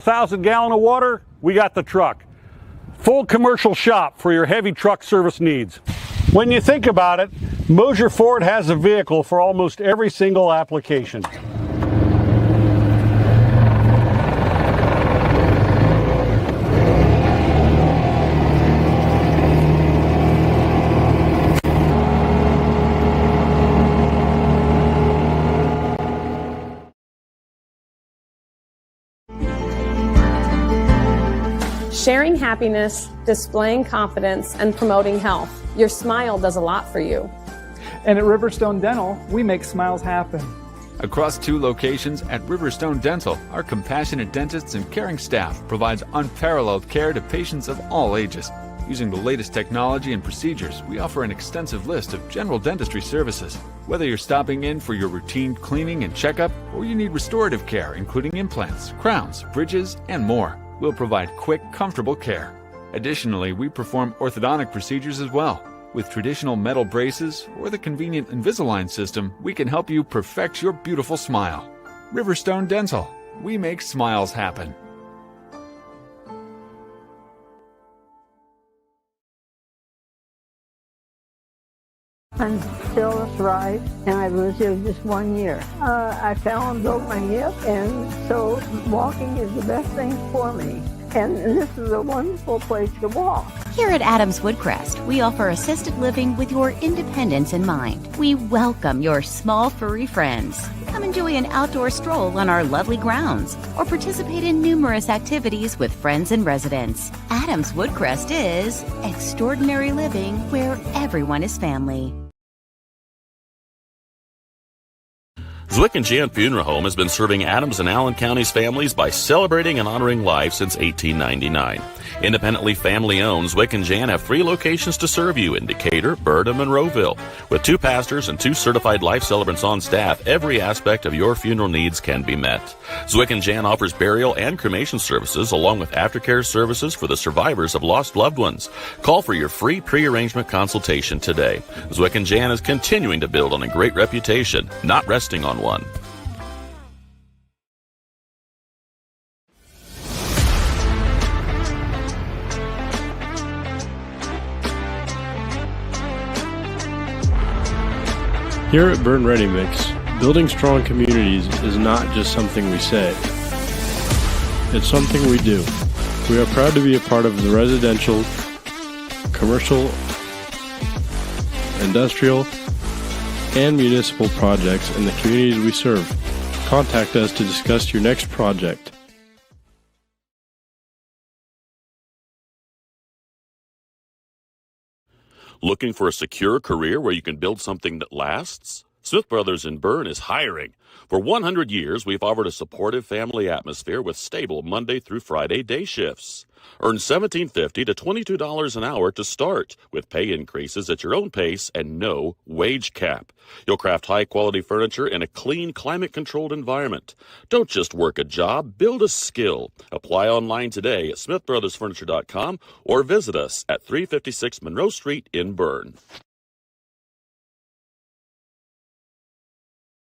1,000-gallon of water, we got the truck. Full commercial shop for your heavy truck service needs. When you think about it, Mosier Ford has a vehicle for almost every single application. Sharing happiness, displaying confidence, and promoting health. Your smile does a lot for you. And at Riverstone Dental, we make smiles happen. Across 2 locations at Riverstone Dental, our compassionate dentists and caring staff provides unparalleled care to patients of all ages. Using the latest technology and procedures, we offer an extensive list of general dentistry services. Whether you're stopping in for your routine cleaning and checkup, or you need restorative care, including implants, crowns, bridges, and more, we'll provide quick, comfortable care. Additionally, we perform orthodontic procedures as well. With traditional metal braces or the convenient Invisalign system, we can help you perfect your beautiful smile. Riverstone Dental. We make smiles happen. I'm Phyllis Wright, and I've lived here just 1 year. I fell and broke my hip, and so walking is the best thing for me. And this is a wonderful place to walk. Here at Adams Woodcrest, we offer assisted living with your independence in mind. We welcome your small furry friends. Come enjoy an outdoor stroll on our lovely grounds or participate in numerous activities with friends and residents. Adams Woodcrest is extraordinary living where everyone is family. Zwick and Jan Funeral Home has been serving Adams and Allen County's families by celebrating and honoring life since 1899. Independently family-owned, Zwick and Jan have 3 locations to serve you in Decatur, Berne, and Monroeville. With 2 pastors and 2 certified life celebrants on staff, every aspect of your funeral needs can be met. Zwick and Jan offers burial and cremation services along with aftercare services for the survivors of lost loved ones. Call for your free pre-arrangement consultation today. Zwick and Jan is continuing to build on a great reputation, not resting on one. Here at Berne Ready Mix, building strong communities is not just something we say. It's something we do. We are proud to be a part of the residential, commercial, industrial, and municipal projects in the communities we serve. Contact us to discuss your next project. Looking for a secure career where you can build something that lasts? Smith Brothers in Berne is hiring. For 100 years, we've offered a supportive family atmosphere with stable Monday through Friday day shifts. Earn $17.50 to $22 an hour to start, with pay increases at your own pace and no wage cap. You'll craft high-quality furniture in a clean, climate-controlled environment. Don't just work a job, build a skill. Apply online today at smithbrothersfurniture.com or visit us at 356 Monroe Street in Berne.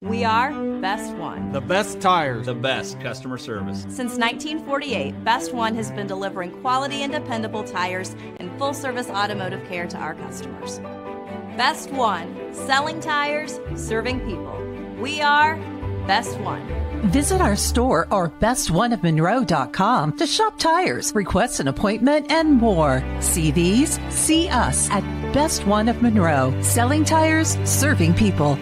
We are Best One. The best tires. The best customer service. Since 1948, Best One has been delivering quality and dependable tires and full-service automotive care to our customers. Best One, selling tires, serving people. We are Best One. Visit our store or bestoneofmonroe.com to shop tires, request an appointment, and more. See these? See us at Best One of Monroe. Selling tires, serving people.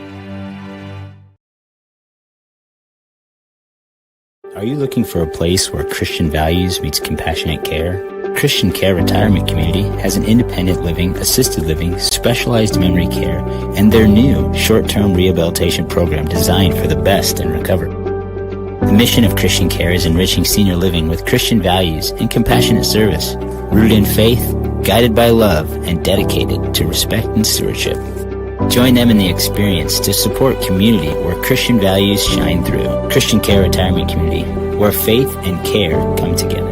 Are you looking for a place where Christian values meets compassionate care? Christian Care Retirement Community has an independent living, assisted living, specialized memory care, and their new short-term rehabilitation program designed for the best in recovery. The mission of Christian Care is enriching senior living with Christian values and compassionate service, rooted in faith, guided by love, and dedicated to respect and stewardship. Join them in the experience to support community where Christian values shine through. Christian Care Retirement Community, where faith and care come together.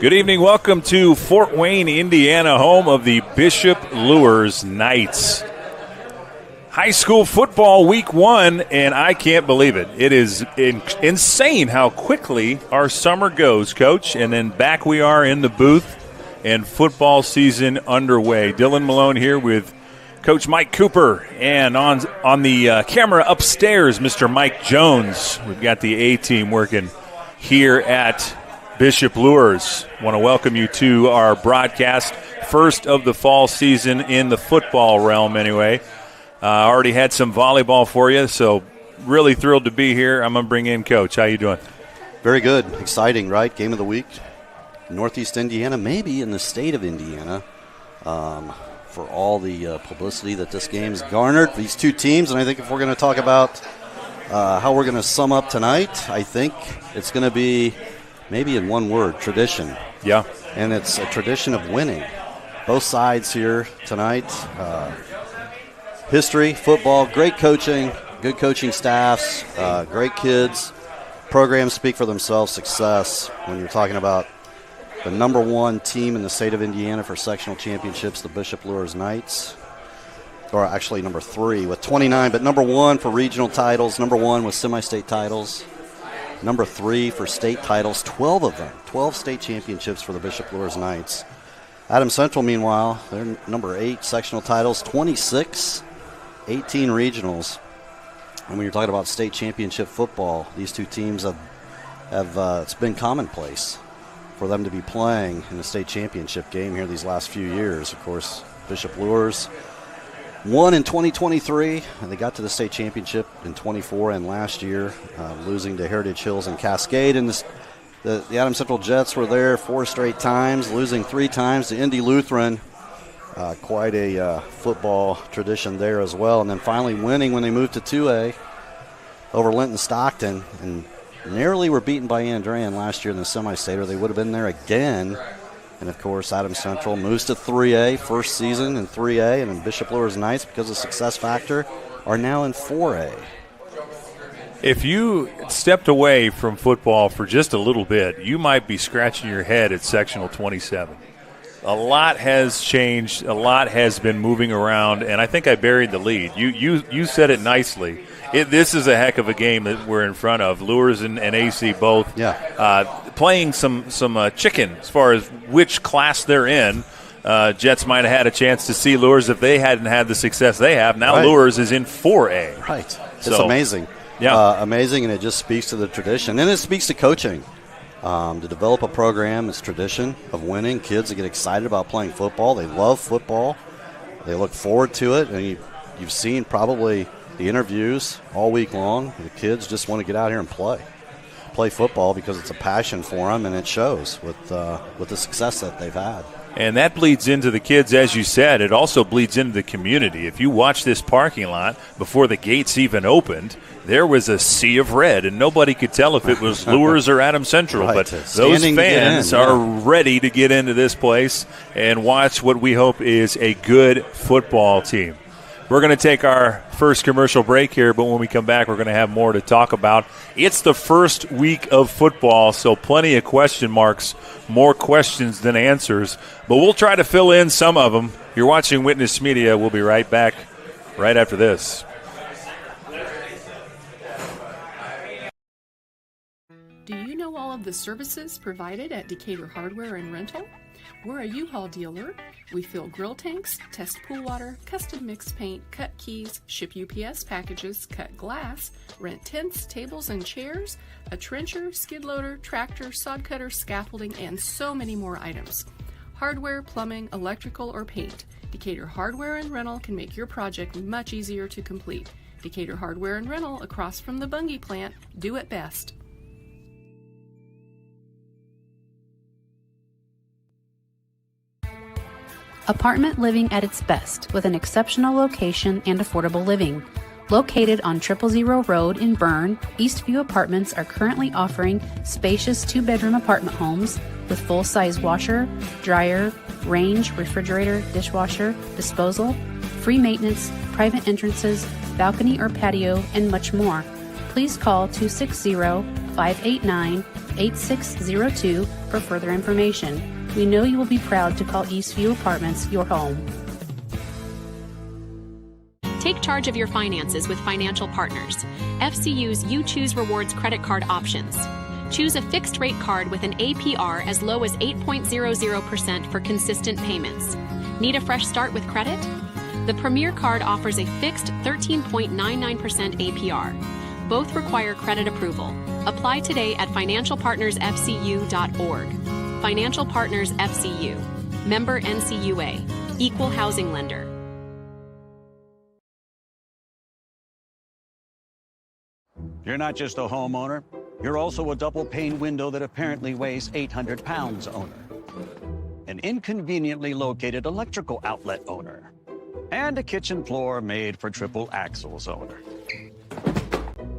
Good evening. Welcome to Fort Wayne, Indiana, home of the Bishop Luers Knights. High school football week 1, and I can't believe it. It is insane how quickly our summer goes, Coach. And then back we are in the booth, and football season underway. Dylan Malone here with Coach Mike Cooper, and on the camera upstairs, Mr. Mike Jones. We've got the A-team working here at Bishop Luers. Want to welcome you to our broadcast, first of the fall season in the football realm anyway. Already had some volleyball for you, so really thrilled to be here. I'm going to bring in Coach. How you doing? Very good. Exciting, right? Game of the week. Northeast Indiana, maybe in the state of Indiana, for all the publicity that this game's garnered. These two teams, and I think if we're going to talk about how we're going to sum up tonight, I think it's going to be maybe in one word, tradition. Yeah. And it's a tradition of winning. Both sides here tonight. History, football, great coaching, good coaching staffs, great kids. Programs speak for themselves. Success when you're talking about the number 1 team in the state of Indiana for sectional championships, the Bishop Luers Knights. Or actually number 3 with 29, but number 1 for regional titles, number 1 with semi-state titles, number 3 for state titles, 12 of them, 12 state championships for the Bishop Luers Knights. Adams Central, meanwhile, they're number 8 sectional titles, 26, 18 regionals. And when you're talking about state championship football, these two teams have it's been commonplace for them to be playing in the state championship game here these last few years. Of course, Bishop Luers won in 2023, and they got to the state championship in 24 and last year, losing to Heritage Hills and Cascade. And the Adams Central Jets were there 4 straight times, losing 3 times to Indy Lutheran. Quite a football tradition there as well. And then finally winning when they moved to 2A over Linton Stockton, and narrowly were beaten by Andrean last year in the semi-state, or they would have been there again. And, of course, Adams Central moves to 3A, first season in 3A, and then Bishop Luers Knights, because of success factor, are now in 4A. If you stepped away from football for just a little bit, you might be scratching your head at sectional 27. A lot has changed. A lot has been moving around, and I think I buried the lead. You said it nicely. This is a heck of a game that we're in front of. Luers and AC both playing some chicken as far as which class they're in. Jets might have had a chance to see Luers if they hadn't had the success they have. Now Luers is in 4A. Right. It's amazing. Yeah. Amazing, and it just speaks to the tradition. And it speaks to coaching. To develop a program, it's tradition of winning. Kids that get excited about playing football. They love football. They look forward to it. And you've seen probably the interviews all week long. The kids just want to get out here and play football because it's a passion for them, and it shows with the success that they've had. And that bleeds into the kids, as you said. It also bleeds into the community. If you watch this parking lot before the gates even opened, there was a sea of red, and nobody could tell if it was Luers or Adams Central. Right. But those fans are ready to get into this place and watch what we hope is a good football team. We're going to take our first commercial break here, but when we come back, we're going to have more to talk about. It's the first week of football, so plenty of question marks, more questions than answers. But we'll try to fill in some of them. You're watching Witness Media. We'll be right back right after this. Do you know all of the services provided at Decatur Hardware and Rental? We're a U-Haul dealer. We fill grill tanks, test pool water, custom mix paint, cut keys, ship UPS packages, cut glass, rent tents, tables, and chairs, a trencher, skid loader, tractor, sod cutter, scaffolding, and so many more items. Hardware, plumbing, electrical, or paint. Decatur Hardware and Rental can make your project much easier to complete. Decatur Hardware and Rental, across from the Bungie plant, do it best. Apartment living at its best, with an exceptional location and affordable living. Located on 000 Road in Berne, Eastview Apartments are currently offering spacious 2-bedroom apartment homes with full-size washer, dryer, range, refrigerator, dishwasher, disposal, free maintenance, private entrances, balcony or patio, and much more. Please call 260-589-8602 for further information. We know you will be proud to call Eastview Apartments your home. Take charge of your finances with Financial Partners, FCU's You Choose Rewards credit card options. Choose a fixed rate card with an APR as low as 8.00% for consistent payments. Need a fresh start with credit? The Premier card offers a fixed 13.99% APR. Both require credit approval. Apply today at financialpartnersfcu.org. Financial Partners FCU. Member NCUA. Equal housing lender. You're not just a homeowner. You're also a double-pane window that apparently weighs 800 pounds owner. An inconveniently located electrical outlet owner. And a kitchen floor made for triple axles owner.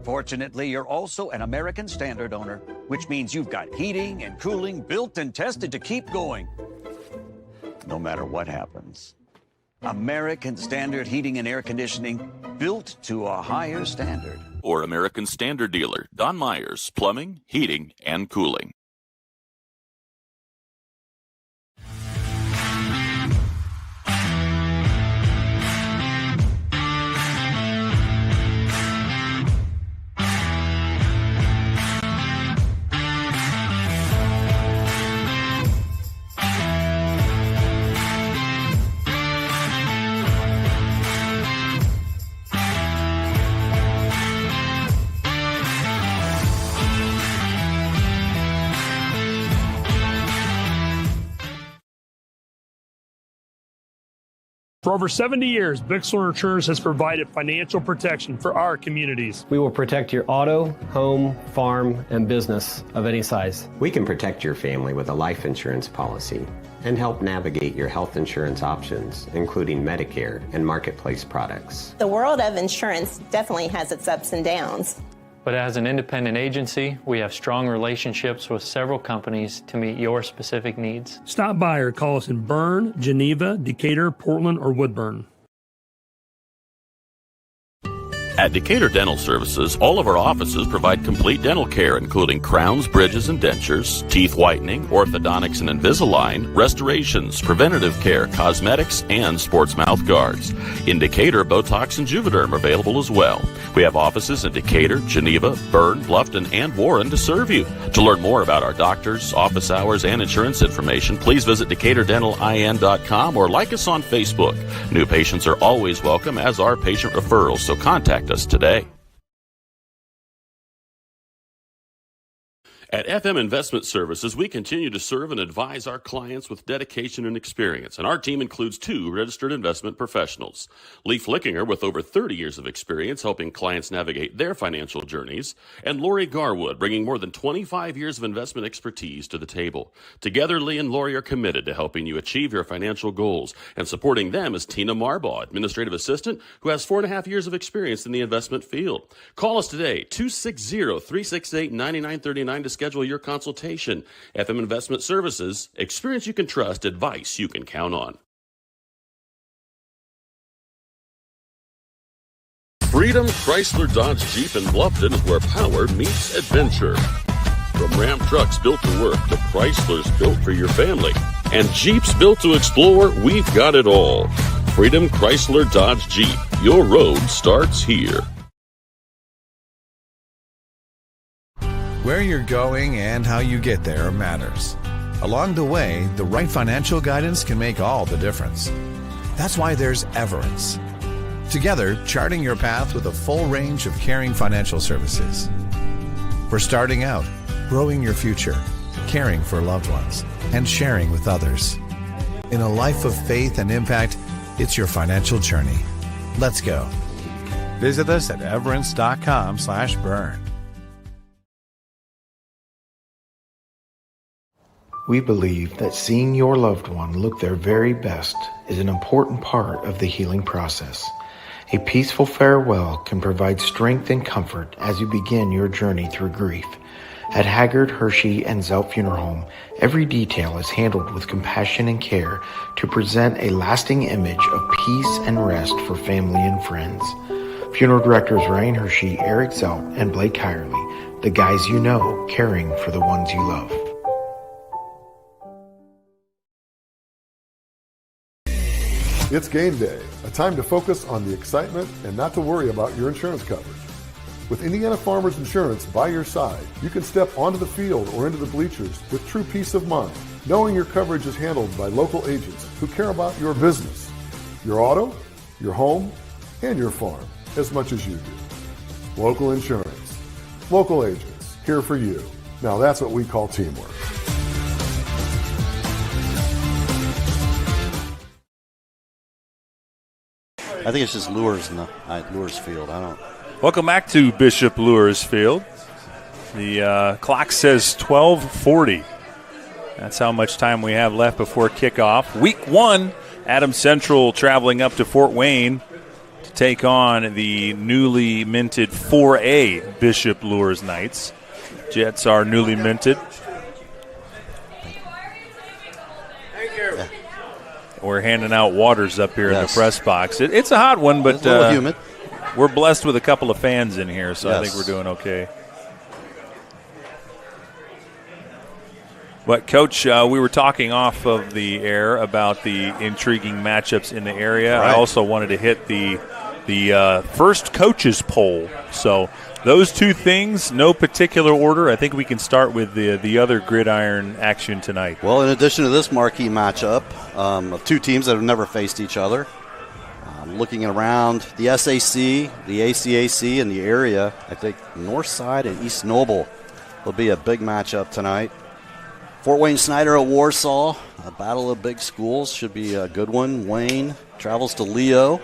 Fortunately, you're also an American Standard owner, which means you've got heating and cooling built and tested to keep going, no matter what happens. American Standard Heating and Air Conditioning, built to a higher standard. Or American Standard dealer, Don Myers, Plumbing, Heating, and Cooling. For over 70 years, Bixler Insurance has provided financial protection for our communities. We will protect your auto, home, farm, and business of any size. We can protect your family with a life insurance policy and help navigate your health insurance options, including Medicare and Marketplace products. The world of insurance definitely has its ups and downs. But as an independent agency, we have strong relationships with several companies to meet your specific needs. Stop by or call us in Berne, Geneva, Decatur, Portland, or Woodburn. At Decatur Dental Services, all of our offices provide complete dental care, including crowns, bridges, and dentures, teeth whitening, orthodontics and Invisalign, restorations, preventative care, cosmetics, and sports mouth guards. In Decatur, Botox and Juvederm are available as well. We have offices in Decatur, Geneva, Berne, Bluffton, and Warren to serve you. To learn more about our doctors, office hours, and insurance information, please visit DecaturDentalIN.com or like us on Facebook. New patients are always welcome, as are patient referrals, so contact us today. At FM Investment Services, we continue to serve and advise our clients with dedication and experience, and our team includes 2 registered investment professionals. Lee Flickinger, with over 30 years of experience helping clients navigate their financial journeys, and Lori Garwood, bringing more than 25 years of investment expertise to the table. Together, Lee and Lori are committed to helping you achieve your financial goals, and supporting them is Tina Marbaugh, Administrative Assistant, who has 4.5 years of experience in the investment field. Call us today, 260-368-9939 to schedule your consultation. FM Investment Services, experience you can trust, advice you can count on. Freedom Chrysler Dodge Jeep in Bluffton is where power meets adventure. From Ram trucks built to work to Chryslers built for your family and Jeeps built to explore, we've got it all. Freedom Chrysler Dodge Jeep. Your road starts here. Where you're going and how you get there matters. Along the way, the right financial guidance can make all the difference. That's why there's Everence. Together, charting your path with a full range of caring financial services. For starting out, growing your future, caring for loved ones, and sharing with others. In a life of faith and impact, it's your financial journey. Let's go. Visit us at everence.com/burn. We believe that seeing your loved one look their very best is an important part of the healing process. A peaceful farewell can provide strength and comfort as you begin your journey through grief. At Haggard, Hershey, and Zelt Funeral Home, every detail is handled with compassion and care to present a lasting image of peace and rest for family and friends. Funeral directors Ryan Hershey, Eric Zelt, and Blake Hirely, the guys you know, caring for the ones you love. It's game day A time to focus on the excitement and not to worry about your insurance coverage. With Indiana Farmers Insurance by your side, you can step onto the field or into the bleachers with true peace of mind, knowing your coverage is handled by local agents who care about your business, your auto, your home, and your farm as much as you do. Local insurance, local agents, here for you. Now that's what we call teamwork. I think it's just Luers in the Luers Field. I don't. Welcome back to Bishop Luers Field. The clock says 12:40. That's how much time we have left before kickoff. Week 1, Adams Central traveling up to Fort Wayne to take on the newly minted 4A Bishop Luers Knights. Jets are newly minted. We're handing out waters up here in the press box. It's a hot one, but it's a little humid. We're blessed with a couple of fans in here, so I Yes. think we're doing okay. But, Coach, we were talking off of the air about the intriguing matchups in the area. Right. I also wanted to hit the first coaches poll. So those two things, no particular order. I think we can start with the other gridiron action tonight. Well, in addition to this marquee matchup of two teams that have never faced each other, looking around the SAC, the ACAC, and the area, I think Northside and East Noble will be a big matchup tonight. Fort Wayne Snyder at Warsaw, a battle of big schools, should be a good one. Wayne travels to Leo.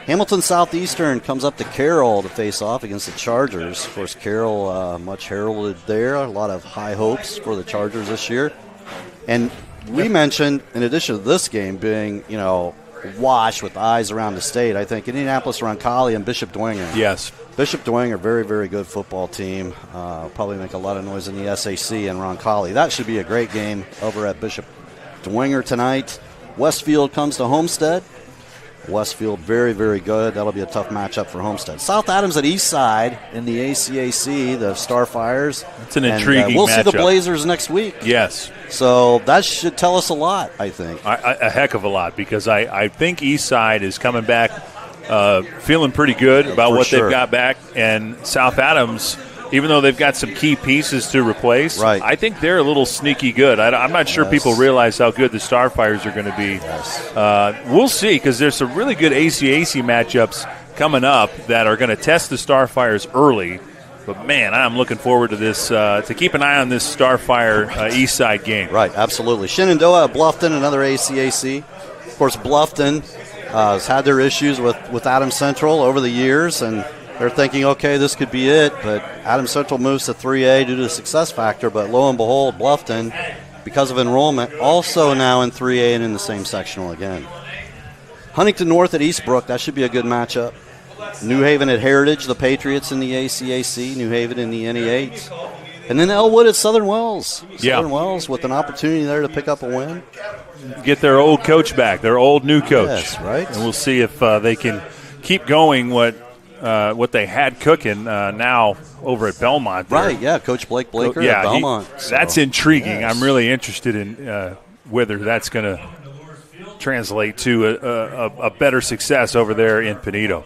Hamilton Southeastern comes up to Carroll to face off against the Chargers. Of course, Carroll much heralded there. A lot of high hopes for the Chargers this year. And we mentioned, in addition to this game being, watch with eyes around the state, I think Indianapolis, Roncalli, and Bishop Dwenger. Yes. Bishop Dwenger, very, very good football team. Probably make a lot of noise in the SAC and Roncalli. That should be a great game over at Bishop Dwenger tonight. Westfield comes to Homestead. Westfield, very, very good. That'll be a tough matchup for Homestead. South Adams at Eastside in the ACAC, the Starfires. It's an intriguing we'll matchup. see the Blazers next week. Yes. So that should tell us a lot, I think. A heck of a lot, because I think Eastside is coming back feeling pretty good about what they've got back. And South Adams, even though they've got some key pieces to replace, right. I think they're a little sneaky good. I'm not sure people realize how good the Starfires are going to be. Yes. We'll see, because there's some really good ACAC matchups coming up that are going to test the Starfires early. But, man, I'm looking forward to this, to keep an eye on this Starfire Eastside game. Right, absolutely. Shenandoah at Bluffton, another ACAC. Of course, Bluffton has had their issues with Adams Central over the years, and they're thinking, okay, this could be it. But Adams Central moves to 3A due to the success factor. But lo and behold, Bluffton, because of enrollment, also now in 3A and in the same sectional again. Huntington North at Eastbrook, that should be a good matchup. New Haven at Heritage, the Patriots in the ACAC, New Haven in the NE8. And then Elwood at Southern Wells. Southern Wells with an opportunity there to pick up a win. Get their old coach back, their old new coach. Yes, right. And we'll see if they can keep going what they had cooking now over at Belmont. There. Right, yeah, Coach Blake Blaker at Belmont. That's intriguing. Yes. I'm really interested in whether that's going to translate to a better success over there in Penedo.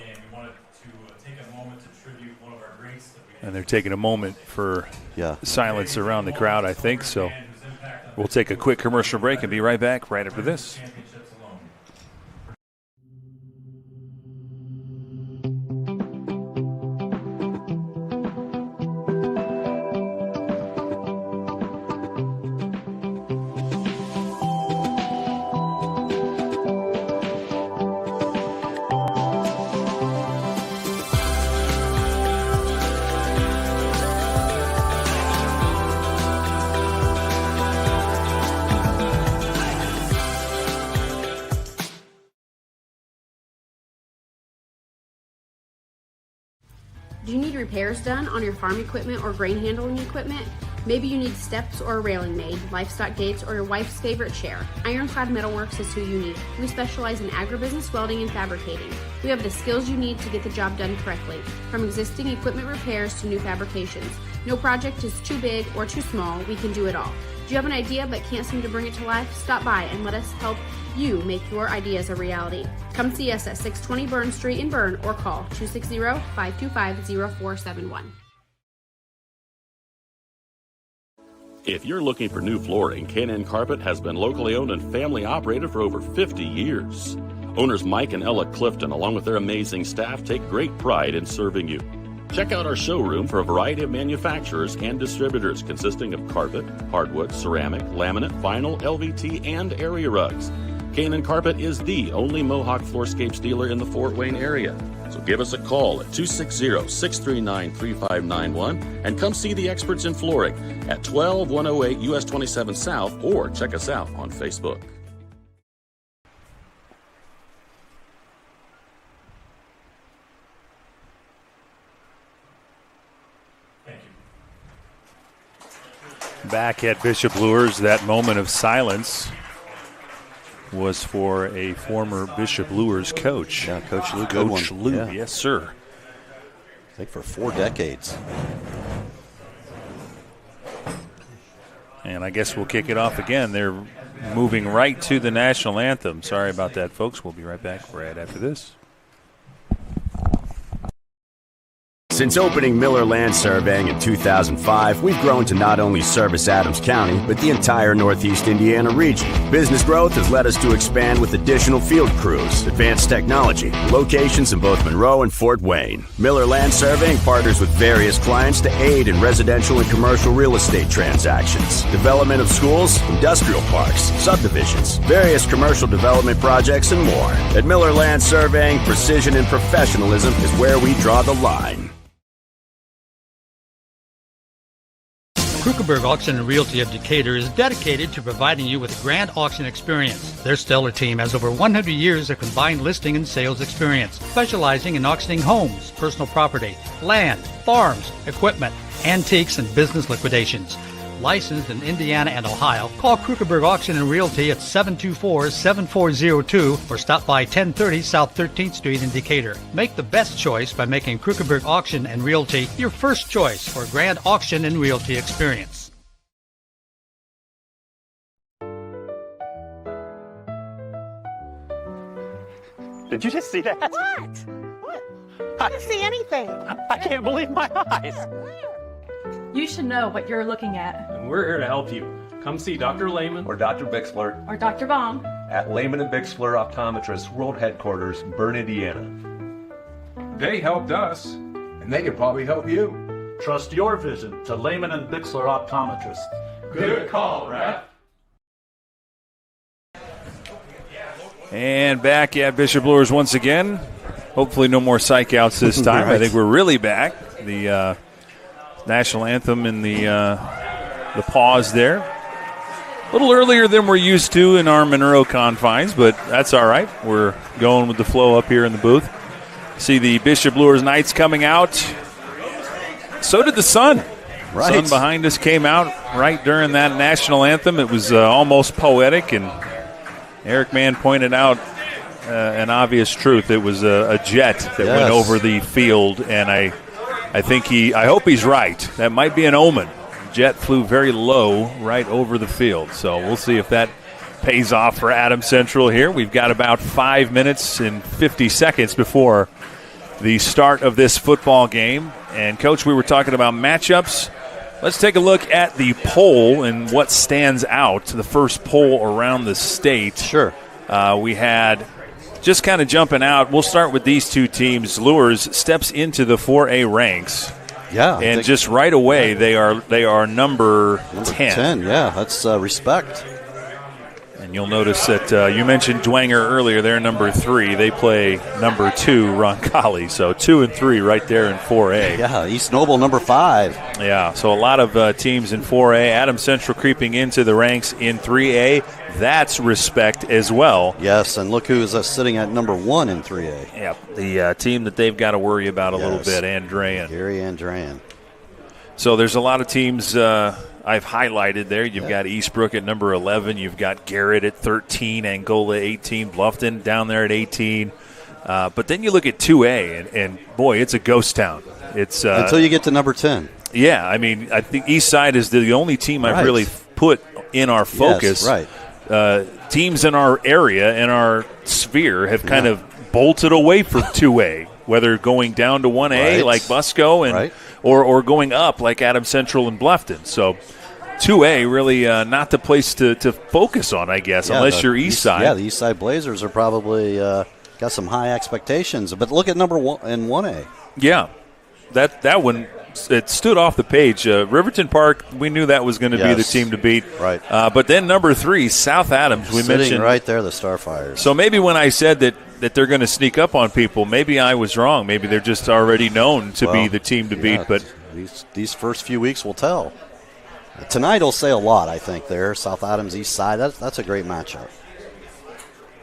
And they're taking a moment for silence around the crowd, I think. So we'll take a quick commercial break and be right back right after this. Do you need repairs done on your farm equipment or grain handling equipment? Maybe you need steps or a railing made, livestock gates, or your wife's favorite chair. Ironclad Metalworks is who you need. We specialize in agribusiness welding and fabricating. We have the skills you need to get the job done correctly, from existing equipment repairs to new fabrications. No project is too big or too small. We can do it all. Do you have an idea but can't seem to bring it to life? Stop by and let us help you make your ideas a reality. Come see us at 620 Berne Street in Berne or call 260-525-0471. If you're looking for new flooring, K&N Carpet has been locally owned and family operated for over 50 years. Owners Mike and Ella Clifton, along with their amazing staff, take great pride in serving you. Check out our showroom for a variety of manufacturers and distributors consisting of carpet, hardwood, ceramic, laminate, vinyl, LVT, and area rugs. K&N Carpet is the only Mohawk Floorscapes dealer in the Fort Wayne area. So give us a call at 260-639-3591 and come see the experts in flooring at 12108 US 27 South, or check us out on Facebook. Back at Bishop Luers, that moment of silence was for a former Bishop Luers coach. Yeah, Coach Lou. Coach Lou, Yeah. yes, sir. I think for 4 decades. And I guess we'll kick it off again. They're moving right to the national anthem. Sorry about that, folks. We'll be right back right after this. Since opening Miller Land Surveying in 2005, we've grown to not only service Adams County, but the entire Northeast Indiana region. Business growth has led us to expand with additional field crews, advanced technology, locations in both Monroe and Fort Wayne. Miller Land Surveying partners with various clients to aid in residential and commercial real estate transactions, development of schools, industrial parks, subdivisions, various commercial development projects, and more. At Miller Land Surveying, precision and professionalism is where we draw the line. Krukenberg Auction and Realty of Decatur is dedicated to providing you with a grand auction experience. Their stellar team has over 100 years of combined listing and sales experience, specializing in auctioning homes, personal property, land, farms, equipment, antiques, and business liquidations. Licensed in Indiana and Ohio, call Krukenberg Auction and Realty at 724-7402 or stop by 1030 South 13th Street in Decatur. Make the best choice by making Krukenberg Auction and Realty your first choice for a grand auction and realty experience. Did you just see that? What? I didn't see anything. I can't believe my eyes. You should know what you're looking at. And we're here to help you. Come see Dr. Lehman or Dr. Bixler or Dr. Baum at Lehman and Bixler Optometrists World Headquarters, Berne, Indiana. They helped us, and they could probably help you. Trust your vision to Lehman and Bixler Optometrists. Good call, Rap. And back at Bishop Luers once again. Hopefully no more psych outs this time. Right. I think we're really back. The national anthem in the pause there. A little earlier than we're used to in our Monroe confines, but that's all right. We're going with the flow up here in the booth. See the Bishop Luers Knights coming out. So did the sun. Right. Sun behind us came out right during that national anthem. It was almost poetic, and Eric Mann pointed out an obvious truth. It was a jet that went over the field, and I hope he's right. That might be an omen. Jet flew very low right over the field. So we'll see if that pays off for Adams Central here. We've got about 5 minutes and 50 seconds before the start of this football game. And, Coach, we were talking about matchups. Let's take a look at the poll and what stands out, the first poll around the state. Sure. We had just kind of jumping out. We'll start with these two teams. Luers steps into the 4A ranks. Yeah. And just right away, they are number 10. 10, yeah. That's respect. And you'll notice that you mentioned Dwenger earlier. They're number 3. They play number 2, Roncalli. So 2 and 3 right there in 4A. Yeah, East Noble number 5. Yeah, so a lot of teams in 4A. Adams Central creeping into the ranks in 3A. That's respect as well. Yes, and look who is sitting at number 1 in 3A. Yeah, the team that they've got to worry about a little bit, Andrean. Gary Andrean. So there's a lot of teams I've highlighted there. You've got Eastbrook at number 11. You've got Garrett at 13, Angola 18, Bluffton down there at 18. But then you look at 2A, and boy, it's a ghost town. It's until you get to number 10. Yeah, I mean, I think East Side is the only team I've really put in our focus. Yes, right. teams in our area, in our sphere, have kind of bolted away from 2A, whether going down to 1A like Busco and or going up like Adams Central and Bluffton. So 2A really not the place to focus on, I guess, unless you're East Side. Yeah, the East Side Blazers are probably got some high expectations. But look at number 1 in 1A. Yeah, that one, it stood off the page. Riverton Park, we knew that was going to be the team to beat. Right. But then number 3, South Adams, we Sitting mentioned. right there, the Starfires. So maybe when I said that they're going to sneak up on people, maybe I was wrong. Maybe they're just already known to be the team to beat. But these first few weeks will tell. Tonight will say a lot, I think, there. South Adams, East Side, that's a great matchup.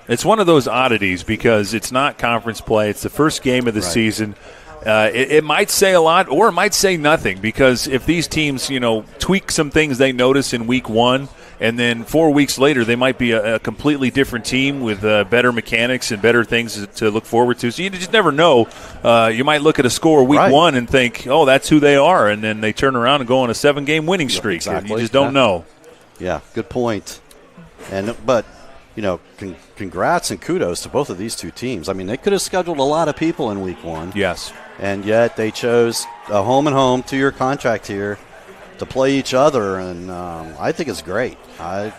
It's one of those oddities because it's not conference play. It's the first game of the season. It might say a lot or it might say nothing because if these teams, tweak some things they notice in week 1 and then 4 weeks later they might be a completely different team with better mechanics and better things to look forward to. So you just never know. You might look at a score week 1 and think, oh, that's who they are, and then they turn around and go on a 7-game winning streak. Exactly. You just don't know. Yeah, good point. But congrats and kudos to both of these two teams. I mean, they could have scheduled a lot of people in week 1. Yes. And yet they chose a home and home 2-year contract here to play each other, and I think it's great. I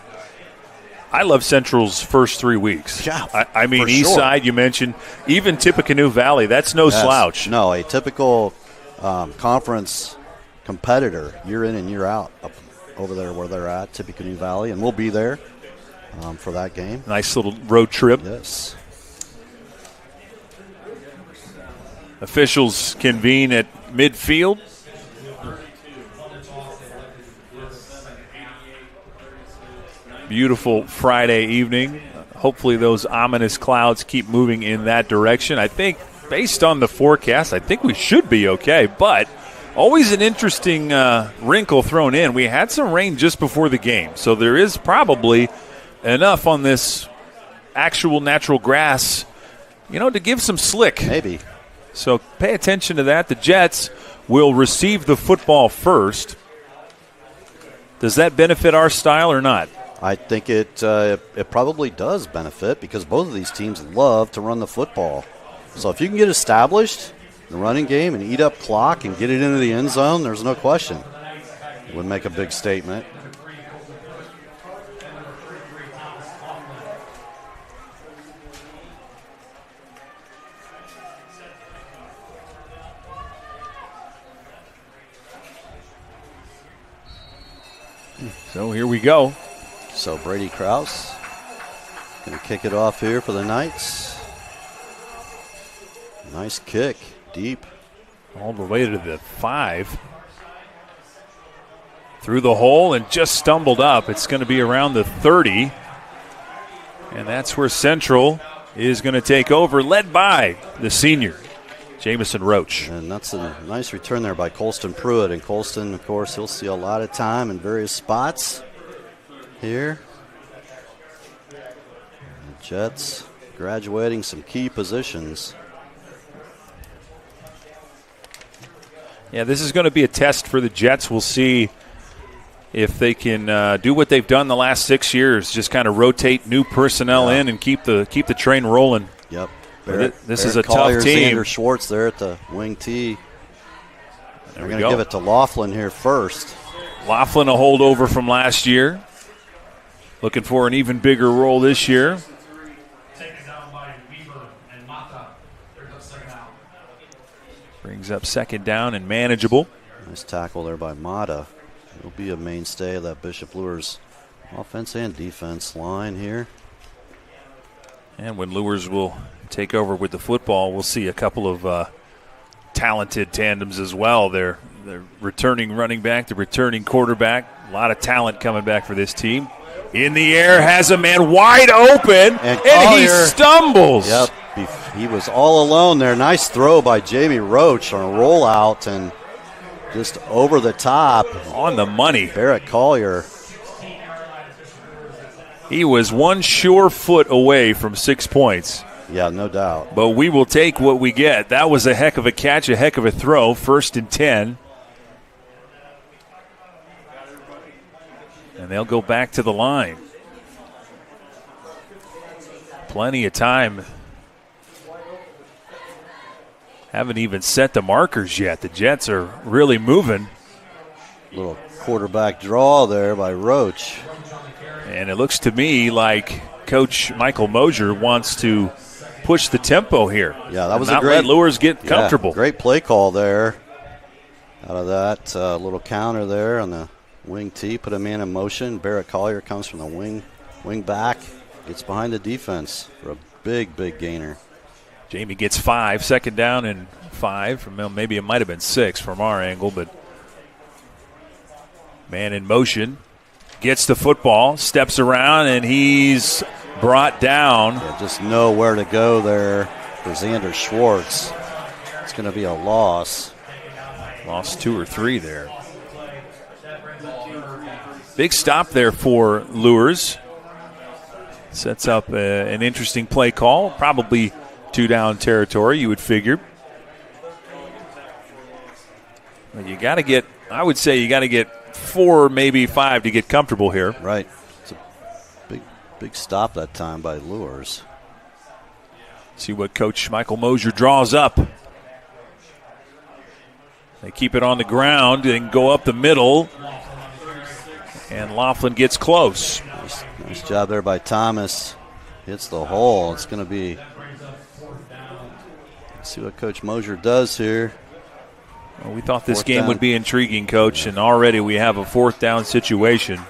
love Central's first 3 weeks. Yeah, I mean, East Side, you mentioned, even Tippecanoe Valley, that's no slouch. No, a typical conference competitor, year in and year out, up over there where they're at, Tippecanoe Valley, and we'll be there for that game. Nice little road trip. Yes. Officials convene at midfield. Beautiful Friday evening. Hopefully those ominous clouds keep moving in that direction. I think, based on the forecast, I think we should be okay. But always an interesting wrinkle thrown in. We had some rain just before the game, so there is probably enough on this actual natural grass, to give some slick. Maybe. So pay attention to that. The Jets will receive the football first. Does that benefit our style or not? I think it probably does benefit because both of these teams love to run the football. So if you can get established in the running game and eat up clock and get it into the end zone, there's no question. It would make a big statement. So here we go. So Brady Krause going to kick it off here for the Knights. Nice kick, deep. All the way to the 5. Through the hole and just stumbled up. It's going to be around the 30. And that's where Central is going to take over, led by the senior, Jamison Roach. And that's a nice return there by Colston Pruitt. And Colston, of course, he'll see a lot of time in various spots here. And the Jets graduating some key positions. Yeah, this is going to be a test for the Jets. We'll see if they can do what they've done the last 6 years, just kind of rotate new personnel in and keep the train rolling. Yep. This is a Collier, tough team. Xander Schwartz there at the wing tee. They're going to give it to Laughlin here first. Laughlin, a holdover from last year. Looking for an even bigger role this year. Brings up second down and manageable. Nice tackle there by Mata. He'll be a mainstay of that Bishop Luers offense and defense line here. And when Luers will take over with the football, we'll see a couple of talented tandems as well. They're returning running back, the returning quarterback. A lot of talent coming back for this team. In the air, has a man wide open, and he stumbles. Yep, he was all alone there. Nice throw by Jamie Roach on a rollout and just over the top. On the money. Barrett Collier. He was one sure foot away from 6 points. Yeah, no doubt. But we will take what we get. That was a heck of a catch, a heck of a throw. 1st and 10. And they'll go back to the line. Plenty of time. Haven't even set the markers yet. The Jets are really moving. Little quarterback draw there by Roach. And it looks to me like Coach Michael Mosier wants to push the tempo here. Yeah, that was not a great. Let Luers get comfortable. Great play call there. Out of that little counter there on the wing tee, put a man in motion. Barrett Collier comes from the wing back, gets behind the defense for a big gainer. Jamie gets 5, second down and 5. From maybe it might have been 6 from our angle, but man in motion, gets the football, steps around, and he's brought down. Yeah, just know where to go there for Xander Schwartz. It's going to be a loss. Lost 2 or 3 there. Big stop there for Luers. Sets up an interesting play call. Probably 2-down territory, you would figure. But you got to get, I would say you got to get 4, maybe 5 to get comfortable here. Right. It's a big stop that time by Luers. See what Coach Michael Mosier draws up. They keep it on the ground and go up the middle. And Laughlin gets close. Nice job there by Thomas. Hits the hole. It's going to be. Let's see what Coach Mosier does here. Well, we thought this game would be intriguing, Coach, and already we have a 4th down situation.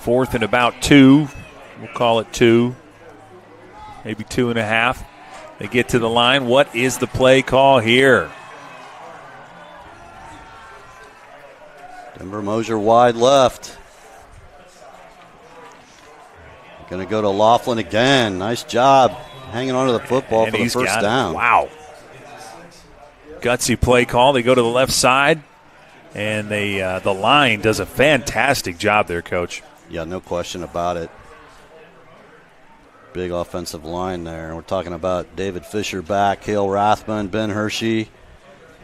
4th and about 2. We'll call it 2. Maybe 2.5. They get to the line. What is the play call here? Denver Mosier wide left. Going to go to Laughlin again. Nice job hanging on to the football and for the first down. Wow. Gutsy play call. They go to the left side, and the line does a fantastic job there, Coach. Yeah, no question about it. Big offensive line there. We're talking about David Fisher back, Hale Rathman, Ben Hershey,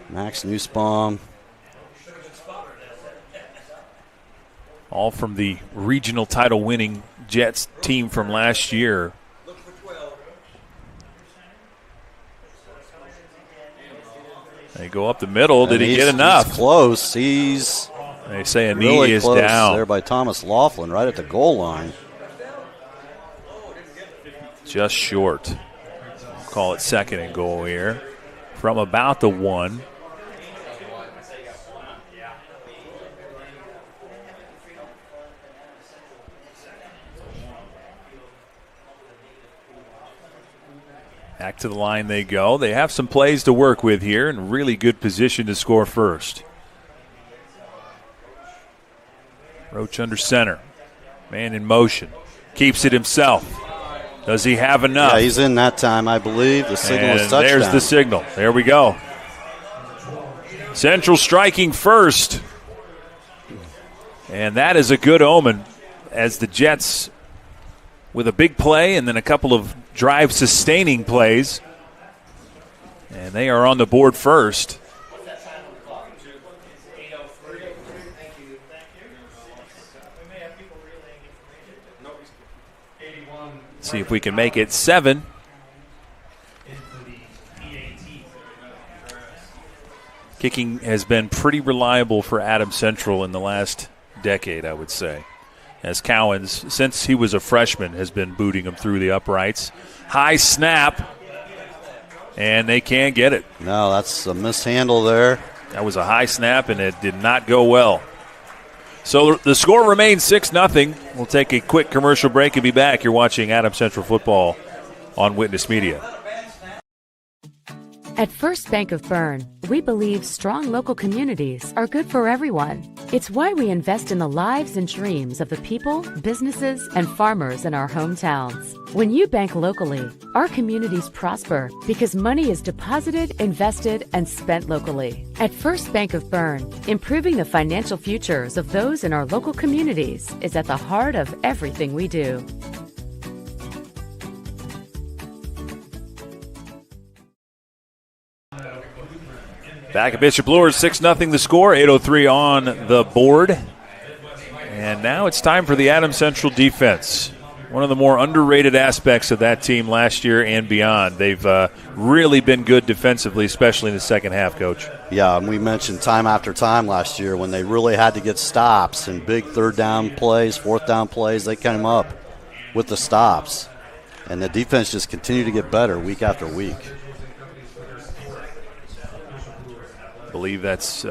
Max Nussbaum. All from the regional title winning Jets team from last year. They go up the middle. Did he get enough? He's close. He's they say a really knee is close down. There by Thomas Laughlin right at the goal line. Just short. We'll call it 2nd and goal here. From about the 1. Back to the line they go. They have some plays to work with here and really good position to score first. Roach under center. Man in motion. Keeps it himself. Does he have enough? Yeah, he's in that time, I believe. The signal is touchdown. There's the signal. There we go. Central striking first. And that is a good omen as the Jets with a big play and then a couple of drive-sustaining plays. And they are on the board first. See if we can make it 7. Kicking has been pretty reliable for Adams Central in the last decade, I would say. As Cowens, since he was a freshman, has been booting him through the uprights. High snap, and they can't get it. No, that's a mishandle there. That was a high snap, and it did not go well. So the score remains 6-0. We'll take a quick commercial break and be back. You're watching Adams Central Football on Witness Media. At First Bank of Berne, we believe strong local communities are good for everyone. It's why we invest in the lives and dreams of the people, businesses, and farmers in our hometowns. When you bank locally, our communities prosper because money is deposited, invested, and spent locally. At First Bank of Berne, improving the financial futures of those in our local communities is at the heart of everything we do. Back at Bishop Luers, 6-0 the score, 8:03 on the board. And And now it's time for the Adams Central defense. One of the more underrated aspects of that team last year and beyond. They've really been good defensively, especially in the second half, Coach. Yeah, and we mentioned time after time last year when they really had to get stops and big third down plays, fourth down plays, they came up with the stops. And the defense just continued to get better week after week. I believe that's is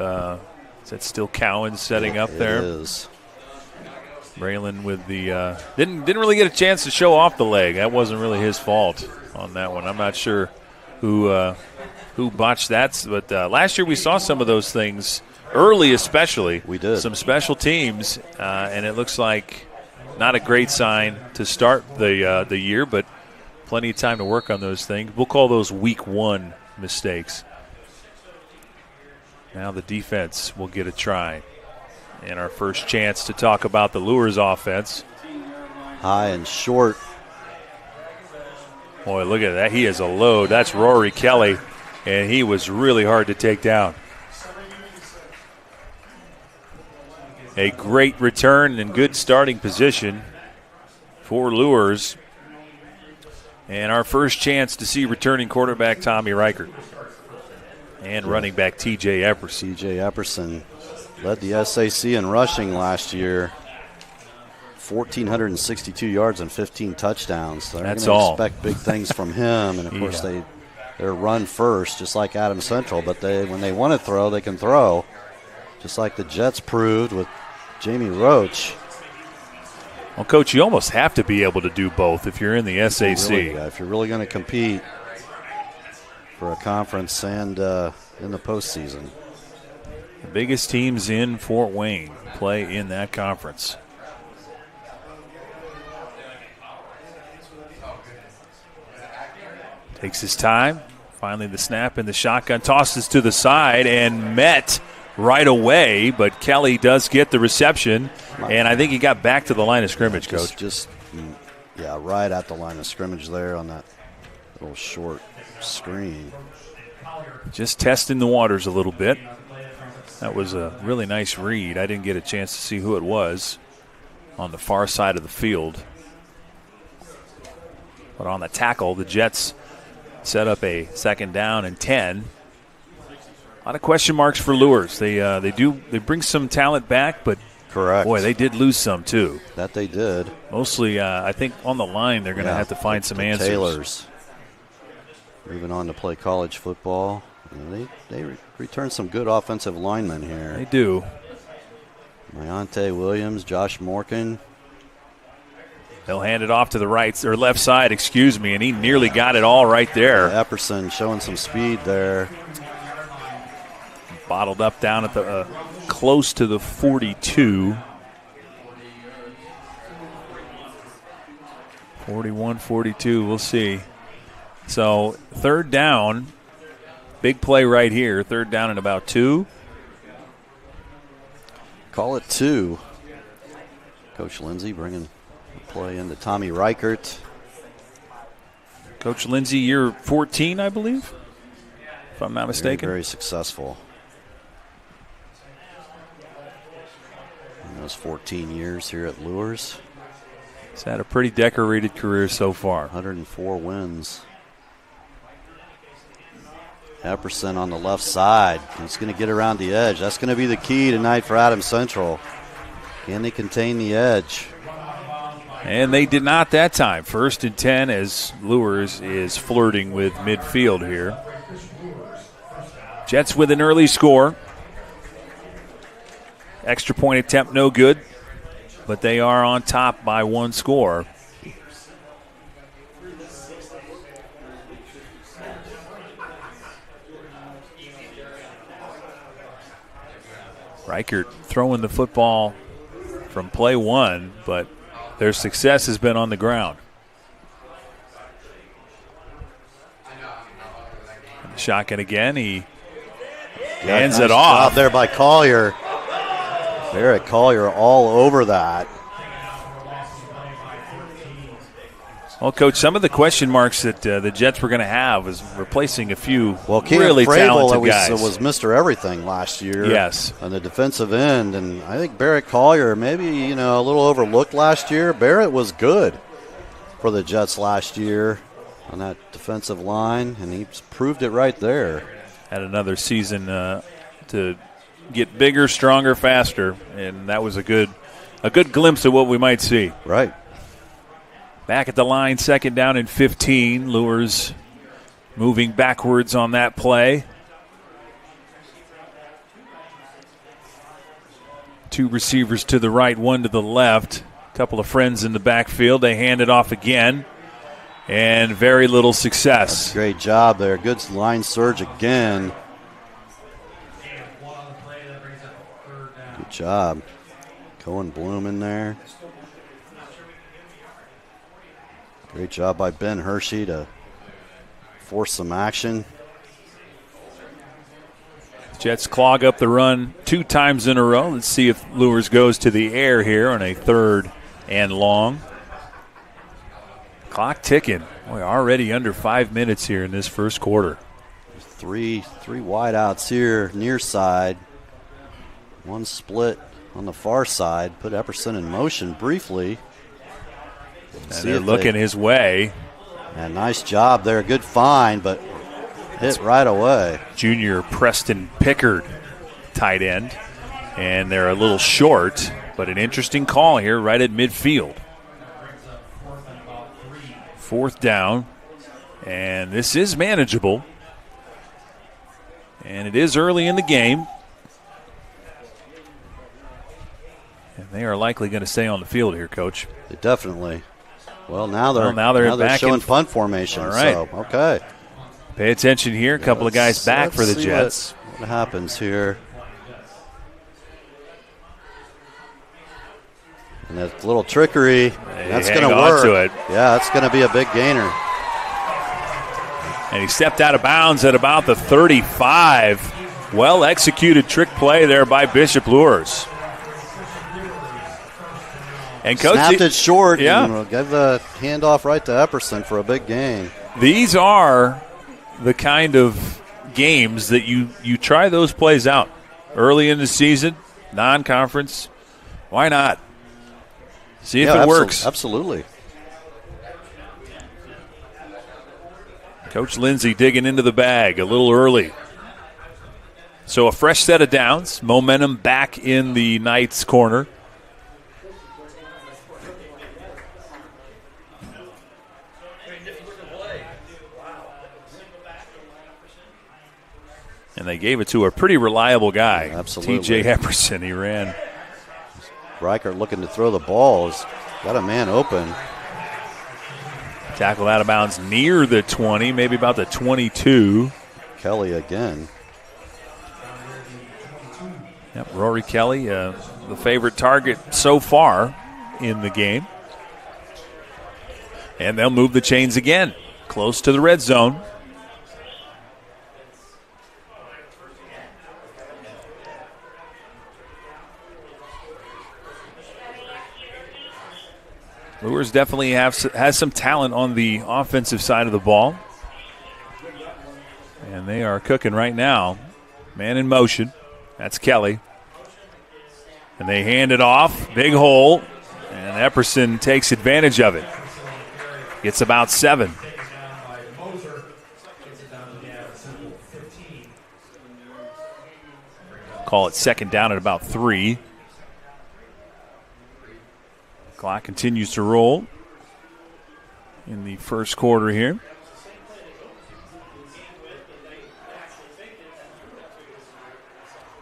that still Cowan setting up there? It is. Braylon with the didn't really get a chance to show off the leg. That wasn't really his fault on that one. I'm not sure who botched that, but last year we saw some of those things early, especially. We did. Some special teams, and it looks like not a great sign to start the year, but plenty of time to work on those things. We'll call those week one mistakes. Now the defense will get a try. And our first chance to talk about the Luers offense. High and short. Boy, look at that. He is a load. That's Rory Kelly, and he was really hard to take down. A great return and good starting position for Luers. And our first chance to see returning quarterback Tommy Reichert. And running back T.J. Epperson. T.J. Epperson led the SAC in rushing last year. 1,462 yards and 15 touchdowns. So that's all. Expect big things from him. And, of course, they're run first, just like Adams Central. But when they want to throw, they can throw, just like the Jets proved with Jamie Roach. Well, Coach, you almost have to be able to do both if you're in the SAC. If you're really going to compete for a conference and in the postseason. The biggest teams in Fort Wayne play in that conference. Takes his time. Finally the snap and the shotgun tosses to the side and met right away, but Kelly does get the reception, and I think he got back to the line of scrimmage, Coach. Just right at the line of scrimmage there on that little short screen. Just testing the waters a little bit. That was a really nice read. I didn't get a chance to see who it was on the far side of the field. But on the tackle, the Jets set up a second down and 10. A lot of question marks for Luers. They bring some talent back, but correct. Boy, they did lose some too. That they did. Mostly, I think on the line they're going to have to find some answers. Taylors moving on to play college football. They return some good offensive linemen here. They do. Mayante Williams, Josh Morgan. They'll hand it off to the left side, and he nearly got it all right there. Epperson showing some speed there. Bottled up down at the close to the 42. 41-42, we'll see. So third down, big play right here. Third down and about 2. Call it 2. Coach Lindsay bringing the play into Tommy Reichert. Coach Lindsay, you're 14, I believe, if I'm not mistaken. Very successful. In those 14 years here at Luers. He's had a pretty decorated career so far. 104 wins. Epperson on the left side. He's going to get around the edge. That's going to be the key tonight for Adams Central. Can they contain the edge? And they did not that time. 1st and 10 as Luers is flirting with midfield here. Jets with an early score. Extra point attempt no good, but they are on top by 1 score. Reichert throwing the football from play 1, but their success has been on the ground. And the shotgun again. He hands it off. Job there by Collier. Barrett Collier all over that. Well, Coach, some of the question marks that the Jets were going to have is replacing a few Keegan really talented guys. Was Mr. Everything last year. Yes. On the defensive end. And I think Barrett Collier, maybe, a little overlooked last year. Barrett was good for the Jets last year on that defensive line, and he's proved it right there. Had another season to get bigger, stronger, faster, and that was a good glimpse of what we might see. Right. Back at the line, 2nd down and 15. Luers moving backwards on that play. 2 receivers to the right, 1 to the left. A couple of friends in the backfield. They hand it off again, and very little success. Great job there. Good line surge again. Good job. Cohen Bloom in there. Great job by Ben Hershey to force some action. Jets clog up the run 2 times in a row. Let's see if Luers goes to the air here on a 3rd and long. Clock ticking. Boy, already under 5 minutes here in this first quarter. Three wideouts here near side. 1 split on the far side. Put Epperson in motion briefly. And they're looking his way. And nice job there. Good find, but hit right away. Junior Preston Pickard, tight end. And they're a little short, but an interesting call here right at midfield. 4th down. And this is manageable. And it is early in the game. And they are likely going to stay on the field here, Coach. Definitely. Well, now they're back showing punt formation. All right. So, okay. Pay attention here. A couple of guys back for the Jets. What happens here? And that little trickery, that's going to work. To it. Yeah, that's going to be a big gainer. And he stepped out of bounds at about the 35. Well-executed trick play there by Bishop Luers. And Coach, snapped it short. Yeah. And gave the handoff right to Epperson for a big gain. These are the kind of games that you try those plays out early in the season, non-conference. Why not? See if it works. Absolutely. Coach Lindsay digging into the bag a little early. So a fresh set of downs. Momentum back in the Knights' corner. And they gave it to a pretty reliable guy. Absolutely. T.J. Epperson. He ran. Reichert looking to throw the ball. He's got a man open. Tackled out of bounds near the 20, maybe about the 22. Kelly again. Yep, Rory Kelly, the favorite target so far in the game. And they'll move the chains again, close to the red zone. Luers definitely has some talent on the offensive side of the ball. And they are cooking right now. Man in motion. That's Kelly. And they hand it off. Big hole. And Epperson takes advantage of it. Gets about 7. Call it 2nd down at about 3. Clock continues to roll in the first quarter here.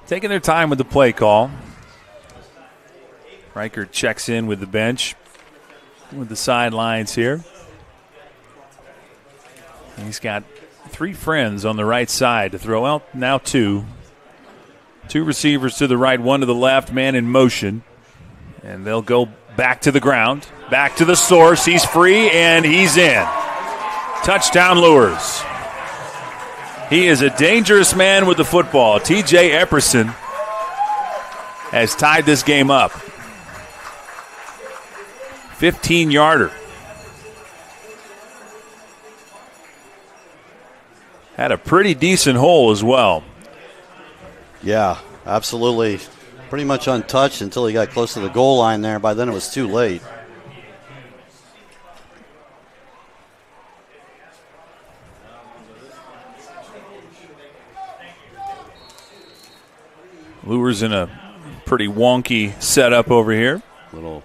Taking their time with the play call. Reichert checks in with the bench, with the sidelines here. He's got 3 friends on the right side to throw out, now 2. 2 receivers to the right, 1 to the left, man in motion. And they'll go back to the ground, back to the source. He's free, and he's in. Touchdown, Luers. He is a dangerous man with the football. T.J. Epperson has tied this game up. 15-yarder. had a pretty decent hole as well. Yeah, absolutely. Pretty much untouched until he got close to the goal line there. By then it was too late. Luers in a pretty wonky setup over here. Little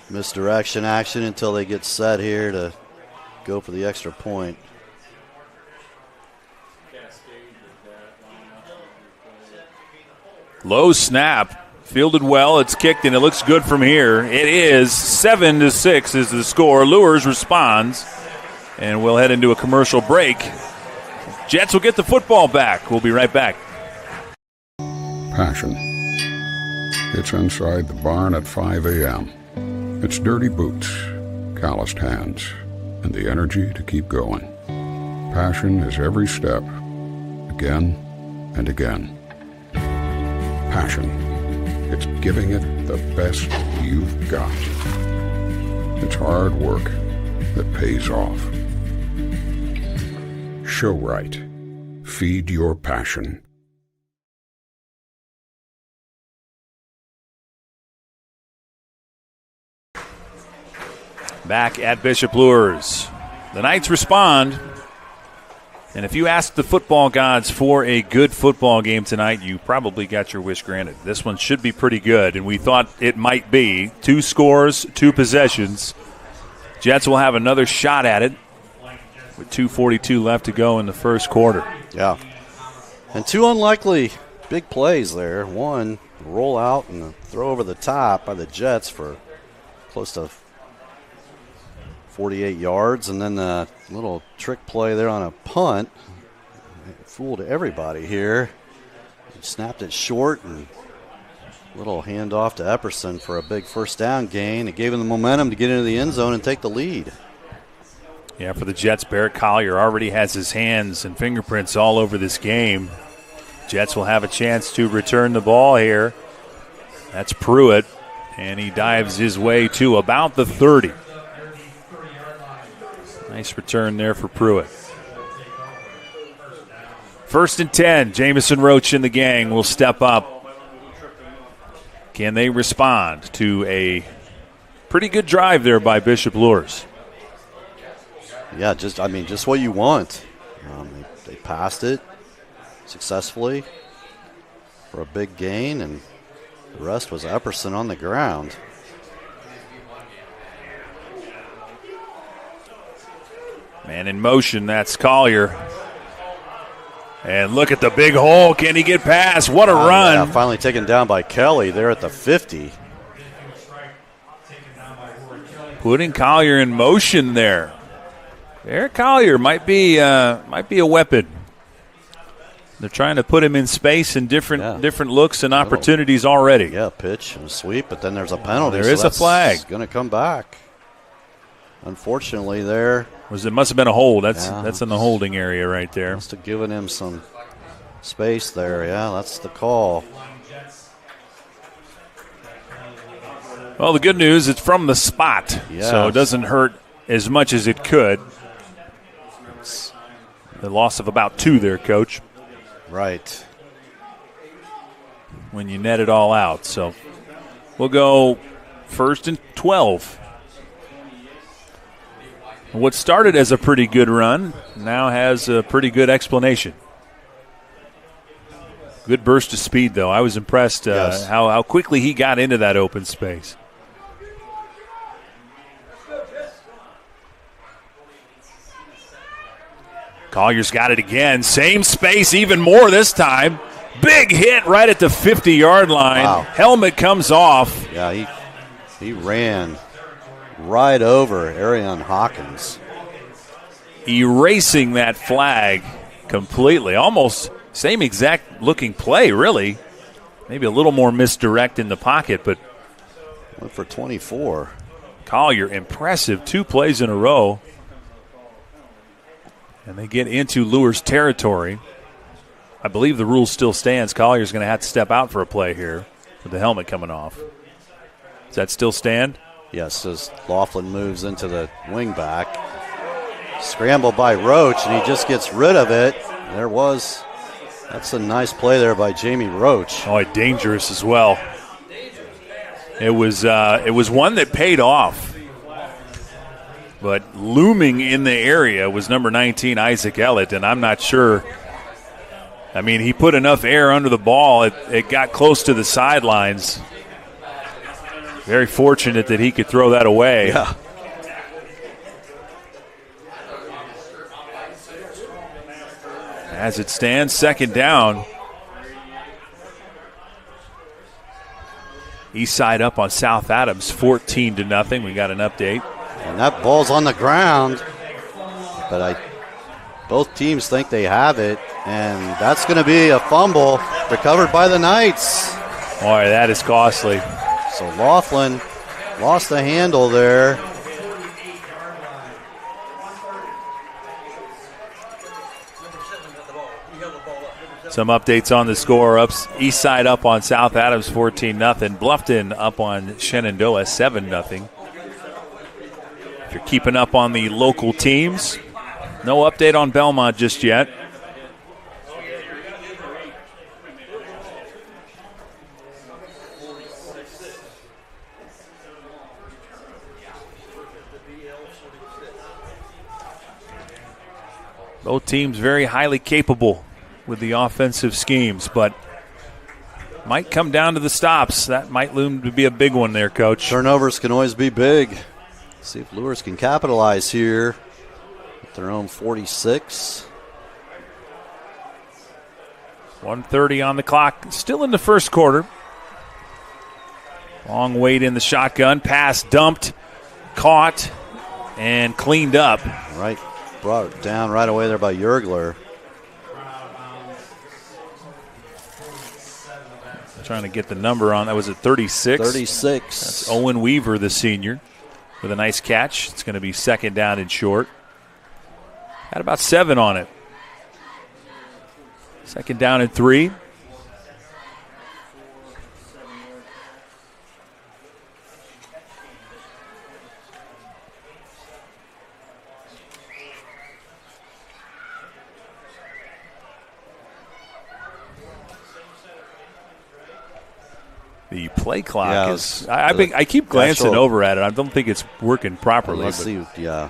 misdirection action until they get set here to go for the extra point. Low snap, fielded well. It's kicked and it looks good from here. It is 7-6 is the score. Luers responds, and we'll head into a commercial break. Jets will get the football back. We'll be right back. Passion. It's inside the barn at 5 a.m. It's dirty boots, calloused hands, and the energy to keep going. Passion is every step, again and again. Passion. It's giving it the best you've got. It's hard work that pays off. Show right. Feed your passion. Back at Bishop Luers. The Knights respond. And if you ask the football gods for a good football game tonight, you probably got your wish granted. This one should be pretty good, and we thought it might be. 2 scores, 2 possessions. Jets will have another shot at it with 2:42 left to go in the first quarter. Yeah. And 2 unlikely big plays there. One, a roll out and a throw over the top by the Jets for close to 48 yards, and then a little trick play there on a punt. It fooled everybody here. He snapped it short, and little handoff to Epperson for a big first down gain. It gave him the momentum to get into the end zone and take the lead. Yeah, for the Jets, Barrett Collier already has his hands and fingerprints all over this game. Jets will have a chance to return the ball here. That's Pruitt, and he dives his way to about the 30. Nice return there for Pruitt. 1st and 10. Jamison Roach and the gang will step up. Can they respond to a pretty good drive there by Bishop Luers? Yeah, just what you want. They passed it successfully for a big gain, and the rest was Epperson on the ground. Man in motion, that's Collier. And look at the big hole. Can he get past? What a run. Yeah, finally taken down by Kelly there at the 50. Putting Collier in motion there. Eric Collier might be a weapon. They're trying to put him in space in different looks and opportunities already. Yeah, pitch and sweep, but then there's a penalty. There is a flag. It's going to come back. Unfortunately, there. It must have been a hold. That's in the holding area right there. Must have given him some space there. Yeah, that's the call. Well, the good news, it's from the spot, so it doesn't hurt as much as it could. It's the loss of about 2 there, Coach. Right. When you net it all out. So we'll go 1st and 12. What started as a pretty good run now has a pretty good explanation. Good burst of speed, though. I was impressed how quickly he got into that open space. Collier's got it again. Same space, even more this time. Big hit right at the 50-yard line. Wow. Helmet comes off. Yeah, he ran right over Arion Hawkins. Erasing that flag completely. Almost same exact looking play, really. Maybe a little more misdirect in the pocket, but went for 24. Collier, impressive. 2 plays in a row. And they get into Luers territory. I believe the rule still stands. Collier's going to have to step out for a play here with the helmet coming off. Does that still stand? Yes, as Laughlin moves into the wing back. Scramble by Roach, and he just gets rid of it. That's a nice play there by Jamie Roach. Oh, dangerous as well. It was one that paid off. But looming in the area was number 19, Isaac Ellett, and I'm not sure. I mean, he put enough air under the ball. It got close to the sidelines. Very fortunate that he could throw that away. Yeah. As it stands, second down. East side up on South Adams, 14-0. We got an update. And that ball's on the ground. But both teams think they have it. And that's going to be a fumble recovered by the Knights. Boy, that is costly. So Laughlin lost the handle there. Some updates on the score. East side up on South Adams, 14-0. Bluffton up on Shenandoah, 7-0. If you're keeping up on the local teams, no update on Belmont just yet. Both teams very highly capable with the offensive schemes, but might come down to the stops. That might loom to be a big one there, Coach. Turnovers can always be big. See if Luers can capitalize here with their own 46. 1:30 on the clock. Still in the first quarter. Long wait in the shotgun. Pass dumped, caught, and cleaned up. Right. Brought it down right away there by Yergler. Trying to get the number on. That was at 36. 36. That's Owen Weaver, the senior, with a nice catch. It's going to be second down and short. Had about 7 on it. Second down and 3. The play clock is. I keep glancing over at it. I don't think it's working properly. Let's see. Yeah.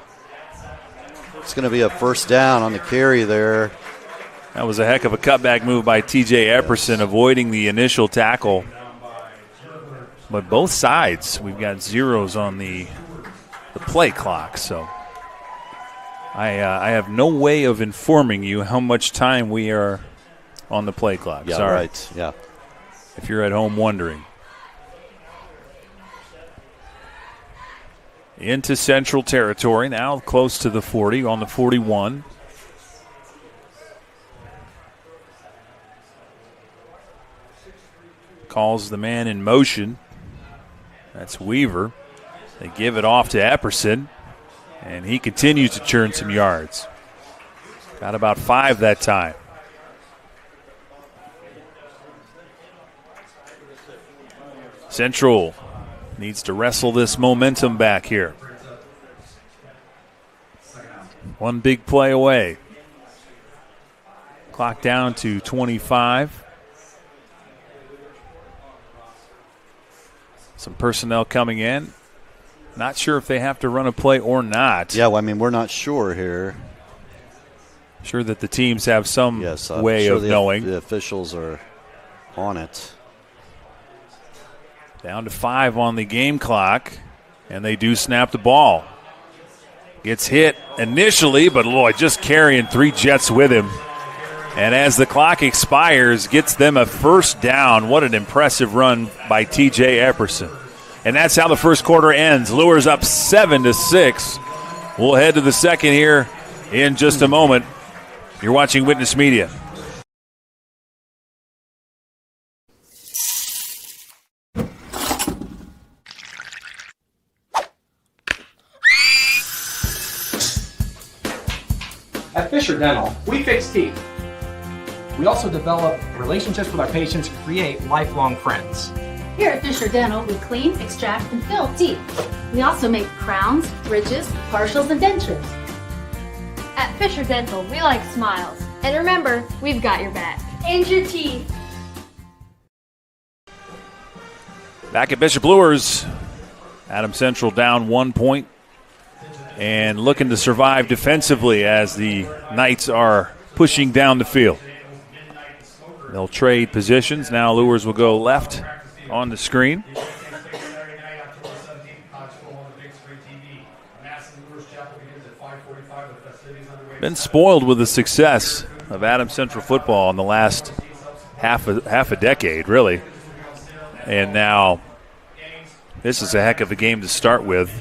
It's going to be a first down on the carry there. That was a heck of a cutback move by T.J. Epperson, avoiding the initial tackle. But both sides, we've got zeros on the play clock. So I have no way of informing you how much time we are on the play clock. Yeah, Sorry. right. Yeah. If you're at home wondering. Into Central Territory, now close to the 40, on the 41. Calls the man in motion. That's Weaver. They give it off to Epperson, and he continues to churn some yards. Got about 5 that time. Central needs to wrestle this momentum back here. One big play away. Clock down to 25. Some personnel coming in. Not sure if they have to run a play or not. Yeah, well, I mean, we're not sure here. Sure that the teams have some way of knowing. The officials are on it. Down to 5 on the game clock, and they do snap the ball. Gets hit initially, but Lloyd just carrying 3 Jets with him. And as the clock expires, gets them a first down. What an impressive run by T.J. Epperson. And that's how the first quarter ends. Luers up 7-6. We'll head to the second here in just a moment. You're watching Witness Media. At Fisher Dental, we fix teeth. We also develop relationships with our patients and create lifelong friends. Here at Fisher Dental, we clean, extract, and fill teeth. We also make crowns, bridges, partials, and dentures. Fisher Dental, we like smiles. And remember, we've got your back. And your teeth. Back at Bishop Luers, Adams Central down 1 point and looking to survive defensively as the Knights are pushing down the field. They'll trade positions. Now Luers will go left on the screen. Been spoiled with the success of Adams Central football in the last half a decade, really. And now this is a heck of a game to start with.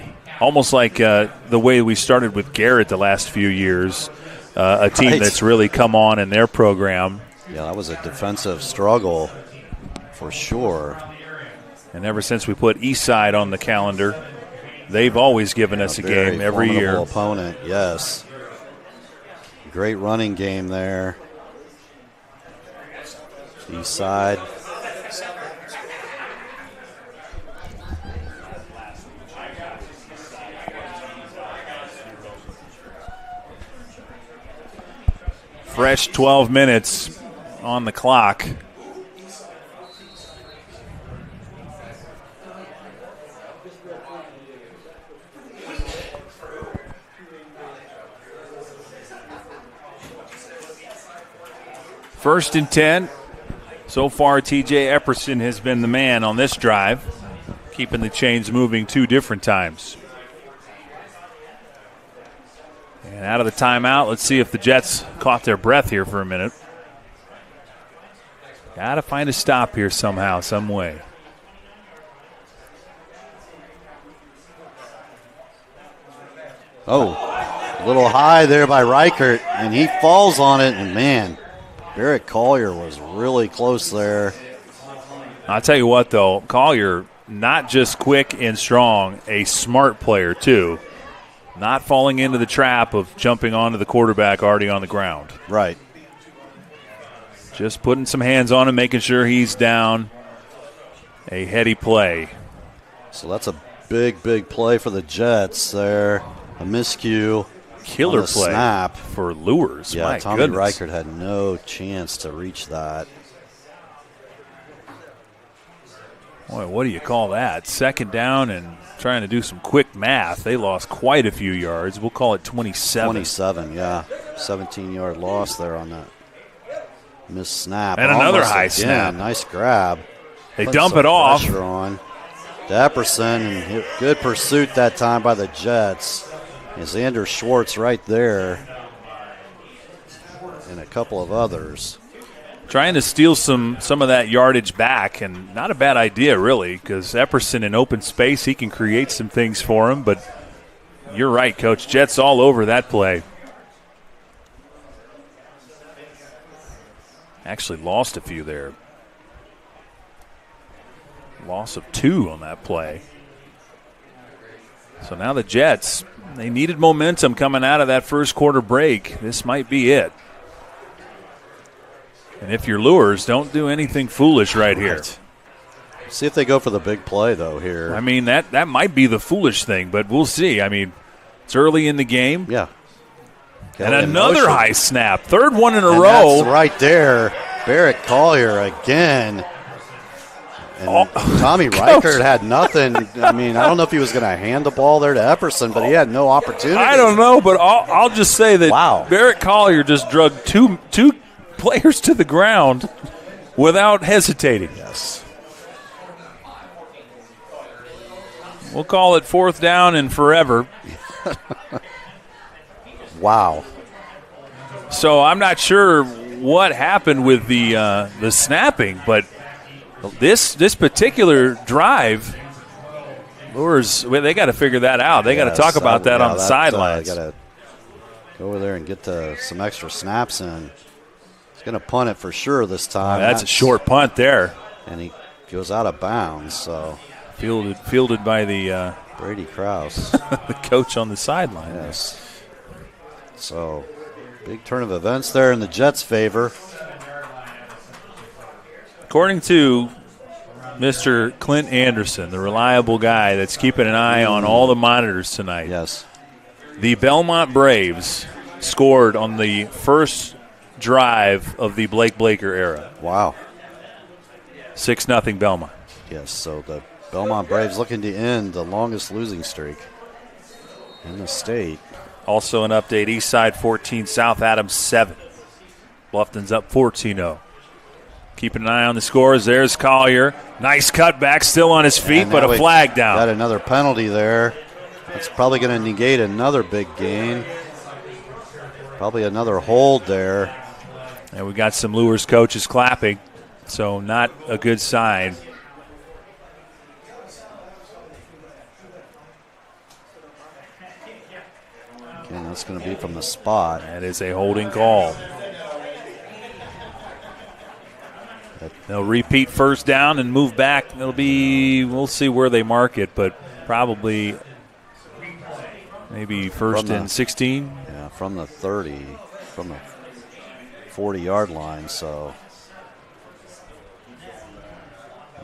Almost like the way we started with Garrett the last few years, a team that's really come on in their program. Yeah, that was a defensive struggle for sure. And ever since we put Eastside on the calendar, they've always given us a game every year. Opponent, yes. Great running game there. Eastside. Fresh 12 minutes on the clock. First and 10. So far, TJ Epperson has been the man on this drive, keeping the chains moving 2 different times. And out of the timeout, let's see if the Jets caught their breath here for a minute. Got to find a stop here somehow, some way. Oh, a little high there by Reichert, and he falls on it, and man, Barrett Collier was really close there. I'll tell you what, though, Collier, not just quick and strong, a smart player, too. Not falling into the trap of jumping onto the quarterback already on the ground. Right. Just putting some hands on him, making sure he's down. A heady play. So that's a big, big play for the Jets there. A miscue. Killer play snap for Luers. Yeah, My Tommy goodness. Reichert had no chance to reach that. Boy, what do you call that? Second down and trying to do some quick math. They lost quite a few yards. We'll call it 27. 27, yeah. 17-yard loss there on that missed snap. And another high snap. Nice grab. They dump it off. Pressure on Dapperson, and good pursuit that time by the Jets. Is Xander Schwartz right there and a couple of others. Trying to steal some of that yardage back, and not a bad idea, really, because Epperson in open space, he can create some things for him, but you're right, Coach. Jets all over that play. Actually lost a few there. Loss of 2 on that play. So now the Jets, they needed momentum coming out of that first quarter break. This might be it. And if you're Luers, don't do anything foolish right here. See if they go for the big play, though, here. I mean, that might be the foolish thing, but we'll see. I mean, it's early in the game. Yeah. And another high snap. Third one in a row. That's right there. Barrett Collier again. And Tommy Reichert had nothing. I mean, I don't know if he was going to hand the ball there to Epperson, but he had no opportunity. I don't know, but I'll just say that Barrett Collier just drug two players to the ground without hesitating. Yes. We'll call it 4th down and forever. Wow. So I'm not sure what happened with the snapping, but this particular drive, Luers, they got to figure that out. They got to talk about that on the sidelines. Got to go over there and get some extra snaps in. He's going to punt it for sure this time. That's a short punt there. And he goes out of bounds. So fielded by the Brady Krause, the coach on the sideline. Yes. So big turn of events there in the Jets' favor. According to Mr. Clint Anderson, the reliable guy that's keeping an eye on all the monitors tonight. Yes. The Belmont Braves scored on the first drive of the Blake Blaker era. Wow. 6-0 Belmont. Yes, so the Belmont Braves looking to end the longest losing streak in the state. Also an update, Eastside 14, South Adams 7. Bluffton's up 14-0. Keeping an eye on the scores. There's Collier. Nice cutback, still on his feet, but a flag down. Got another penalty there. That's probably going to negate another big gain. Probably another hold there. And we got some Luers coaches clapping, so not a good sign. Again, that's going to be from the spot. That is a holding call. They'll repeat first down and move back. We'll see where they mark it, but probably maybe first and 16. Yeah, from the 30, from the 40-yard line, so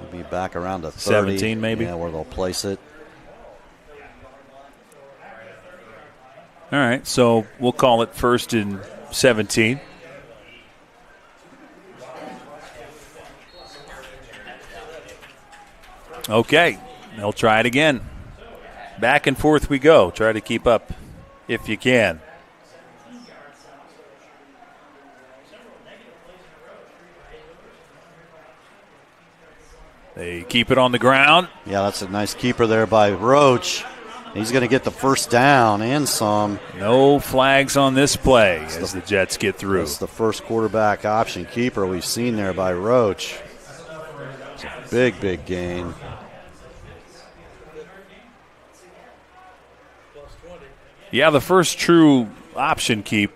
we'll be back around the 30. 17 maybe? Yeah, where they'll place it. All right, so we'll call it first and 17. Okay, they'll try it again. Back and forth we go. Try to keep up if you can. They keep it on the ground. Yeah, that's a nice keeper there by Roach. He's going to get the first down and some. No flags on this play as the Jets get through. That's the first quarterback option keeper we've seen there by Roach. It's a big, big gain. Yeah, the first true option keep.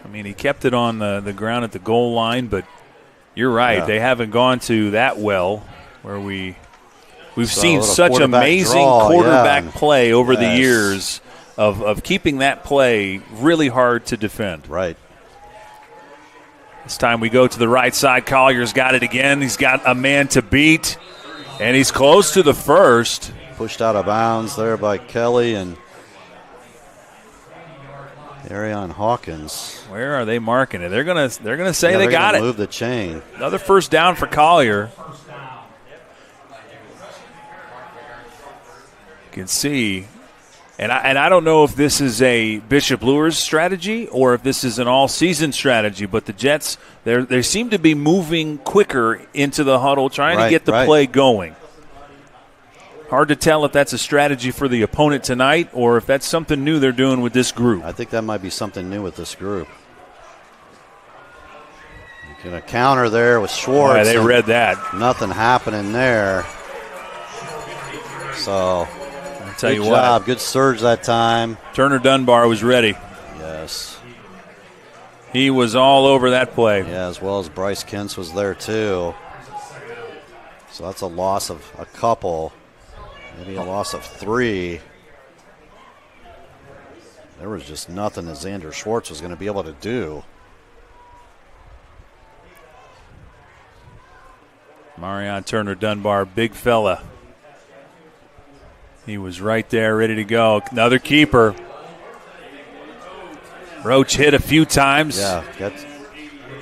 I mean, he kept it on the ground at the goal line, but you're right. Yeah. They haven't gone to that well where we've seen such amazing quarterback play over the years of keeping that play really hard to defend. Right. This time we go to the right side. Collier's got it again. He's got a man to beat, and he's close to the first. Pushed out of bounds there by Kelly and Arion Hawkins. Where are they marking it? They're gonna say they got it. Move the chain. Another first down for Collier. You can see, and I don't know if this is a Bishop Luers strategy or if this is an all-season strategy, but the Jets they seem to be moving quicker into the huddle, trying to get the play going. Hard to tell if that's a strategy for the opponent tonight or if that's something new they're doing with this group. I think that might be something new with this group. Going to counter there with Schwartz. Yeah, they read that. Nothing happening there. So, I'll tell you what. Good surge that time. Turner Dunbar was ready. Yes. He was all over that play. Yeah, as well as Bryce Kentz was there too. So that's a loss of a couple. Maybe a loss of 3. There was just nothing that Xander Schwartz was going to be able to do. Marion Turner Dunbar, big fella. He was right there, ready to go. Another keeper. Roach hit a few times. Yeah, got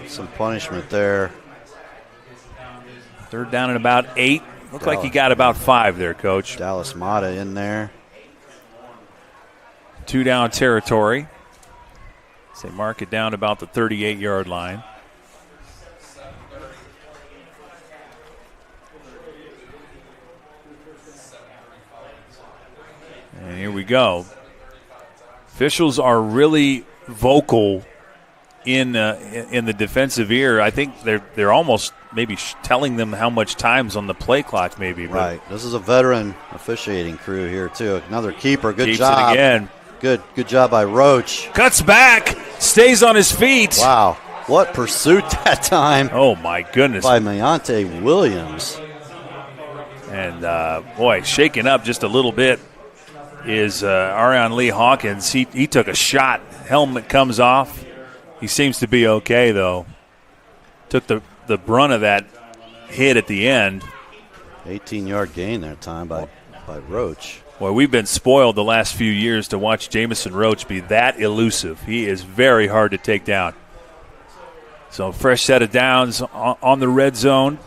some punishment there. Third down and about 8. Looked like he got about 5 there, Coach. Dallas Mata in there. 2 down territory. So they mark it down about the 38-yard line. And here we go. Officials are really vocal in the defensive ear. I think they're almost maybe telling them how much time's on the play clock maybe. Right. This is a veteran officiating crew here too. Another keeper. Good Keeps job. It again. Good job by Roach. Cuts back. Stays on his feet. Wow. What pursuit that time. Oh, my goodness. By Mayante Williams. And, boy, shaking up just a little bit is Arion Lee Hawkins. He took a shot. Helmet comes off. He seems to be okay, though. Took the brunt of that hit at the end. 18-yard gain that time by Roach. Well, we've been spoiled the last few years to watch Jamison Roach be that elusive. He is very hard to take down. So fresh set of downs on the red zone.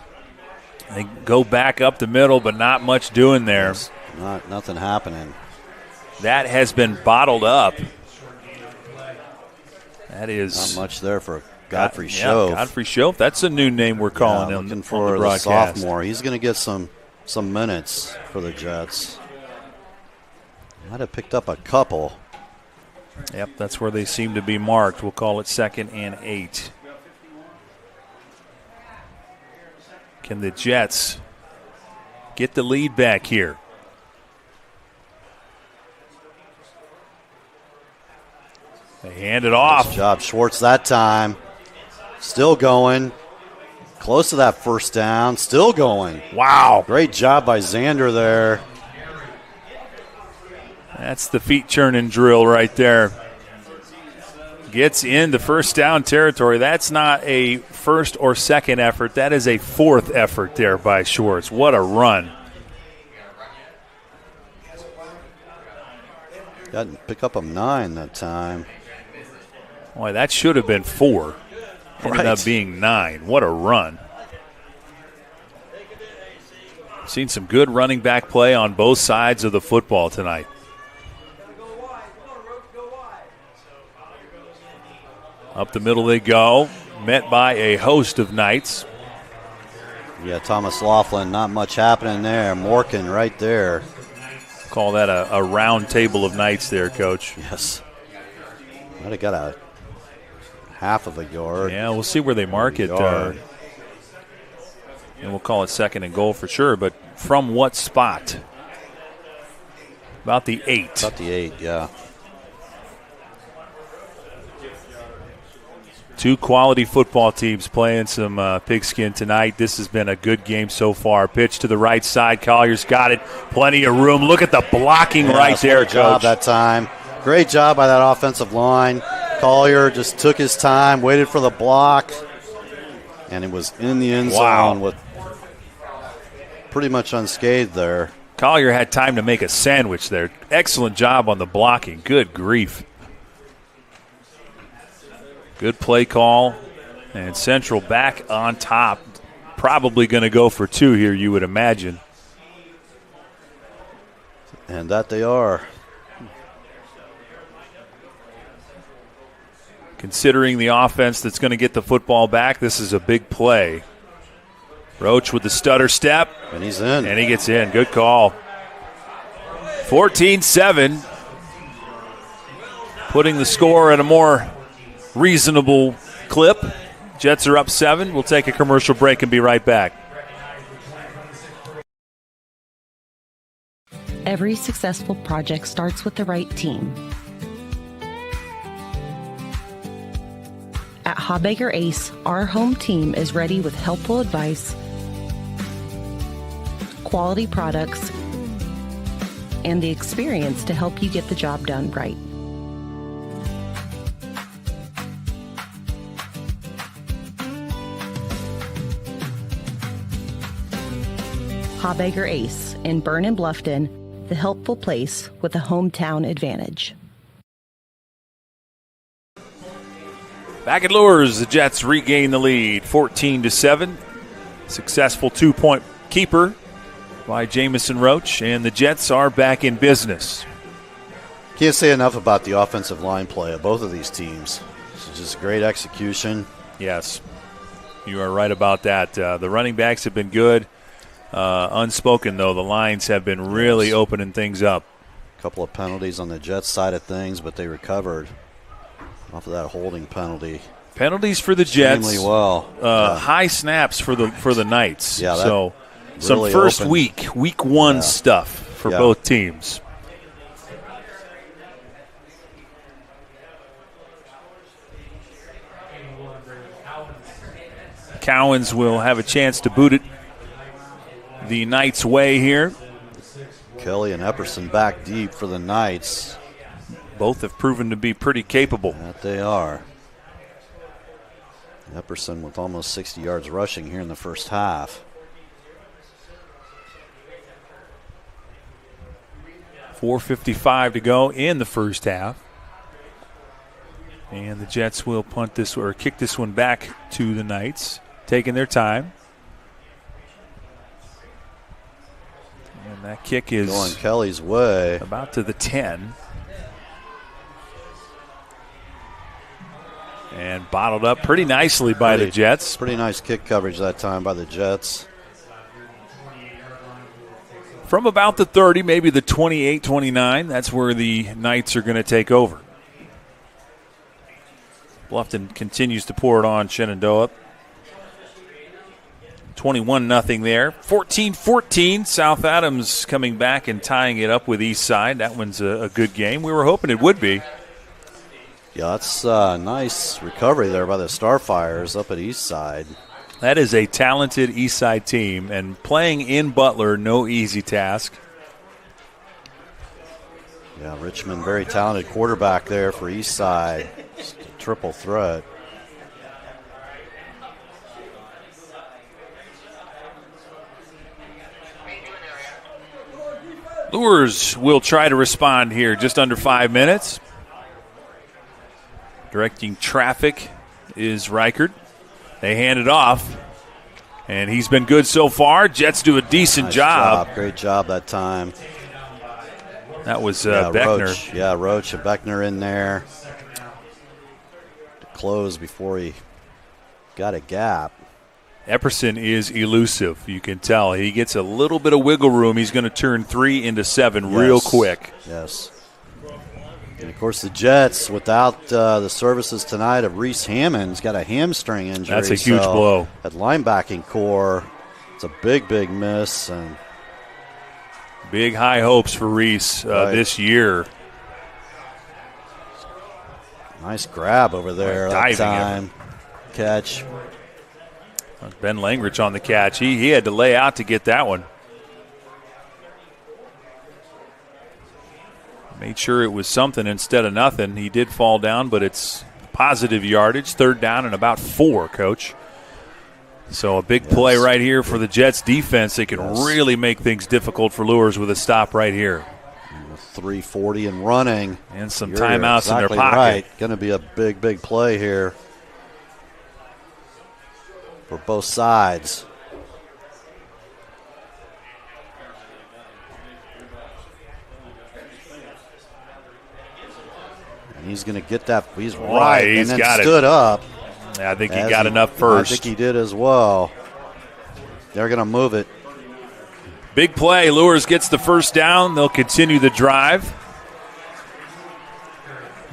They go back up the middle, but not much doing there. Nothing happening. That has been bottled up. That is not much there for Godfrey Shove. Yeah, Godfrey Shove. That's a new name we're calling him. Looking for the sophomore. He's going to get some minutes for the Jets. Might have picked up a couple. Yep, that's where they seem to be marked. We'll call it 2nd and 8. Can the Jets get the lead back here? They hand it off. Nice job, Schwartz, that time. Still going. Close to that first down. Still going. Wow. Great job by Xander there. That's the feet churning drill right there. Gets into first down territory. That's not a first or second effort. That is a fourth effort there by Schwartz. What a run. Got to pick up a 9 that time. Boy, that should have been 4. Ended up being 9. What a run. Seen some good running back play on both sides of the football tonight. Up the middle they go, met by a host of Knights. Yeah, Thomas Laughlin, not much happening there. Morgan right there. Call that a round table of Knights there, Coach. Yes. Might have got a half of a yard. Yeah, we'll see where they mark it. And we'll call it 2nd and goal for sure. But from what spot? About the 8. About the 8, yeah. Two quality football teams playing some pigskin tonight. This has been a good game so far. Pitch to the right side. Collier's got it. Plenty of room. Look at the blocking right there, Great job that time. Great job by that offensive line. Collier just took his time, waited for the block, and it was in the end zone with pretty much unscathed there. Collier had time to make a sandwich there. Excellent job on the blocking. Good grief. Good play call, and Central back on top. Probably going to go for 2 here, you would imagine. And that they are. Considering the offense that's going to get the football back, this is a big play. Roach with the stutter step. And he's in. And he gets in. Good call. 14-7. Putting the score at a more reasonable clip. Jets are up 7. We'll take a commercial break and be right back. Every successful project starts with the right team. At Hawbaker Ace, our home team is ready with helpful advice, quality products, and the experience to help you get the job done right. Hawbaker Ace in Berne and Bluffton, the helpful place with a hometown advantage. Back at Luers, the Jets regain the lead, 14-7. Successful 2-point keeper by Jamison Roach, and the Jets are back in business. Can't say enough about the offensive line play of both of these teams. It's just great execution. Yes, you are right about that. The running backs have been good. Unspoken, though, the lines have been really opening things up. A couple of penalties on the Jets side of things, but they recovered off of that holding penalty. Penalties for the Jets. Extremely well. High snaps for the Knights. Yeah, so really some first opened. week one stuff for both teams. Cowens will have a chance to boot it the Knights' way here. Kelly and Epperson back deep for the Knights. Both have proven to be pretty capable. That they are. Epperson with almost 60 yards rushing here in the first half. 4:55 to go in the first half. And the Jets will punt this or kick this one back to the Knights, taking their time. And that kick is going Kelly's way. About to the 10. And bottled up pretty nicely by the Jets. Pretty nice kick coverage that time by the Jets. From about the 30, maybe the 28-29, that's where the Knights are going to take over. Bluffton continues to pour it on Shenandoah. 21-0 there. 14-14, South Adams coming back and tying it up with Eastside. That one's a good game. We were hoping it would be. Yeah, that's a nice recovery there by the Starfires up at Eastside. That is a talented Eastside team, and playing in Butler, no easy task. Yeah, Richmond, very talented quarterback there for Eastside. Just a triple threat. Luers will try to respond here, just under 5 minutes. Directing traffic is Reichert. They hand it off, and he's been good so far. Jets do a decent Nice job. Great job that time. That was Beckner. Roach. Yeah, Roach and Beckner in there to close before he got a gap. Epperson is elusive. You can tell. He gets a little bit of wiggle room. He's going to turn 3 into 7 real quick. Yes. And, of course, the Jets, without the services tonight of Reese Hammond's got a hamstring injury. That's a huge blow. At linebacking core, it's a big, big miss. And big high hopes for Reese this year. Nice grab over there that time. Catch. Ben Langrich on the catch. He had to lay out to get that one. Made sure it was something instead of nothing. He did fall down, but it's positive yardage. 3rd down and about 4, Coach. So a big play right here for the Jets defense. They can really make things difficult for Luers with a stop right here. 3:40 and running. And some timeouts in their pocket. Right. Going to be a big, big play here for both sides. And he's going to get that. He's right. He's and then got stood up. Yeah, I think he got enough first. I think he did as well. They're going to move it. Big play. Luers gets the first down. They'll continue the drive.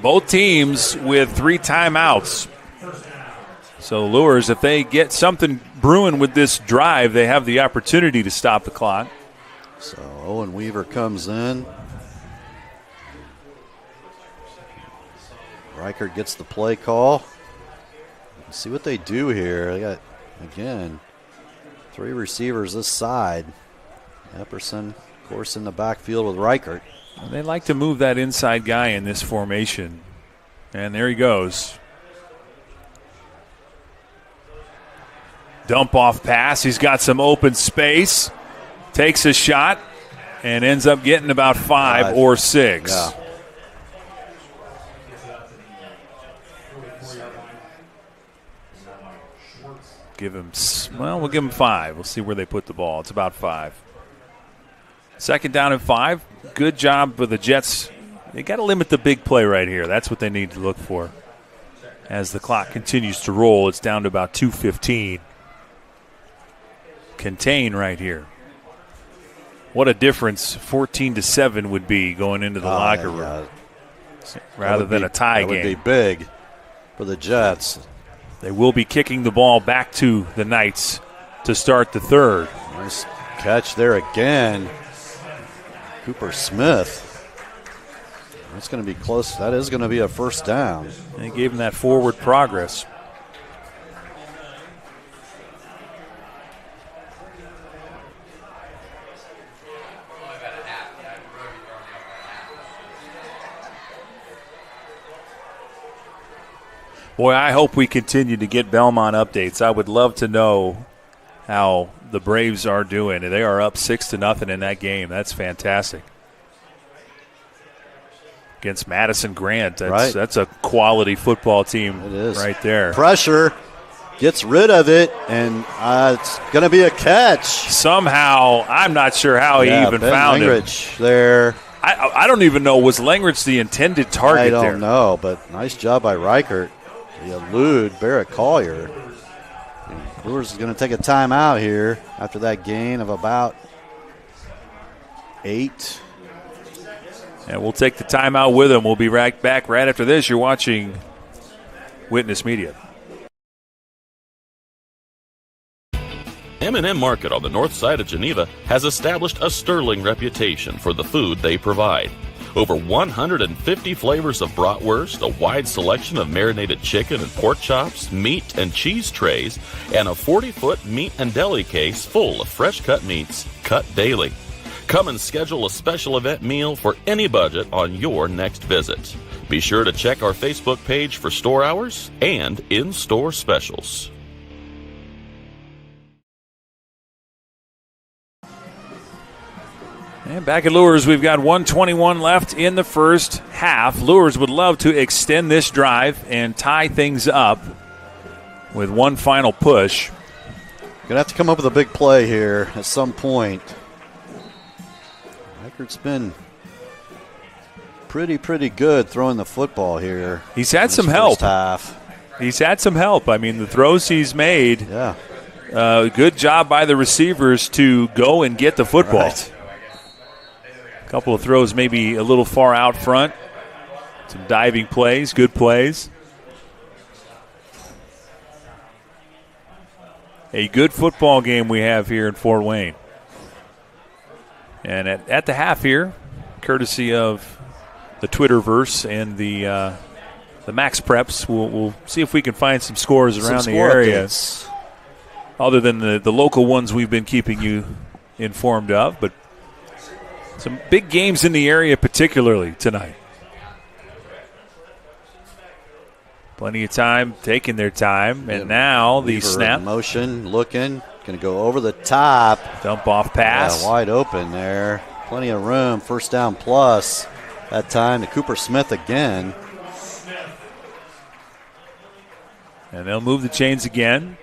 Both teams with 3 timeouts. So Luers, if they get something brewing with this drive, they have the opportunity to stop the clock. So Owen Weaver comes in. Reichert gets the play call. Let's see what they do here. They got, again, 3 receivers this side. Epperson, of course, in the backfield with Reichert. They like to move that inside guy in this formation. And there he goes. Dump off pass. He's got some open space. Takes a shot and ends up getting about 5 or 6. Yeah. We'll give him 5. We'll see where they put the ball. It's about 5. 2nd down and 5. Good job for the Jets. They got to limit the big play right here. That's what they need to look for. As the clock continues to roll, it's down to about 2:15. Contain right here. What a difference 14-7 would be going into the locker room. Rather than a tie game. That would be big for the Jets. They will be kicking the ball back to the Knights to start the 3rd. Nice catch there again. Cooper Smith. That's going to be close. That is going to be a 1st down. They gave him that forward progress. Boy, I hope we continue to get Belmont updates. I would love to know how the Braves are doing. They are up 6-0 in that game. That's fantastic. against Madison Grant. Right. That's a quality football team right there. Pressure, gets rid of it, and it's going to be a catch. Somehow, I'm not sure how he even Ben found Lingrich it. There. I don't even know. Was Lingrich the intended target there? I don't know, but nice job by Reichert. He elude Barrett Collier. Luers is going to take a timeout here after that gain of about 8. And we'll take the timeout with him. We'll be right back right after this. You're watching Witness Media. M&M Market on the north side of Geneva has established a sterling reputation for the food they provide. Over 150 flavors of bratwurst, a wide selection of marinated chicken and pork chops, meat and cheese trays, and a 40-foot meat and deli case full of fresh-cut meats cut daily. Come and schedule a special event meal for any budget on your next visit. Be sure to check our Facebook page for store hours and in-store specials. And back at Luers, we've got 1:21 left in the first half. Luers would love to extend this drive and tie things up with one final push. Going to have to come up with a big play here at some point. Reichert's been pretty good throwing the football here. He's had some help. Half. He's had some help. I mean, the throws he's made, yeah. Good job by the receivers to go and get the football. Right. A couple of throws maybe a little far out front. Some diving plays, good plays. A good football game we have here in Fort Wayne. And at the half here, courtesy of the Twitterverse and the Max Preps, we'll see if we can find some scores around the area. Updates. Other than the local ones we've been keeping you informed of, but some big games in the area particularly tonight. Plenty of time, taking their time, and now the snap. Motion, looking, going to go over the top. Dump off pass. Yeah, wide open there. Plenty of room, first down plus. That time to Cooper Smith again. And they'll move the chains again.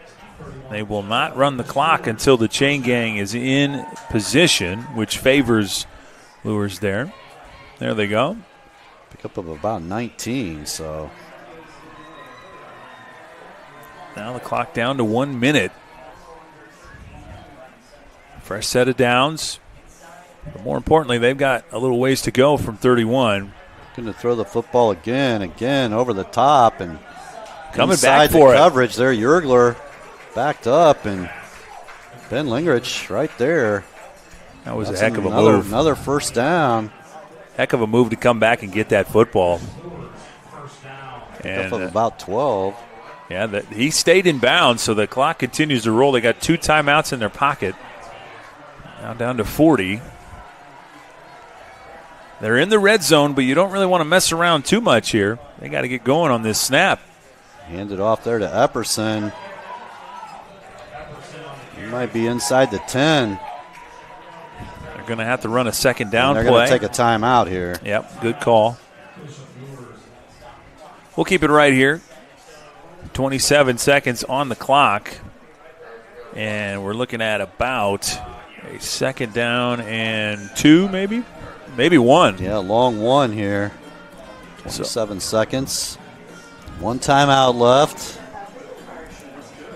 They will not run the clock until the chain gang is in position, which favors Luers there. There they go. Pick up of about 19, so. Now the clock down to 1 minute. Fresh set of downs. But more importantly, they've got a little ways to go from 31. Going to throw the football again over the top. And coming back for it. Coverage there, Jurgler backed up, and Ben Lingrich right there. That was a heck of a move. Another first down. Heck of a move to come back and get that football. And about 12. Yeah, he stayed in bounds, so the clock continues to roll. They got 2 timeouts in their pocket. Now down to 40. They're in the red zone, but you don't really want to mess around too much here. They got to get going on this snap. Hand it off there to Epperson. He might be inside the 10. They're going to have to run a second down play. They're going to take a timeout here. Yep, good call. We'll keep it right here. 27 seconds on the clock. And we're looking at about a second down and 2, maybe? Maybe 1. Yeah, long 1 here. 27 seconds. 1 timeout left.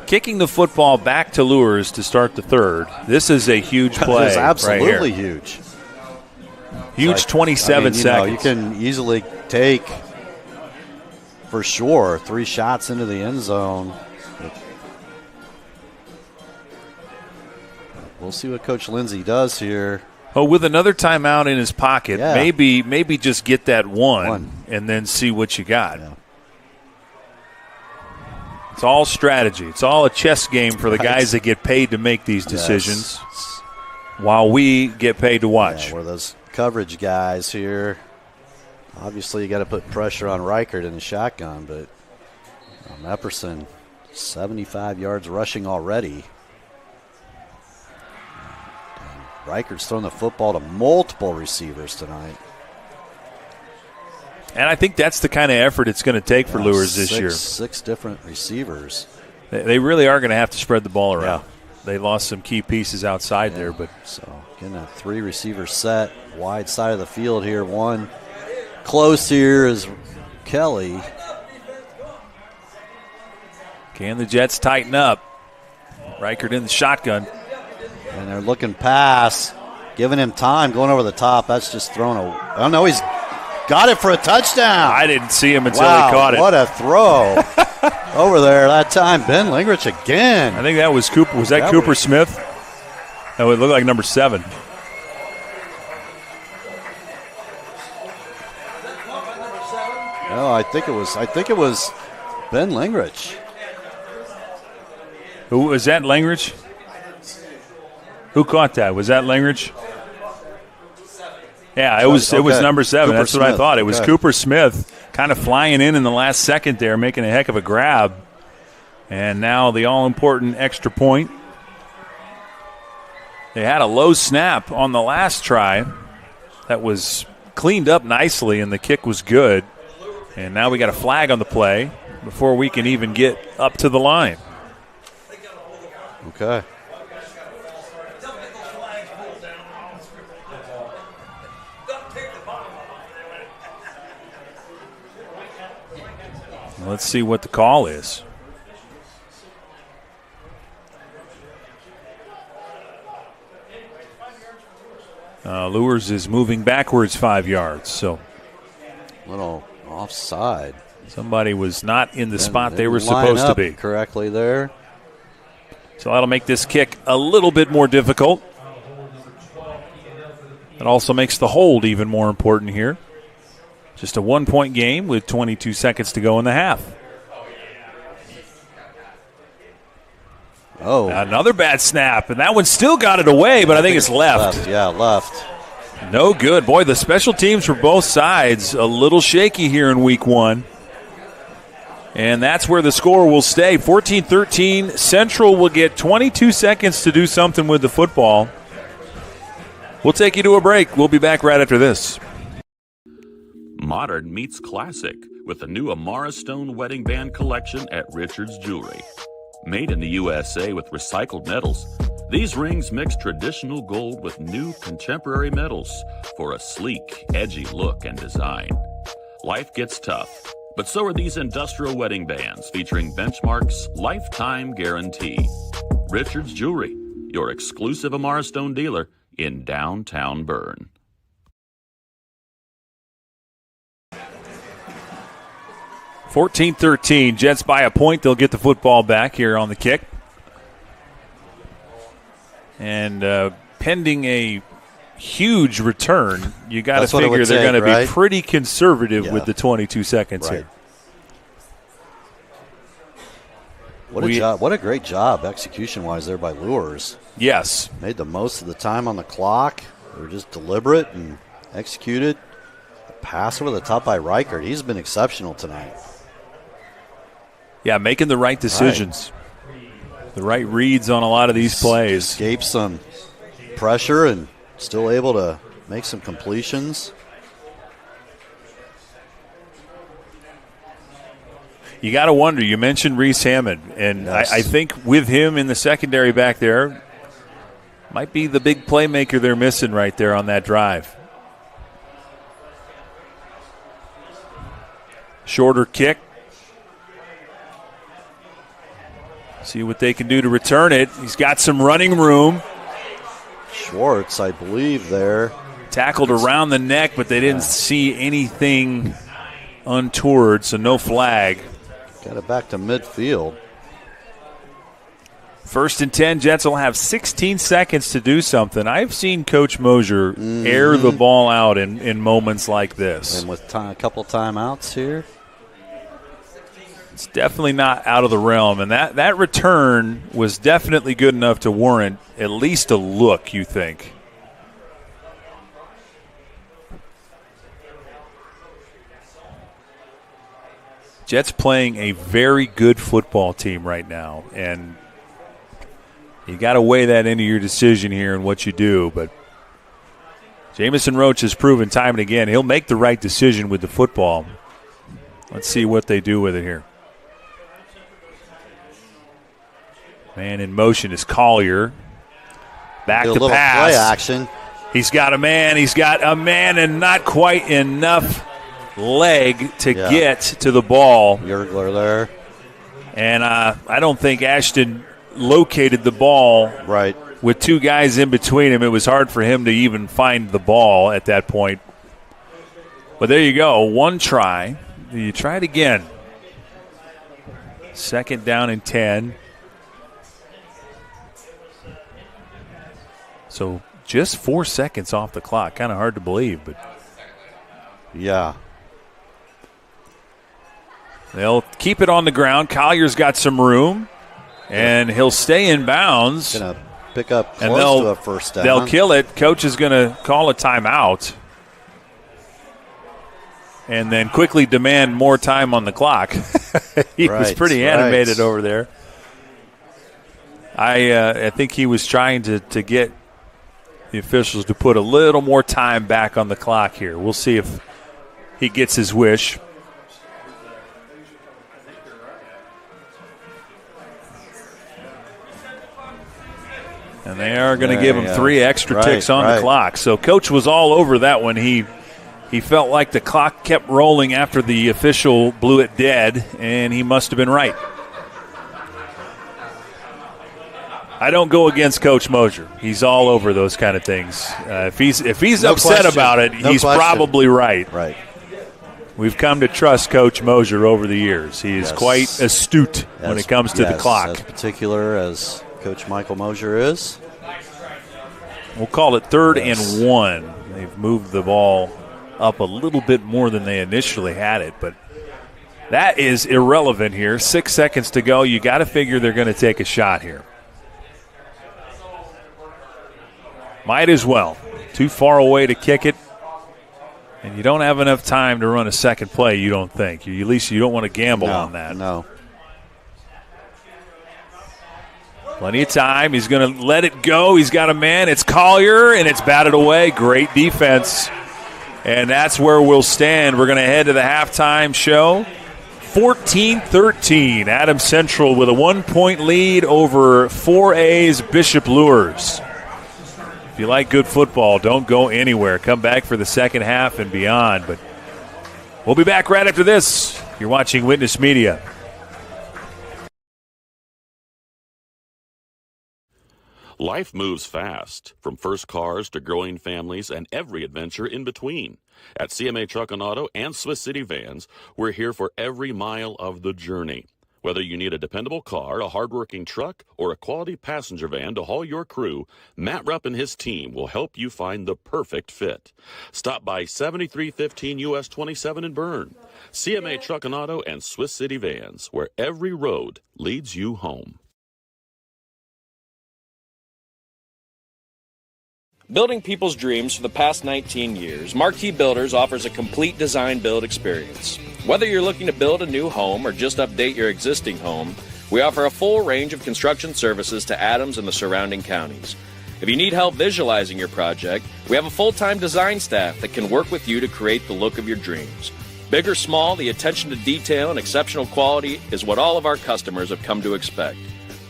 Kicking the football back to Luers to start the third. This is a huge play. It's absolutely right here. Huge. Huge 27 seconds. You can easily take, for sure, 3 shots into the end zone. We'll see what Coach Lindsay does here. Oh, with another timeout in his pocket, maybe just get that one and then see what you got. Yeah. It's all strategy. It's all a chess game for the guys that get paid to make these decisions while we get paid to watch. Yeah, we're those coverage guys here. Obviously, you got to put pressure on Reichert in the shotgun, but Epperson, 75 yards rushing already. And Reichert's thrown the football to multiple receivers tonight. And I think that's the kind of effort it's going to take for Luers this year. 6 different receivers. They really are going to have to spread the ball around. Yeah. They lost some key pieces outside there. But so, getting a 3-receiver set, wide side of the field here. One close here is Kelly. Can the Jets tighten up? Reichert in the shotgun. And they're looking pass, giving him time, going over the top. That's just thrown a – oh, no, he's got it for a touchdown. I didn't see him until he caught it. What a throw. Over there that time, Ben Lingrich again. I think that was Cooper. Was that Cooper Smith? That would look like number 7. No, I think it was Ben Lingrich. Who was that? Lingrich? Who caught that? Was that Lingrich? Yeah, it was number 7. Cooper That's what Smith. I thought. It was Cooper Smith kind of flying in the last second there, making a heck of a grab. And now the all-important extra point. They had a low snap on the last try that was cleaned up nicely, and the kick was good. And now we got a flag on the play before we can even get up to the line. Okay. Let's see what the call is. Luers is moving backwards 5 yards. So, little offside. Somebody was not in the spot they were supposed to be. Correctly there. So that'll make this kick a little bit more difficult. It also makes the hold even more important here. Just a 1-point game with 22 seconds to go in the half. Oh. Another bad snap, and that one still got it away, but I think it's left. Left. No good. Boy, the special teams for both sides a little shaky here in week 1. And that's where the score will stay. 14-13. Central will get 22 seconds to do something with the football. We'll take you to a break. We'll be back right after this. Modern meets classic with the new Amara Stone Wedding Band collection at Richard's Jewelry. Made in the USA with recycled metals, these rings mix traditional gold with new contemporary metals for a sleek, edgy look and design. Life gets tough, but so are these industrial wedding bands featuring Benchmark's lifetime guarantee. Richard's Jewelry, your exclusive Amara Stone dealer in downtown Berne. (14-13). Jets by a point. They'll get the football back here on the kick. And pending a huge return, you got to figure they're going to be pretty conservative with the 22 seconds here. What a job! What a great job execution-wise there by Luers. Yes. Made the most of the time on the clock. They were just deliberate and executed. The pass over the top by Reichert. He's been exceptional tonight. Yeah, making the right decisions. The right reads on a lot of these plays. Escaped some pressure and still able to make some completions. You got to wonder. You mentioned Reese Hammond, and yes. I think with him in the secondary back there, might be the big playmaker they're missing right there on that drive. Shorter kick. See what they can do to return it. He's got some running room. Schwartz, I believe, there. Tackled around the neck, but they didn't see anything untoward, so no flag. Got it back to midfield. 1st and 10, Jets will have 16 seconds to do something. I've seen Coach Mosier air the ball out in moments like this. And with a couple timeouts here. It's definitely not out of the realm, and that return was definitely good enough to warrant at least a look, you think. Jets playing a very good football team right now, and you got to weigh that into your decision here and what you do, but Jamison Roach has proven time and again he'll make the right decision with the football. Let's see what they do with it here. Man in motion is Collier. Back to pass. Play action. He's got a man, and not quite enough leg to get to the ball. Yergler there. And I don't think Ashton located the ball right with two guys in between him. It was hard for him to even find the ball at that point. But there you go, one try. You try it again. 2nd down and 10. So just 4 seconds off the clock. Kind of hard to believe, but yeah. They'll keep it on the ground. Collier's got some room, and he'll stay in bounds. Going to pick up close to a first down. They'll kill it. Coach is going to call a timeout and then quickly demand more time on the clock. He was pretty animated over there. I think he was trying to get the officials to put a little more time back on the clock here. We'll see if he gets his wish. And they are going to give him 3 extra ticks on the clock. So Coach was all over that one. He felt like the clock kept rolling after the official blew it dead, and he must have been right. I don't go against Coach Mosier. He's all over those kind of things. If he's upset about it, he's probably right. Right. We've come to trust Coach Mosier over the years. He is quite astute when it comes to the clock. As particular as Coach Michael Mosier is. We'll call it 3rd and 1. They've moved the ball up a little bit more than they initially had it, but that is irrelevant here. 6 seconds to go. You got to figure they're going to take a shot here. Might as well. Too far away to kick it. And you don't have enough time to run a second play, you don't think. At least you don't want to gamble on that. No. Plenty of time. He's going to let it go. He's got a man. It's Collier, and it's batted away. Great defense. And that's where we'll stand. We're going to head to the halftime show. 14-13. Adams Central with a 1-point lead over 4A's Bishop Luers. If you like good football, don't go anywhere. Come back for the second half and beyond. But we'll be back right after this. You're watching Witness Media. Life moves fast, from first cars to growing families and every adventure in between. At CMA Truck and Auto and Swiss City Vans, we're here for every mile of the journey. Whether you need a dependable car, a hardworking truck, or a quality passenger van to haul your crew, Matt Rupp and his team will help you find the perfect fit. Stop by 7315 US 27 in Berne. CMA Truck and Auto and Swiss City Vans, where every road leads you home. Building people's dreams for the past 19 years, Marquee Builders offers a complete design build experience. Whether you're looking to build a new home or just update your existing home, we offer a full range of construction services to Adams and the surrounding counties. If you need help visualizing your project, we have a full-time design staff that can work with you to create the look of your dreams. Big or small, the attention to detail and exceptional quality is what all of our customers have come to expect.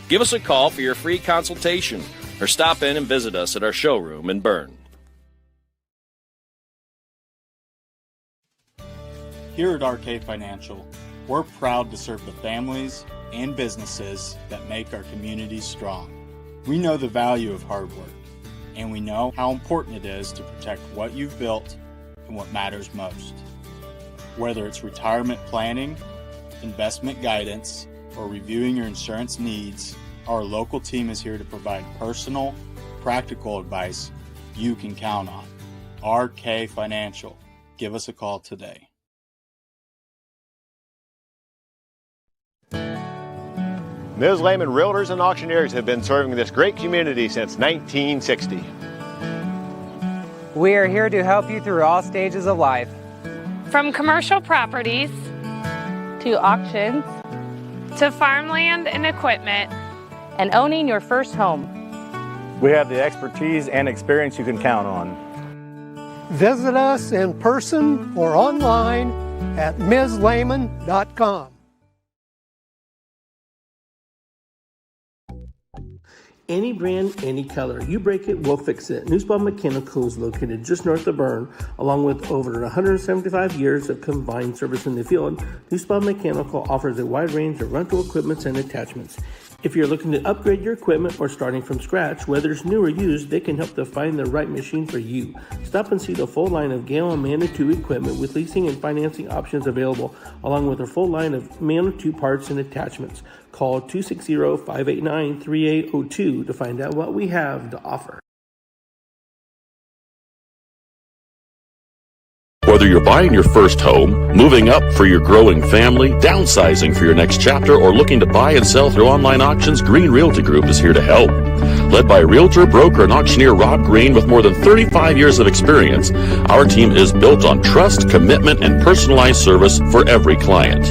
Give us a call for your free consultation or stop in and visit us at our showroom in Berne. Here at RK Financial, we're proud to serve the families and businesses that make our communities strong. We know the value of hard work, and we know how important it is to protect what you've built and what matters most. Whether it's retirement planning, investment guidance, or reviewing your insurance needs, our local team is here to provide personal, practical advice you can count on. RK Financial. Give us a call today. Ms. Lehman Realtors and Auctioneers have been serving this great community since 1960. We are here to help you through all stages of life. From commercial properties to auctions to farmland and equipment and owning your first home. We have the expertise and experience you can count on. Visit us in person or online at mslehman.com. Any brand, any color. You break it, we'll fix it. Newspawn Mechanical is located just north of Berne, along with over 175 years of combined service in the field. Newspawn Mechanical offers a wide range of rental equipment and attachments. If you're looking to upgrade your equipment or starting from scratch, whether it's new or used, they can help to find the right machine for you. Stop and see the full line of Gale and Manitou equipment with leasing and financing options available, along with a full line of Manitou parts and attachments. Call 260-589-3802 to find out what we have to offer. Whether you're buying your first home, moving up for your growing family, downsizing for your next chapter, or looking to buy and sell through online auctions, Green Realty Group is here to help. Led by realtor, broker, and auctioneer Rob Green with more than 35 years of experience, our team is built on trust, commitment, and personalized service for every client.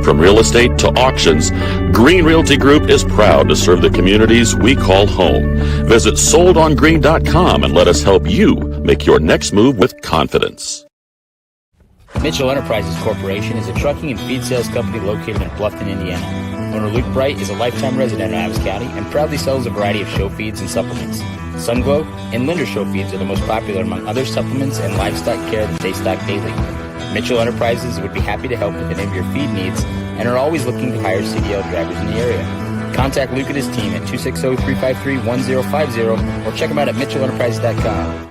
From real estate to auctions, Green Realty Group is proud to serve the communities we call home. Visit soldongreen.com and let us help you make your next move with confidence. Mitchell Enterprises Corporation is a trucking and feed sales company located in Bluffton, Indiana. Owner Luke Bright is a lifetime resident of Adams County and proudly sells a variety of show feeds and supplements. Sunglow and Linder show feeds are the most popular among other supplements and livestock care that they stock daily. Mitchell Enterprises would be happy to help with any of your feed needs and are always looking to hire CDL drivers in the area. Contact Luke and his team at 260-353-1050 or check them out at mitchellenterprises.com.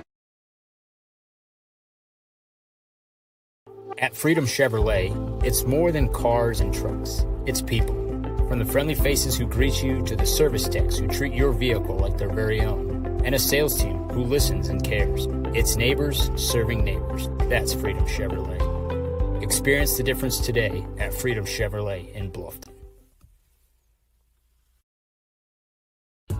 At Freedom Chevrolet, it's more than cars and trucks. It's people. From the friendly faces who greet you to the service techs who treat your vehicle like their very own. And a sales team who listens and cares. It's neighbors serving neighbors. That's Freedom Chevrolet. Experience the difference today at Freedom Chevrolet in Bluffton.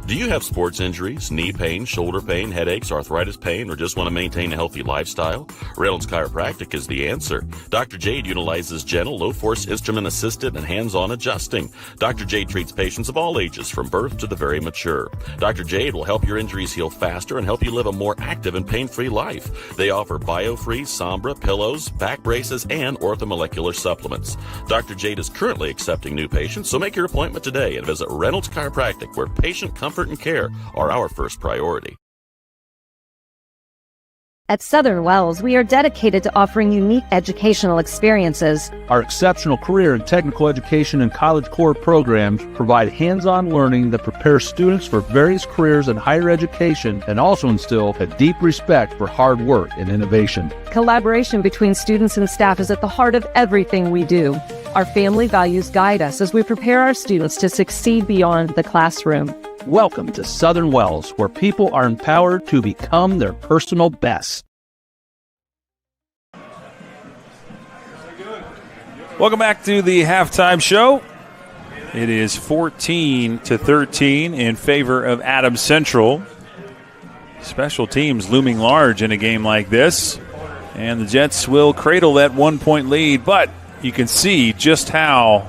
Do you have sports injuries, knee pain, shoulder pain, headaches, arthritis pain, or just want to maintain a healthy lifestyle? Reynolds Chiropractic is the answer. Dr. Jade utilizes gentle, low-force, instrument-assisted, and hands-on adjusting. Dr. Jade treats patients of all ages, from birth to the very mature. Dr. Jade will help your injuries heal faster and help you live a more active and pain-free life. They offer BioFree, Sombra, pillows, back braces, and orthomolecular supplements. Dr. Jade is currently accepting new patients, so make your appointment today and visit Reynolds Chiropractic, where patient comfort and care are our first priority. At Southern Wells, we are dedicated to offering unique educational experiences. Our exceptional career and technical education and College Core programs provide hands-on learning that prepares students for various careers in higher education and also instill a deep respect for hard work and innovation. Collaboration between students and staff is at the heart of everything we do. Our family values guide us as we prepare our students to succeed beyond the classroom. Welcome to Southern Wells, where people are empowered to become their personal best. Welcome back to the halftime show. It is 14-13 in favor of Adams Central. Special teams looming large in a game like this. And the Jets will cradle that 1-point lead, but you can see just how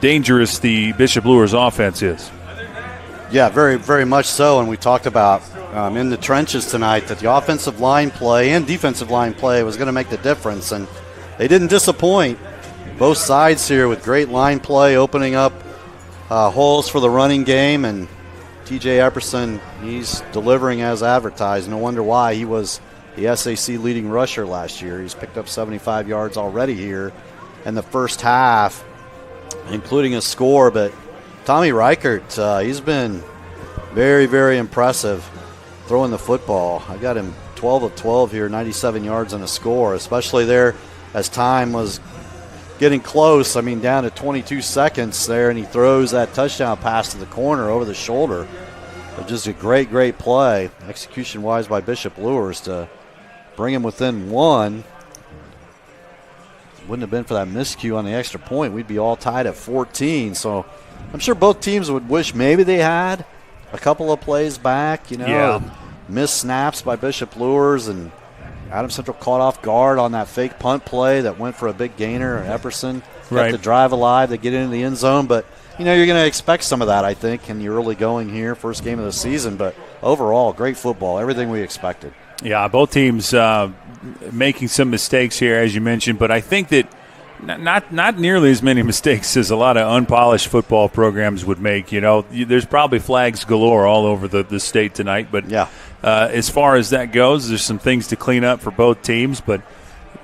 dangerous the Bishop Luers offense is. Yeah, very, very much so. And we talked about in the trenches tonight that the offensive line play and defensive line play was going to make the difference. And they didn't disappoint. Both sides here with great line play, opening up holes for the running game. And TJ Epperson, he's delivering as advertised. No wonder why. He was the SAC leading rusher last year. He's picked up 75 yards already here in the first half, including a score. But Tommy Reichert, he's been very, very impressive throwing the football. I got him 12 of 12 here, 97 yards and a score, especially there as time was getting close. I mean, down to 22 seconds there, and he throws that touchdown pass to the corner over the shoulder. But just a great, great play, execution-wise by Bishop Luers to bring him within one. Wouldn't have been for that miscue on the extra point, we'd be all tied at 14. So I'm sure both teams would wish maybe they had a couple of plays back, missed snaps by Bishop Luers, and Adams Central caught off guard on that fake punt play that went for a big gainer. Epperson got the drive alive to get into the end zone. But, you're going to expect some of that, I think, in the early going here, first game of the season. But overall, great football, everything we expected. Yeah, both teams making some mistakes here, as you mentioned, but I think that not nearly as many mistakes as a lot of unpolished football programs would make. There's probably flags galore all over the state tonight, but as far as that goes, there's some things to clean up for both teams, but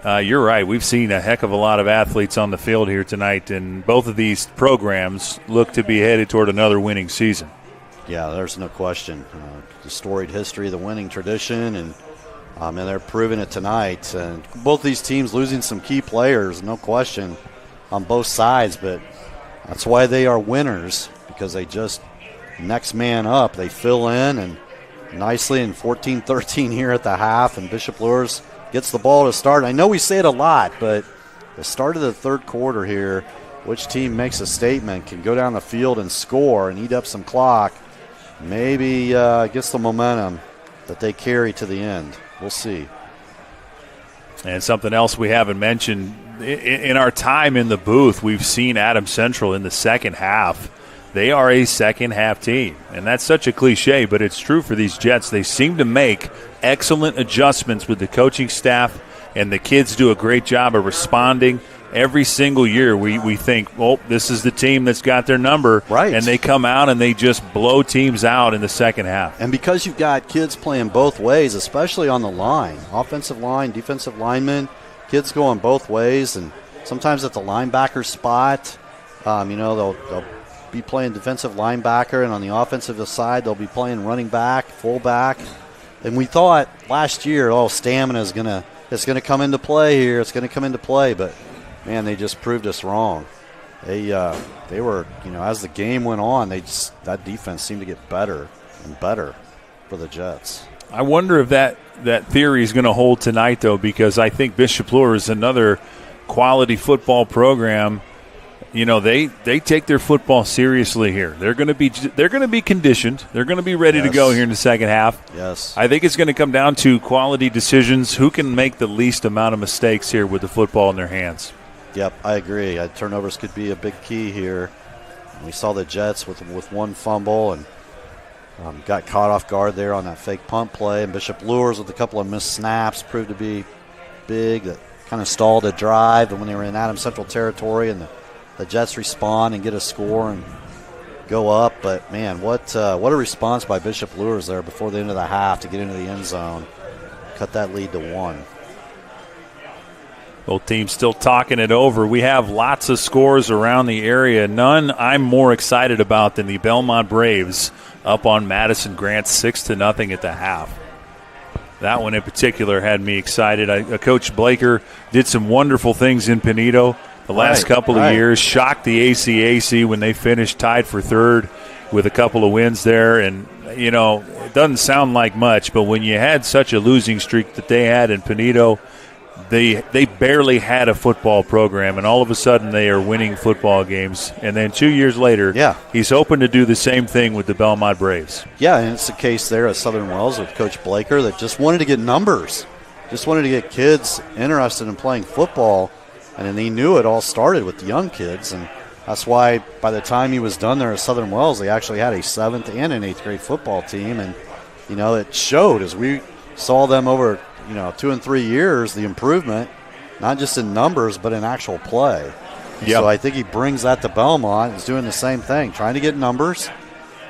you're right. We've seen a heck of a lot of athletes on the field here tonight, and both of these programs look to be headed toward another winning season. Yeah, there's no question. The storied history, the winning tradition, and they're proving it tonight. And both these teams losing some key players, no question, on both sides. But that's why they are winners, because they just next man up. They fill in and nicely in 14-13 here at the half, and Bishop Luers gets the ball to start. I know we say it a lot, but the start of the third quarter here, which team makes a statement, can go down the field and score and eat up some clock, maybe gets the momentum that they carry to the end. We'll see. And something else we haven't mentioned, in our time in the booth, we've seen Adams Central in the second half. They are a second-half team, and that's such a cliche, but it's true for these Jets. They seem to make excellent adjustments with the coaching staff, and the kids do a great job of responding. Every single year we think, this is the team that's got their number, right? And they come out and they just blow teams out in the second half. And because you've got kids playing both ways, especially on the line, offensive line, defensive linemen, kids going both ways, and sometimes at the linebacker spot, they'll be playing defensive linebacker, and on the offensive side they'll be playing running back, fullback. And we thought last year, stamina is it's gonna come into play here. It's gonna come into play, but man, they just proved us wrong. They were, as the game went on, that defense seemed to get better and better for the Jets. I wonder if that theory is going to hold tonight, though, because I think Bishop Luers is another quality football program. They take their football seriously here. They're going to be conditioned. They're going to be ready to go here in the second half. Yes. I think it's going to come down to quality decisions. Who can make the least amount of mistakes here with the football in their hands? Yep, I agree. Turnovers could be a big key here. We saw the Jets with one fumble and got caught off guard there on that fake punt play. And Bishop Luers with a couple of missed snaps proved to be big. That kind of stalled a drive. And when they were in Adams Central territory, and the Jets respond and get a score and go up. But man, what a response by Bishop Luers there before the end of the half to get into the end zone, cut that lead to 1. Both teams still talking it over. We have lots of scores around the area. None I'm more excited about than the Belmont Braves up on Madison Grant 6-0 at the half. That one in particular had me excited. Coach Blaker did some wonderful things in Pinedo the last couple of years. Shocked the ACAC when they finished tied for third with a couple of wins there. And, it doesn't sound like much, but when you had such a losing streak that they had in Pinedo, They barely had a football program, and all of a sudden they are winning football games. And then 2 years later, he's hoping to do the same thing with the Belmont Braves. Yeah, and it's the case there at Southern Wells with Coach Blaker that just wanted to get numbers, just wanted to get kids interested in playing football. And then he knew it all started with the young kids, and that's why by the time he was done there at Southern Wells, they actually had a 7th and an 8th grade football team. And, it showed as we saw them over 2 and 3 years, the improvement, not just in numbers, but in actual play. Yep. So I think he brings that to Belmont. He's doing the same thing, trying to get numbers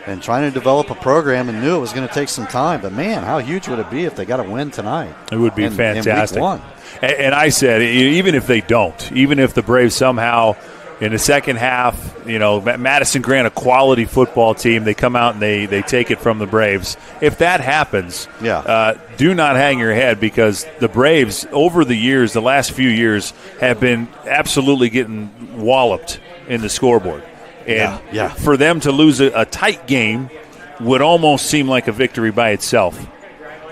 and trying to develop a program, and knew it was going to take some time. But, man, how huge would it be if they got a win tonight? It would be fantastic. In week 1. And I said, even if they don't, even if the Braves somehow – in the second half, Madison Grant, a quality football team, they come out and they take it from the Braves. If that happens, do not hang your head, because the Braves, over the years, the last few years, have been absolutely getting walloped in the scoreboard. And for them to lose a tight game would almost seem like a victory by itself.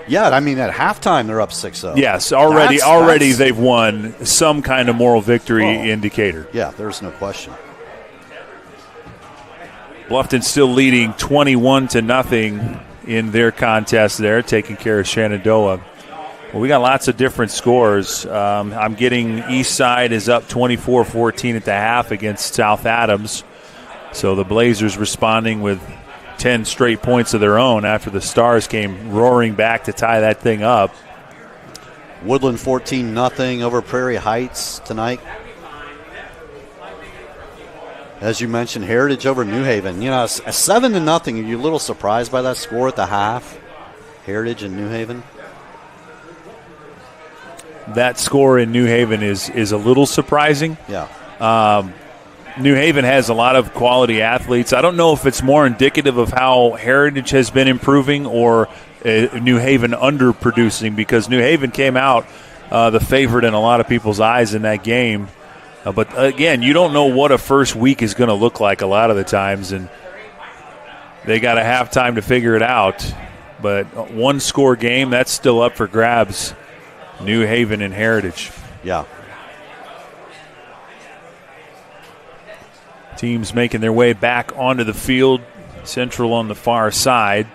Yeah, I mean, at halftime they're up 6-0. Yes, already they've won some kind of moral victory indicator. Yeah, there's no question. Bluffton still leading 21-0 in their contest there, taking care of Shenandoah. Well, we got lots of different scores. I'm getting Eastside is up 24-14 at the half against South Adams. So the Blazers responding with 10 straight points of their own after the Stars came roaring back to tie that thing up. Woodland 14-0 over Prairie Heights tonight. As you mentioned, Heritage over New Haven. You know, a 7-0. Are you a little surprised by that score at the half? Heritage and New Haven? That score in New Haven is a little surprising. Yeah. New Haven has a lot of quality athletes. I don't know if it's more indicative of how Heritage has been improving or New Haven underproducing, because New Haven came out the favorite in a lot of people's eyes in that game. But, again, you don't know what a first week is going to look like a lot of the times, and they got to have time to figure it out. But one-score game, that's still up for grabs, New Haven and Heritage. Yeah. Teams making their way back onto the field, Central on the far side.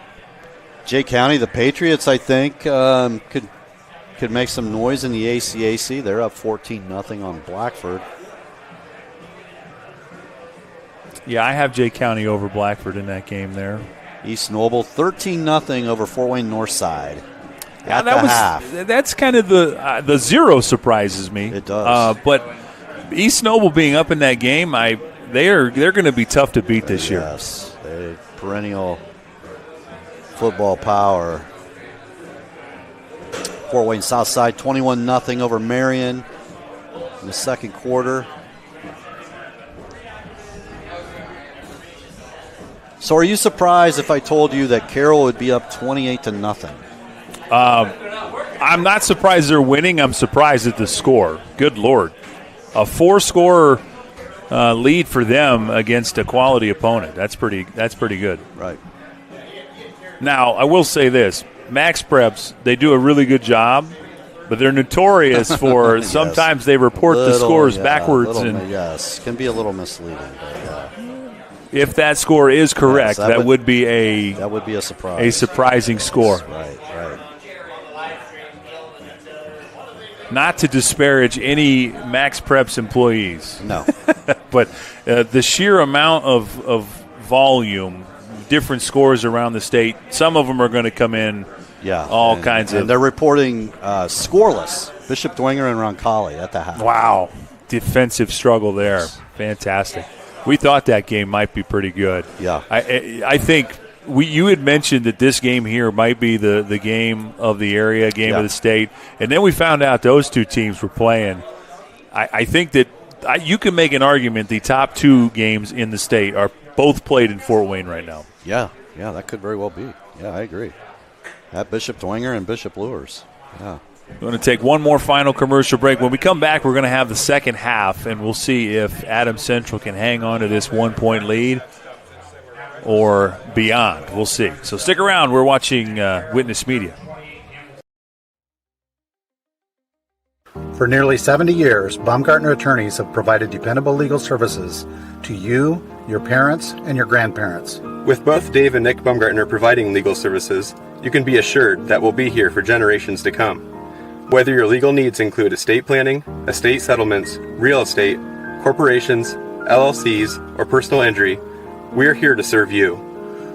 Jay County, the Patriots, I think, could make some noise in the ACAC. They're up 14-0 on Blackford. Yeah, I have Jay County over Blackford in that game there. East Noble 13-0 over Fort Wayne Northside. Yeah, that's kind of the zero surprises me. It does. But East Noble being up in that game, they're going to be tough to beat this year. Yes, they perennial football power. Fort Wayne Southside 21-0 over Marion in the second quarter. So are you surprised if I told you that Carroll would be up 28-0? I'm not surprised they're winning. I'm surprised at the score. Good Lord. A 4-score lead for them against a quality opponent. That's pretty good. Right. Now, I will say this. Max Preps, they do a really good job, but they're notorious for yes. Sometimes they report the scores backwards. Yes, can be a little misleading. But, if that score is correct, yes, that would be a surprise. A surprising score. Right. Not to disparage any Max Preps employees. No. But the sheer amount of volume, different scores around the state, some of them are going to come in all kinds of. And they're reporting scoreless. Bishop Dwenger and Roncalli at the half. Wow. Defensive struggle there. Fantastic. We thought that game might be pretty good. Yeah. I think you had mentioned that this game here might be the game of the area, game of the state, and then we found out those two teams were playing. I think that you can make an argument the top two games in the state are both played in Fort Wayne right now. Yeah, that could very well be. Yeah, I agree. At Bishop Dwenger and Bishop Luers. Yeah. We're going to take one more final commercial break. When we come back, we're going to have the second half, and we'll see if Adams Central can hang on to this 1-point lead or beyond. We'll see. So stick around. We're watching Witness Media. For nearly 70 years, Baumgartner attorneys have provided dependable legal services to you, your parents, and your grandparents. With both Dave and Nick Baumgartner providing legal services, you can be assured that we'll be here for generations to come. Whether your legal needs include estate planning, estate settlements, real estate, corporations, LLCs, or personal injury, we're here to serve you.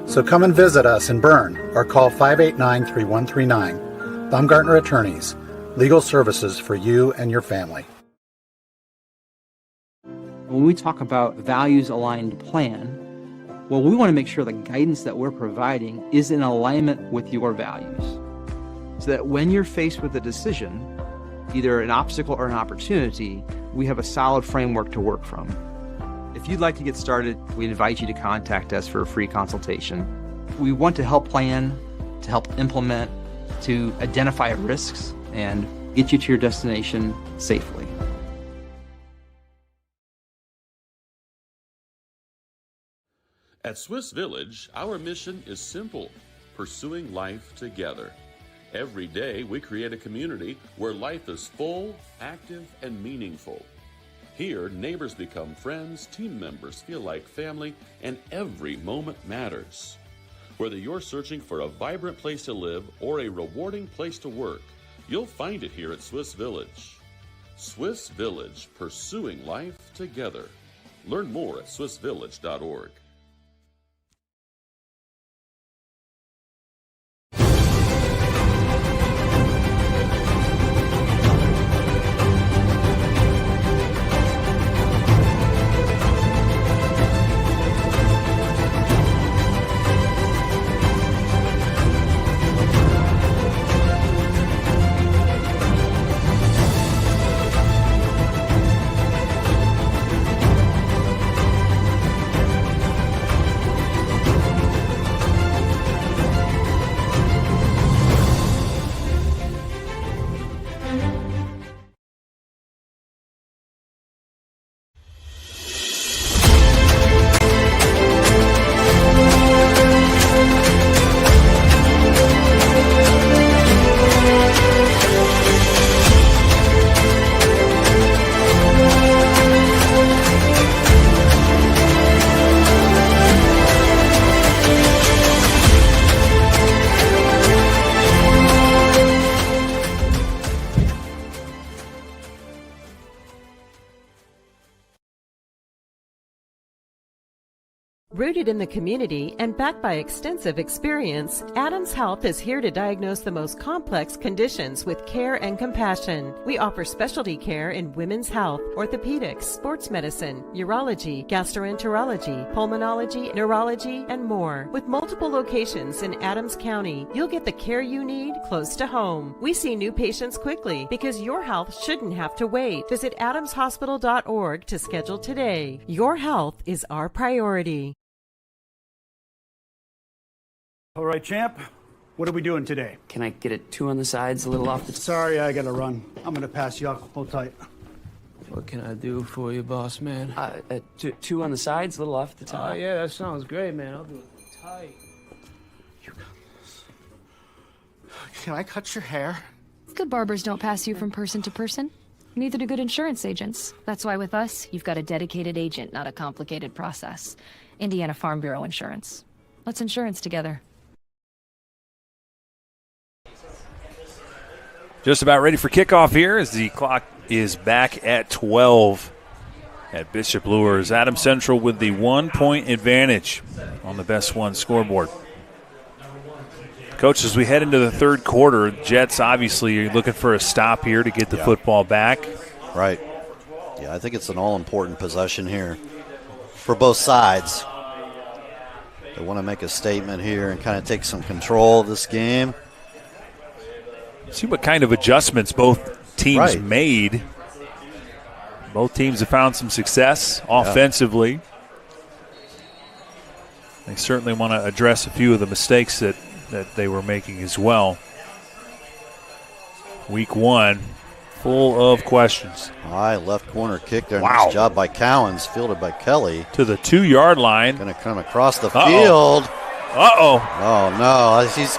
So come and visit us in Berne or call 589-3139. Baumgartner Attorneys, legal services for you and your family. When we talk about values-aligned plan, well, we want to make sure the guidance that we're providing is in alignment with your values. So that when you're faced with a decision, either an obstacle or an opportunity, we have a solid framework to work from. If you'd like to get started, we invite you to contact us for a free consultation. We want to help plan, to help implement, to identify risks, and get you to your destination safely. At Swiss Village, our mission is simple: pursuing life together. Every day, we create a community where life is full, active, and meaningful. Here, neighbors become friends, team members feel like family, and every moment matters. Whether you're searching for a vibrant place to live or a rewarding place to work, you'll find it here at Swiss Village. Swiss Village, pursuing life together. Learn more at swissvillage.org. Rooted in the community and backed by extensive experience, Adams Health is here to diagnose the most complex conditions with care and compassion. We offer specialty care in women's health, orthopedics, sports medicine, urology, gastroenterology, pulmonology, neurology, and more. With multiple locations in Adams County, you'll get the care you need close to home. We see new patients quickly because your health shouldn't have to wait. Visit adamshospital.org to schedule today. Your health is our priority. All right, champ. What are we doing today? Can I get it 2 on the sides, a little off the... Sorry, I gotta run. I'm gonna pass you off. Hold tight. What can I do for you, boss man? 2 on the sides, a little off the top. Oh, yeah, that sounds great, man. I'll do it tight. Can I cut your hair? Good barbers don't pass you from person to person. Neither do good insurance agents. That's why with us, you've got a dedicated agent, not a complicated process. Indiana Farm Bureau Insurance. Let's insurance together. Just about ready for kickoff here as the clock is back at 12 at Bishop Luers. Adams Central with the 1-point advantage on the best one scoreboard. Coach, as we head into the third quarter, Jets obviously are looking for a stop here to get the football back. Right. Yeah, I think it's an all-important possession here for both sides. They want to make a statement here and kind of take some control of this game. See what kind of adjustments both teams made. Both teams have found some success offensively. They certainly want to address a few of the mistakes that they were making as well. Week 1, full of questions. High left corner kick there. Wow. Nice job by Cowens, fielded by Kelly. To the 2-yard line. Going to come across the field. Oh, no. He's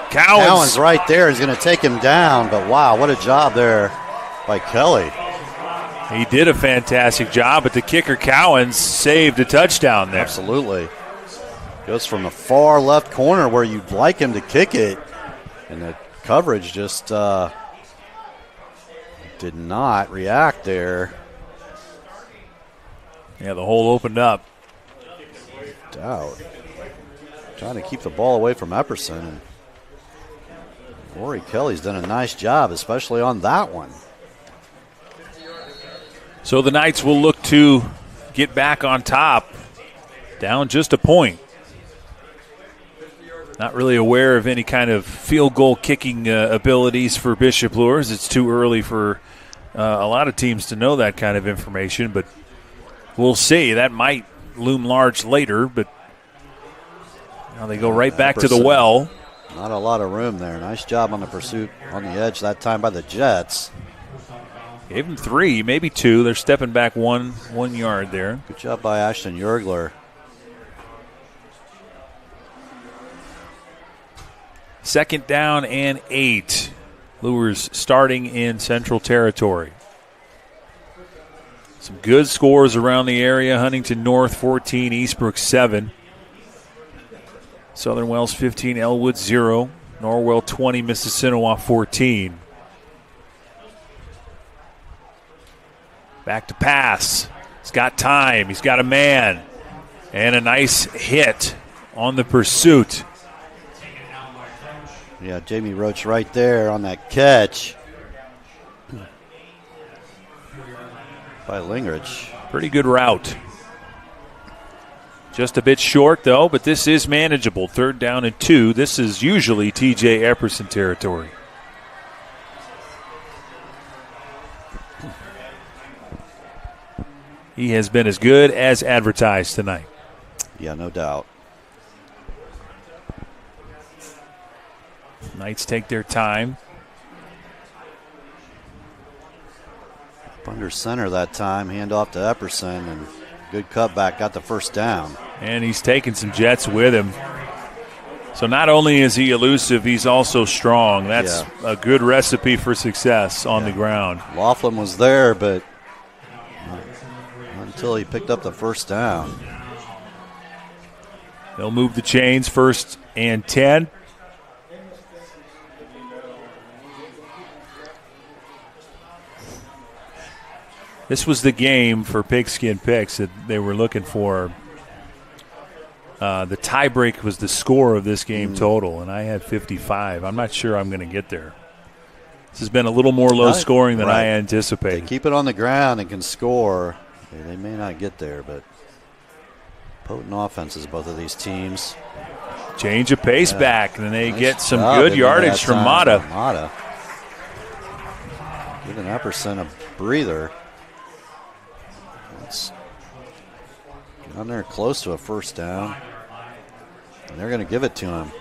Cowens right there is going to take him down, but wow, what a job there by Kelly. He did a fantastic job, but the kicker Cowens saved a touchdown there. Absolutely. Goes from the far left corner where you'd like him to kick it, and the coverage just did not react there. Yeah, the hole opened up. Doubt. Trying to keep the ball away from Epperson, and Rory Kelly's done a nice job, especially on that one. So the Knights will look to get back on top, down just a point. Not really aware of any kind of field goal kicking abilities for Bishop Luers. It's too early for a lot of teams to know that kind of information, but we'll see. That might loom large later, but now they go right back to the well. Not a lot of room there. Nice job on the pursuit on the edge that time by the Jets. Gave them 3, maybe 2. They're stepping back 1 yard there. Good job by Ashton Yergler. Second down and 8. Luers starting in Central Territory. Some good scores around the area. Huntington North 14, Eastbrook 7. Southern Wells 15, Elwood 0. Norwell 20, Mississinewa 14. Back to pass. He's got time. He's got a man. And a nice hit on the pursuit. Yeah, Jamie Roach right there on that catch by Lingrich. Pretty good route. Just a bit short, though, but this is manageable. 3rd down and 2. This is usually T.J. Epperson territory. He has been as good as advertised tonight. Yeah, no doubt. Knights take their time. Up under center that time, hand off to Epperson, and good cutback, got the first down. And he's taking some Jets with him. So not only is he elusive, he's also strong. That's a good recipe for success on the ground. Laughlin was there, but until he picked up the first down. They'll move the chains, 1st and 10. This was the game for Pigskin Picks that they were looking for The tiebreak was the score of this game total, and I had 55. I'm not sure I'm going to get there. This has been a little more low scoring than I anticipated. They keep it on the ground and can score. They may not get there, but potent offenses, both of these teams. Change of pace back, and they get some job good in yardage from Mata. Mata. Giving Epperson a breather. It's on there close to a first down. And they're going to give it to him.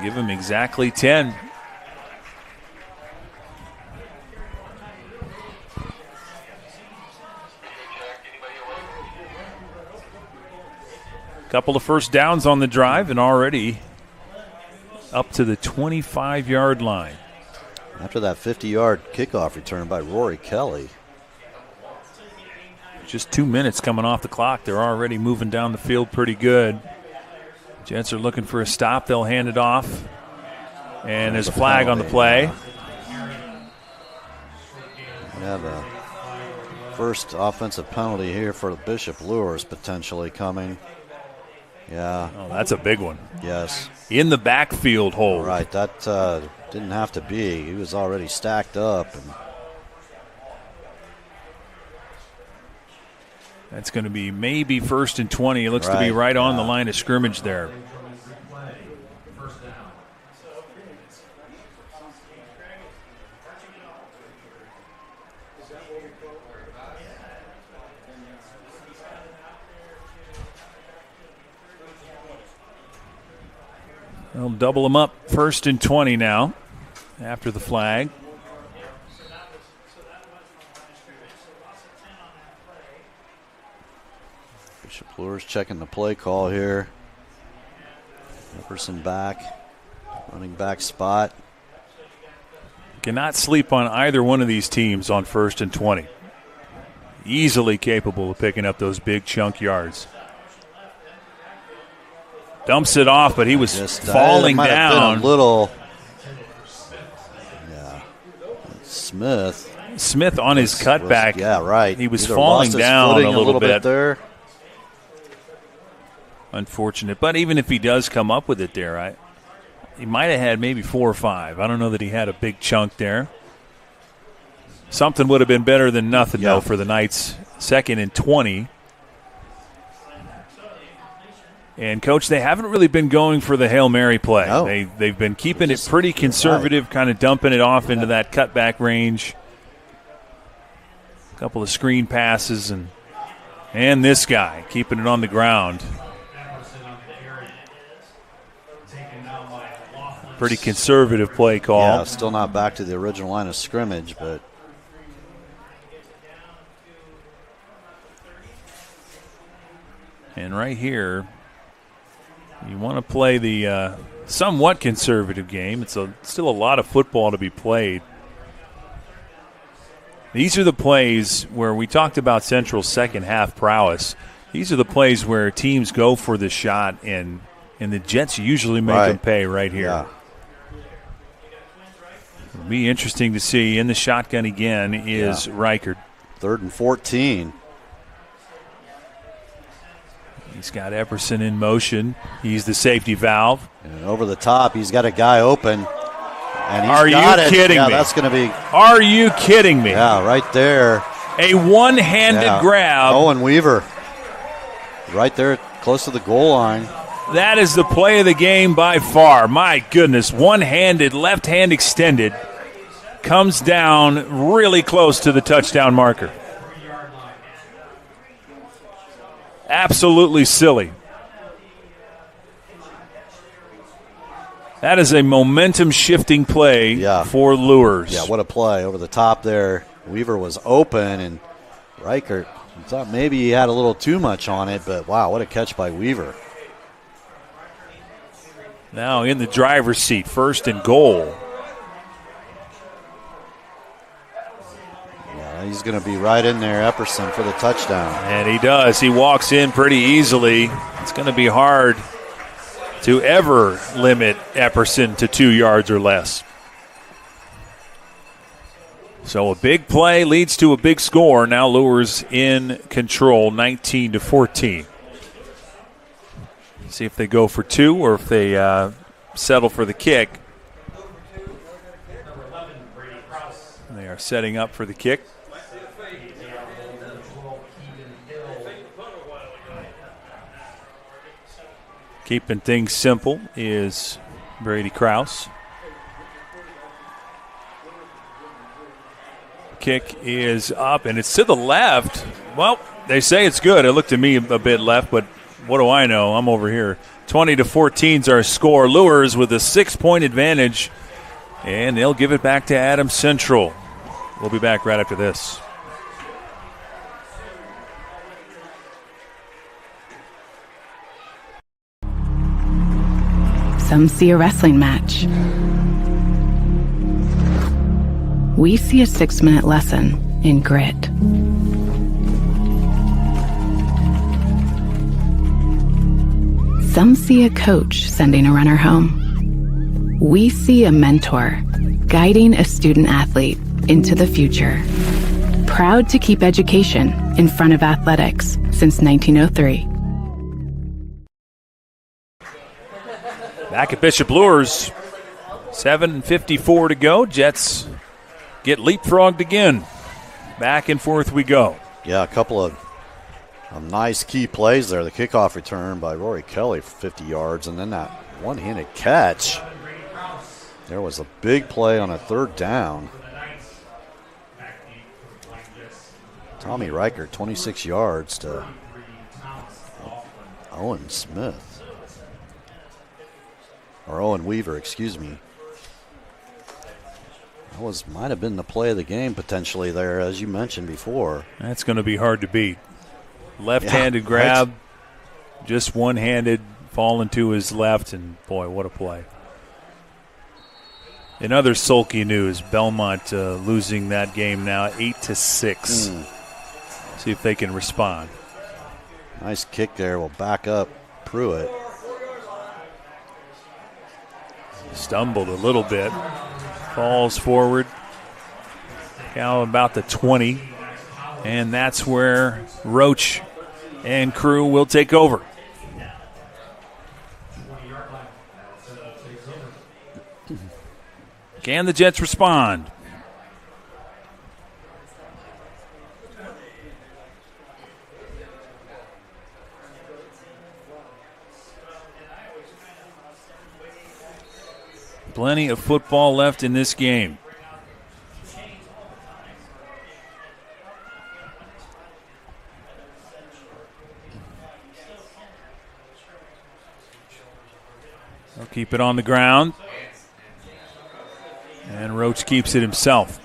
Give him exactly 10. Couple of first downs on the drive and already up to the 25-yard line. After that 50-yard kickoff return by Rory Kelly. Just 2 minutes coming off the clock. They're already moving down the field pretty good. Jets are looking for a stop. They'll hand it off. And there's a flag on the play. Yeah, the first offensive penalty here for Bishop Luers potentially coming. Yeah. Oh, that's a big one. Yes. In the backfield hold. Right, that didn't have to be. He was already stacked up. And that's going to be maybe 1st and 20. It looks to be right on the line of scrimmage there. They'll double them up. 1st and 20 now after the flag. Bishop Luers checking the play call here. Epperson back. Running back spot. Cannot sleep on either one of these teams on 1st and 20. Easily capable of picking up those big chunk yards. Dumps it off, but he was falling might down. Have been a little. Yeah. Smith on his cutback. Yeah, right. He was Either falling down a little bit there. Unfortunate. But even if he does come up with it there, he might have had maybe 4 or 5. I don't know that he had a big chunk there. Something would have been better than nothing, though, for the Knights. 2nd and 20. And, Coach, they haven't really been going for the Hail Mary play. No. They've been keeping it pretty conservative, kind of dumping it off into that cutback range. A couple of screen passes, and this guy keeping it on the ground. Pretty conservative play call. Yeah, still not back to the original line of scrimmage, but. And right here, you want to play the somewhat conservative game. It's still a lot of football to be played. These are the plays where we talked about Central's second half prowess. These are the plays where teams go for the shot, and the Jets usually make them pay right here. Yeah. It'll be interesting to see. In the shotgun again is Reichert. 3rd and 14. He's got Epperson in motion. He's the safety valve. And over the top, he's got a guy open. And he's Are you got it. kidding me? That's going to be. Are you kidding me? Yeah, right there. A one-handed grab. Owen Weaver. Right there, close to the goal line. That is the play of the game by far. My goodness. One-handed, left hand extended. Comes down really close to the touchdown marker. Absolutely silly. That is a momentum-shifting play for Luers. Yeah, what a play over the top there. Weaver was open, and Reichert thought maybe he had a little too much on it, but wow, what a catch by Weaver. Now in the driver's seat, 1st and goal. Yeah, he's going to be right in there, Epperson, for the touchdown. And he does. He walks in pretty easily. It's going to be hard to ever limit Epperson to 2 yards or less. So a big play leads to a big score. Now Luers in control, 19-14. See if they go for two or if they settle for the kick. They are setting up for the kick. Keeping things simple is Brady Krause. Kick is up, and it's to the left. Well, they say it's good. It looked to me a bit left, but what do I know? I'm over here. 20-14 is our score. Luers with a 6-point advantage, and they'll give it back to Adams Central. We'll be back right after this. Some see a wrestling match. We see a 6-minute lesson in grit. Some see a coach sending a runner home. We see a mentor guiding a student athlete into the future. Proud to keep education in front of athletics since 1903. Back at Bishop Luers, 7:54 to go. Jets get leapfrogged again. Back and forth we go. Yeah, a couple of nice key plays there. The kickoff return by Rory Kelly for 50 yards, and then that one-handed catch. There was a big play on a third down. Tommy Riker, 26 yards to Owen Smith. Or Owen Weaver, excuse me. That might have been the play of the game potentially there, as you mentioned before. That's going to be hard to beat. Left-handed grab, just one-handed, falling to his left, and boy, what a play. In other sulky news, Belmont losing that game now 8-6. See if they can respond. Nice kick there. Will back up Pruitt. Stumbled a little bit. Falls forward. Now about the 20. And that's where Roach and crew will take over. Can the Jets respond? Plenty of football left in this game. They'll keep it on the ground. And Roach keeps it himself.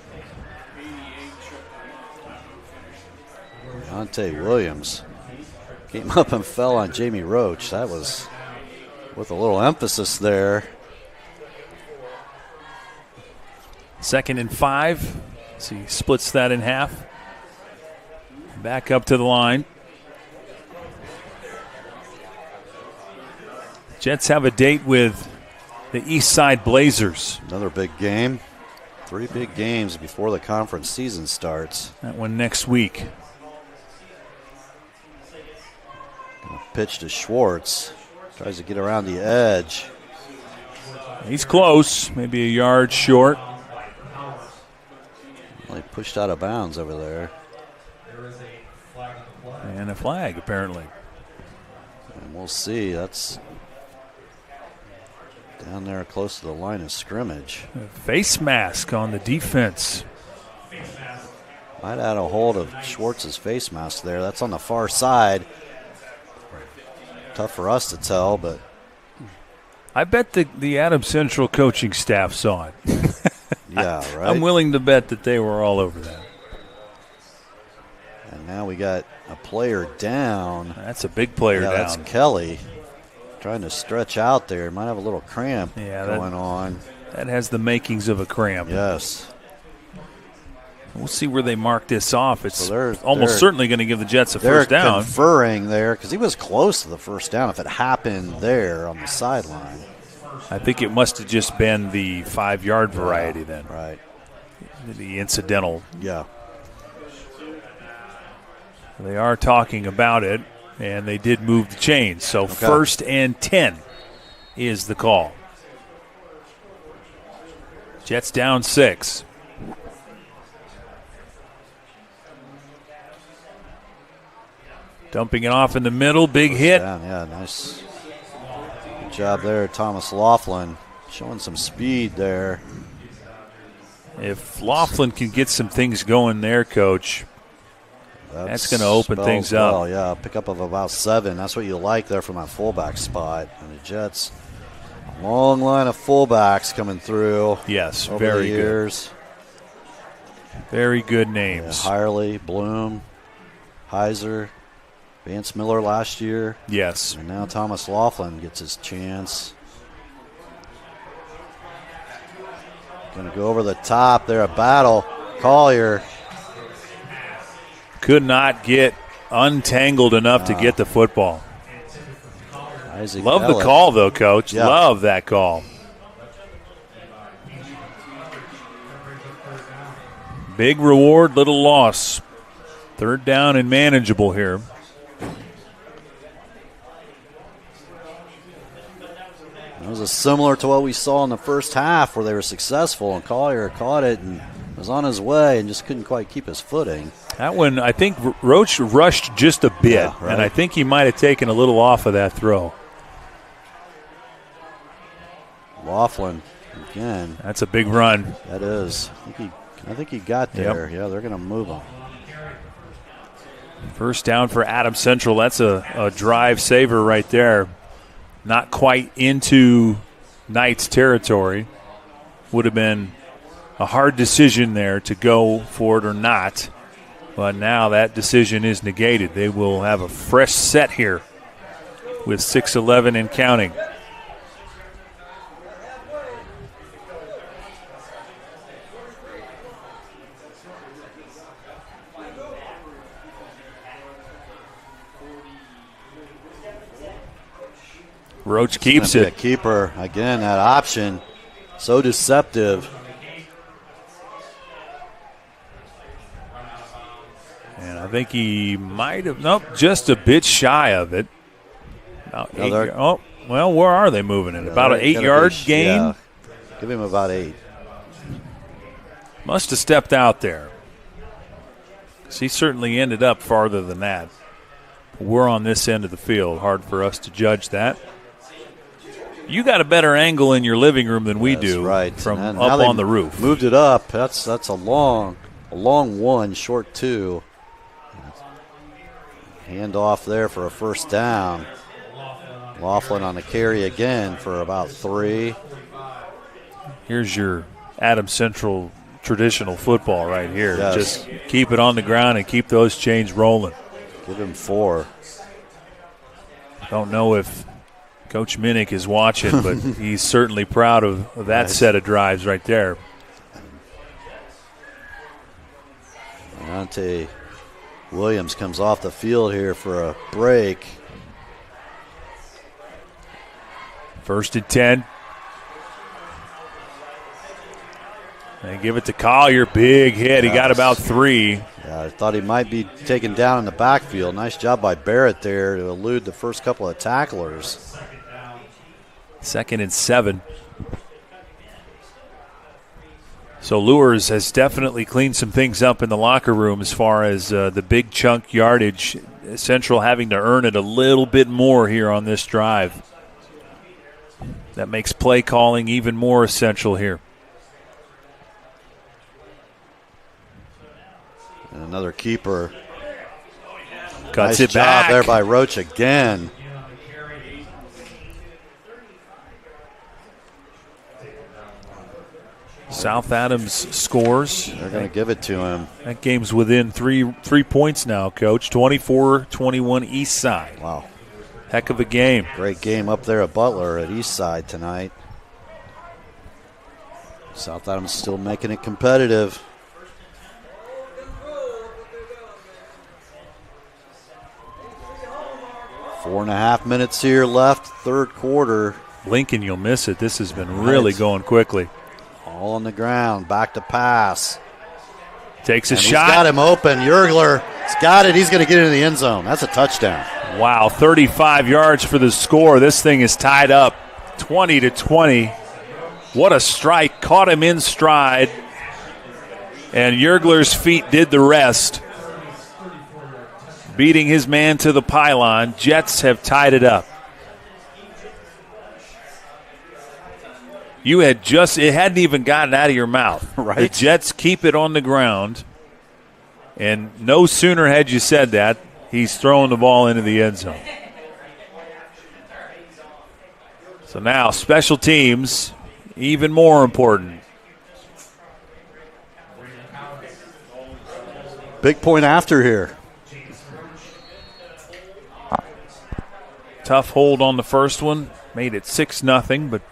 Deontay Williams came up and fell on Jamie Roach. That was with a little emphasis there. 2nd and 5. So he splits that in half. Back up to the line. Jets have a date with the East Side Blazers. Another big game. 3 big games before the conference season starts. That one next week. Pitch to Schwartz. Tries to get around the edge. He's close, maybe a yard short. Well, he pushed out of bounds over there. And a flag, apparently. And we'll see. That's down there close to the line of scrimmage. A face mask on the defense. Might add a hold of Schwartz's face mask there. That's on the far side. Tough for us to tell, but I bet the Adams Central coaching staff saw it. Yeah, right. I'm willing to bet that they were all over that. And now we got a player down. That's a big player down. That's Kelly trying to stretch out there. Might have a little cramp going on. That has the makings of a cramp. Yes. We'll see where they mark this off. It's almost certainly going to give the Jets a first down. They're conferring there because he was close to the first down if it happened there on the sideline. I think it must have just been the 5-yard variety then. Right. the incidental. Yeah. They are talking about it, and they did move the chains. So 1st and 10 is the call. Jets down 6. Dumping it off in the middle, big hit. Yeah, nice. Good job there, Thomas Laughlin, showing some speed there. If Laughlin can get some things going there, Coach, that's going to open things up. Yeah, pickup of about 7. That's what you like there from that fullback spot. And the Jets, long line of fullbacks coming through. Yes, over very the years. Good. Very good names. Yeah, Hirely, Bloom, Heiser, Vance Miller last year. Yes. And now Thomas Laughlin gets his chance. Going to go over the top there, a battle. Collier. Could not get untangled enough to get the football. Isaac Love Elliott. the call, though, Coach. Yeah. Love that call. Big reward, little loss. 3rd down and manageable here. It was similar to what we saw in the first half where they were successful, and Collier caught it and was on his way and just couldn't quite keep his footing. That one, I think Roach rushed just a bit, Yeah, right. and I think he might have taken a little off of that throw. Laughlin again. That's a big run. That is. I think he got there. Yeah, they're going to move him. 1st down for Adams Central. That's a drive saver right there. Not quite into Knights territory. Would have been a hard decision there to go for it or not. But now that decision is negated. They will have a fresh set here with 6:11 and counting. Roach keeps it. Keeper, again, that option, so deceptive. And I think he might have, just a bit shy of it. Where are they moving it? About an 8-yard gain? Yeah. Give him about 8. Must have stepped out there. 'Cause he certainly ended up farther than that. We're on this end of the field. Hard for us to judge that. You got a better angle in your living room than we do, right. From and up on the roof. Moved it up. That's a long 1, short 2. Hand off there for a 1st down. Laughlin on the carry again for about 3. Here's your Adams Central traditional football right here. Yes. Just keep it on the ground and keep those chains rolling. Give him 4. Don't know if Coach Minnick is watching, but he's certainly proud of that set of drives right there. Deontay Williams comes off the field here for a break. 1st and 10. They give it to Collier. Big hit. He got about 3. Yeah, I thought he might be taken down in the backfield. Nice job by Barrett there to elude the first couple of tacklers. 2nd and 7. So Luers has definitely cleaned some things up in the locker room as far as the big chunk yardage. Central having to earn it a little bit more here on this drive. That makes play calling even more essential here. And another keeper. Cuts nice it job back. there by Roach again. South Adams scores. They're going to give it to him. That game's within three points now, Coach. 24-21 East Side. Wow. Heck of a game. Great game up there at Butler at East Side tonight. South Adams still making it competitive. Four and a half minutes here left, 3rd quarter. Lincoln, you'll miss it. This has been really going quickly. All on the ground, back to pass. Takes a and shot. He's got him open. Yergler's got it. He's going to get into the end zone. That's a touchdown. Wow, 35 yards for the score. This thing is tied up 20-20. What a strike. Caught him in stride. And Yergler's feet did the rest. Beating his man to the pylon. Jets have tied it up. It hadn't even gotten out of your mouth. Right. The Jets keep it on the ground. And no sooner had you said that, he's throwing the ball into the end zone. So now special teams, even more important. Big point after here. Tough hold on the first one. Made it 6-0, but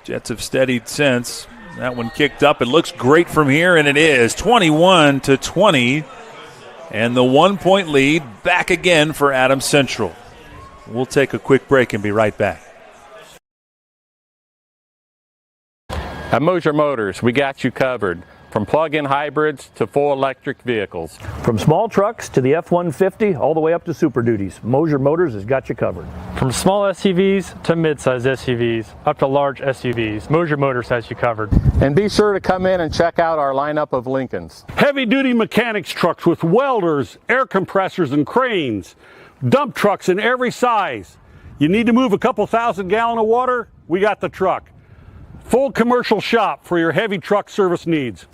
Jets have steadied since. That one kicked up. It looks great from here, and it is 21-20. And the 1-point lead back again for Adams Central. We'll take a quick break and be right back. At Mosier Motors, we got you covered. From plug-in hybrids to full electric vehicles. From small trucks to the F-150, all the way up to Super Duties, Mosier Motors has got you covered. From small SUVs to mid-size SUVs, up to large SUVs, Mosier Motors has you covered. And be sure to come in and check out our lineup of Lincolns. Heavy-duty mechanics trucks with welders, air compressors, and cranes. Dump trucks in every size. You need to move a couple thousand gallons of water? We got the truck. Full commercial shop for your heavy truck service needs.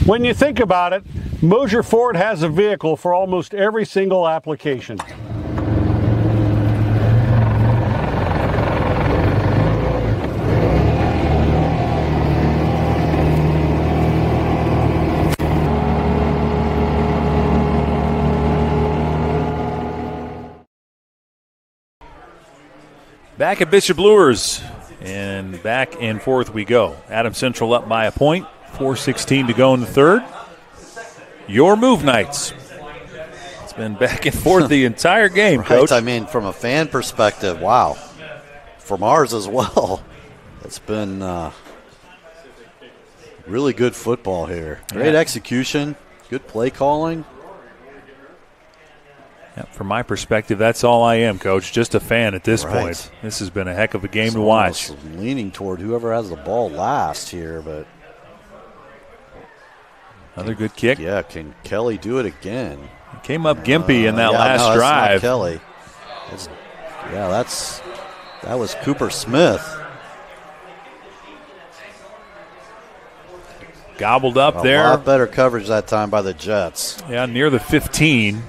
When you think about it, Mosier Ford has a vehicle for almost every single application. Back at Bishop Luers. And back and forth we go. Adams Central up by a point. 4:16 to go in the third. Your move nights. It's been back and forth the entire game, Right, Coach. I mean, from a fan perspective, wow. From ours as well. It's been really good football here. Great execution, good play calling. Yeah, from my perspective, that's all I am, Coach. Just a fan at this point. This has been a heck of a game to watch. Leaning toward whoever has the ball last here, but another good kick. Yeah, can Kelly do it again? It came up gimpy in that last no, drive. That's not Kelly. That was Cooper Smith. Gobbled up there. A lot better coverage that time by the Jets. Yeah, near the 15.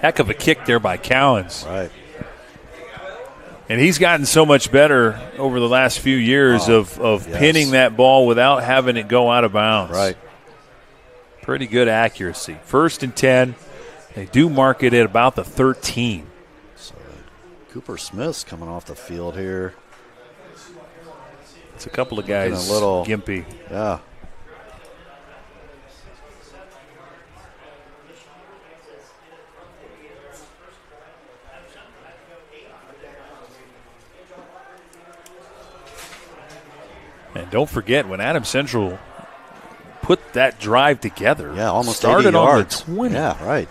Heck of a kick there by Cowens. Right. And he's gotten so much better over the last few years of pinning that ball without having it go out of bounds. Right. Pretty good accuracy. 1st and 10. They do mark it at about the 13. So Cooper Smith's coming off the field here. It's a couple of guys a little gimpy. Yeah. And don't forget, when Adams Central put that drive together, almost started 80 yards. On the 20. Yeah, right.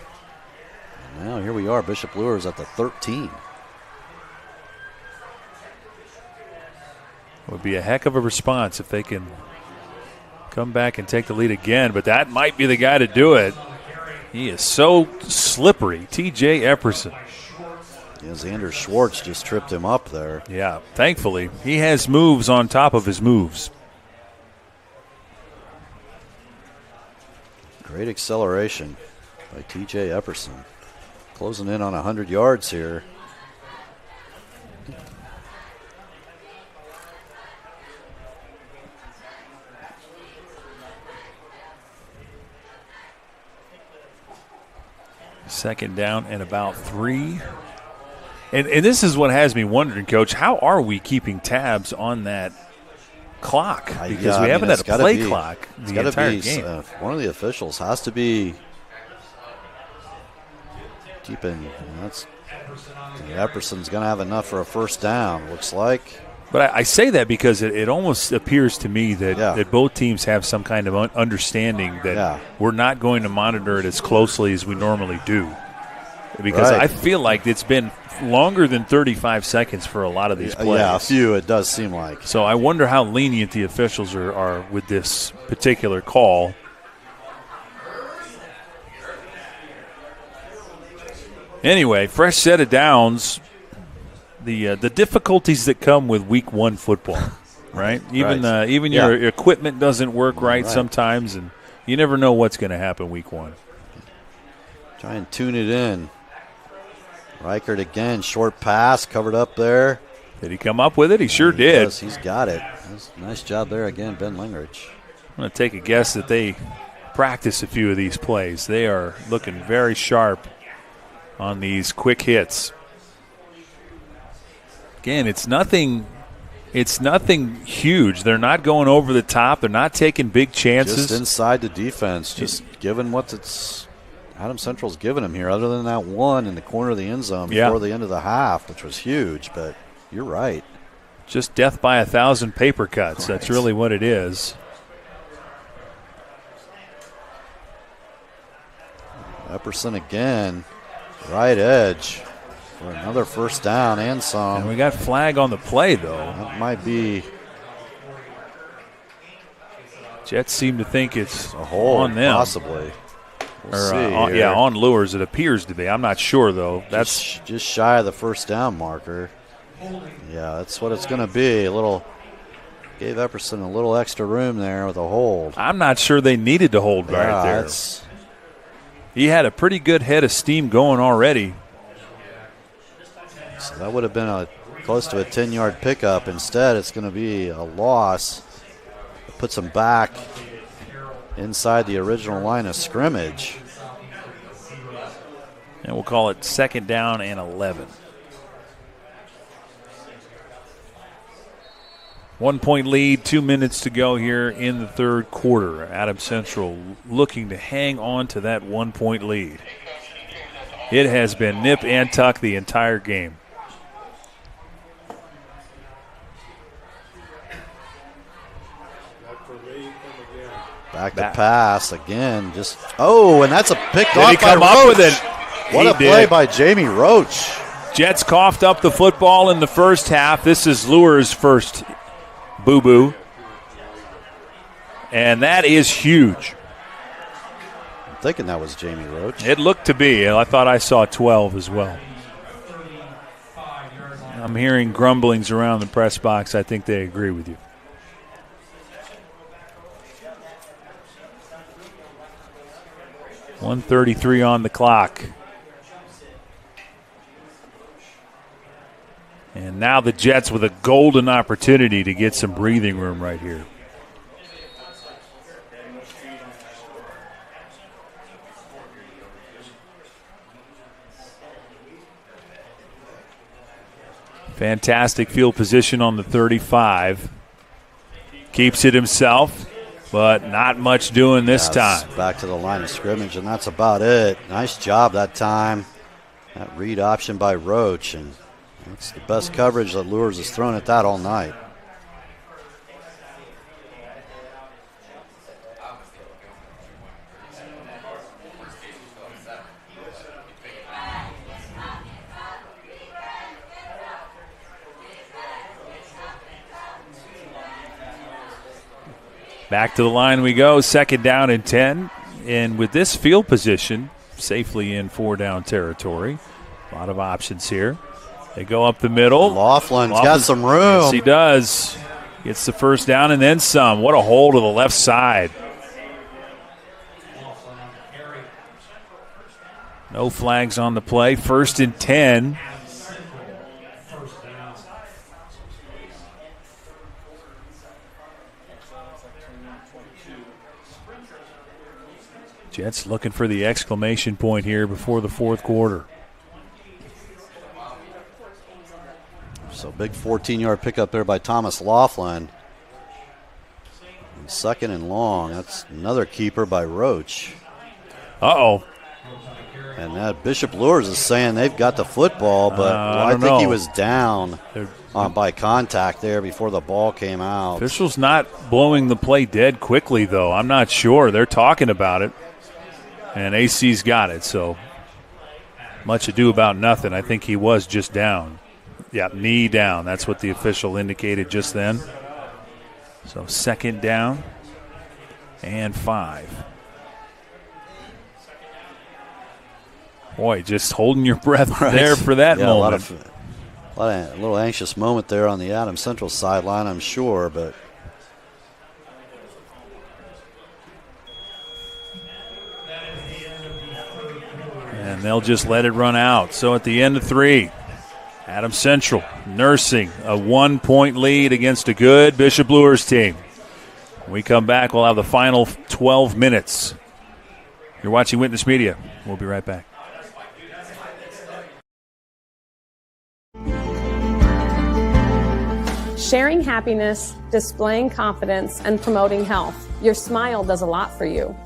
And now here we are, Bishop Luers at the 13. It would be a heck of a response if they can come back and take the lead again, but that might be the guy to do it. He is so slippery, T.J. Epperson. Yeah, Xander Schwartz just tripped him up there. Yeah, thankfully, he has moves on top of his moves. Great acceleration by T.J. Epperson. Closing in on 100 yards here. Second down and about 3. And this is what has me wondering, Coach, how are we keeping tabs on that clock? Because we haven't had a play clock the entire game. One of the officials has to be keeping. Epperson's going to have enough for a first down, looks like. But I say that because it almost appears to me that both teams have some kind of understanding that we're not going to monitor it as closely as we normally do. Because I feel like it's been longer than 35 seconds for a lot of these plays. Yeah, a few it does seem like. So I wonder how lenient the officials are with this particular call. Anyway, fresh set of downs. The difficulties that come with Week 1 football, right? Even your equipment doesn't work right sometimes, and you never know what's going to happen Week 1. Try and tune it in. Reichert again, short pass, covered up there. Did he come up with it? He sure did. He's got it. Nice job there again, Ben Lingrich. I'm going to take a guess that they practice a few of these plays. They are looking very sharp on these quick hits. Again, it's nothing huge. They're not going over the top. They're not taking big chances. Just inside the defense, just giving what Adam Central's giving them here, other than that one in the corner of the end zone before the end of the half, which was huge, but you're right. Just death by 1,000 paper cuts. Right. That's really what it is. Epperson again, right edge. For another first down and some. And we got flag on the play, though. That might be. Jets seem to think it's a hold on them. Possibly. We'll see on Luers it appears to be. I'm not sure, though. That's just shy of the first down marker. Yeah, that's what it's going to be. Gave Epperson a little extra room there with a hold. I'm not sure they needed to hold right there. He had a pretty good head of steam going already. So that would have been close to a 10-yard pickup. Instead, it's going to be a loss. It puts them back inside the original line of scrimmage. And we'll call it 2nd down and 11. 1 point lead, 2 minutes to go here in the third quarter. Adam Central looking to hang on to that 1 point lead. It has been nip and tuck the entire game. Back to pass again. And that's a pick off by Roach. Did he come up with it? What a play by Jamie Roach. Jets coughed up the football in the first half. This is Luers' first boo-boo. And that is huge. I'm thinking that was Jamie Roach. It looked to be. I thought I saw 12 as well. I'm hearing grumblings around the press box. I think they agree with you. .133 on the clock. And now the Jets with a golden opportunity to get some breathing room right here. Fantastic field position on the 35. Keeps it himself. But not much doing this time. Back to the line of scrimmage, and that's about it. Nice job that time. That read option by Roach, and that's the best coverage that Luers has thrown at that all night. Back to the line we go, 2nd down and 10. And with this field position, safely in 4-down territory. A lot of options here. They go up the middle. Laughlin's got some room. Yes, he does. Gets the first down and then some. What a hole to the left side. No flags on the play. 1st and 10. Jets looking for the exclamation point here before the fourth quarter. So big 14-yard pickup there by Thomas Laughlin. And 2nd and long. That's another keeper by Roach. Uh-oh. And Bishop Luers is saying they've got the football, but I think he was down by contact there before the ball came out. Officials not blowing the play dead quickly, though. I'm not sure. They're talking about it. And AC's got it, so much ado about nothing. I think he was just down. Yeah, knee down. That's what the official indicated just then. So 2nd down and 5. Boy, just holding your breath there for that moment. A little anxious moment there on the Adams Central sideline, I'm sure, but and they'll just let it run out. So at the end of 3, Adams Central nursing a 1-point lead against a good Bishop Luers team. When we come back, we'll have the final 12 minutes. You're watching Witness Media. We'll be right back. Sharing happiness, displaying confidence, and promoting health. Your smile does a lot for you.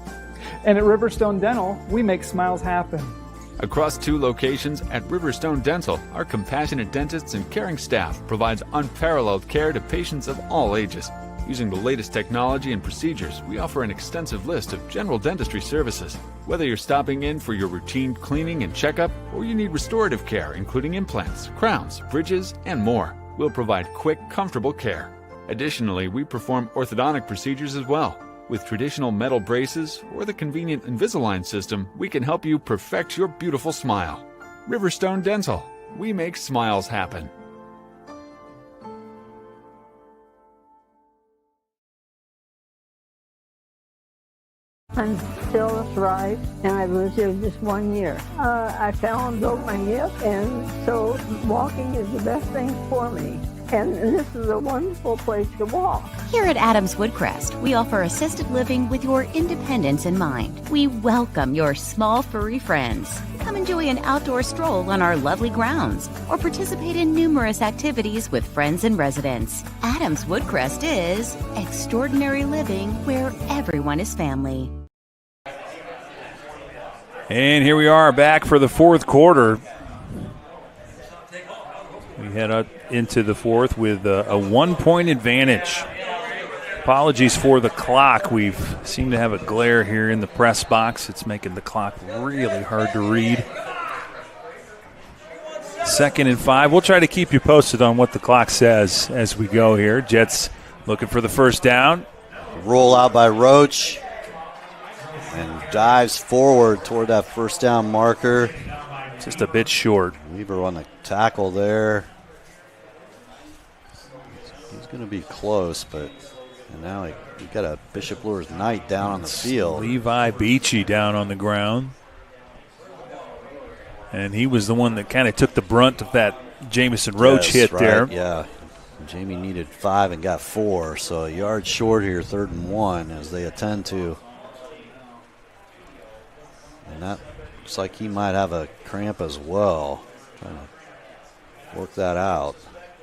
And at Riverstone Dental, we make smiles happen. Across 2 locations at Riverstone Dental, our compassionate dentists and caring staff provides unparalleled care to patients of all ages. Using the latest technology and procedures, we offer an extensive list of general dentistry services. Whether you're stopping in for your routine cleaning and checkup, or you need restorative care, including implants, crowns, bridges, and more, we'll provide quick, comfortable care. Additionally, we perform orthodontic procedures as well. With traditional metal braces or the convenient Invisalign system, we can help you perfect your beautiful smile. Riverstone Dental. We make smiles happen. I'm still thrive, and I've lived here just 1 year. I fell and broke my hip, and so walking is the best thing for me. And this is a wonderful place to walk. Here at Adams Woodcrest, we offer assisted living with your independence in mind. We welcome your small furry friends. Come enjoy an outdoor stroll on our lovely grounds, or participate in numerous activities with friends and residents. Adams Woodcrest is extraordinary living where everyone is family. And here we are back for the 4th quarter. We head up into the 4th with a 1-point advantage. Apologies for the clock. We've seemed to have a glare here in the press box. It's making the clock really hard to read. 2nd and 5. We'll try to keep you posted on what the clock says as we go here. Jets looking for the first down. Roll out by Roach. And dives forward toward that first down marker. Just a bit short. Weaver on the tackle there. He's going to be close, but and now we got a Bishop Luers Knight down on the field. Levi Beachy down on the ground. And he was the one that kind of took the brunt of that Jamison Roach hit right, there. Yeah. Jamie needed 5 and got 4, so a yard short here, 3rd and 1 as they attend to. And that looks like he might have a cramp as well. Trying to work that out.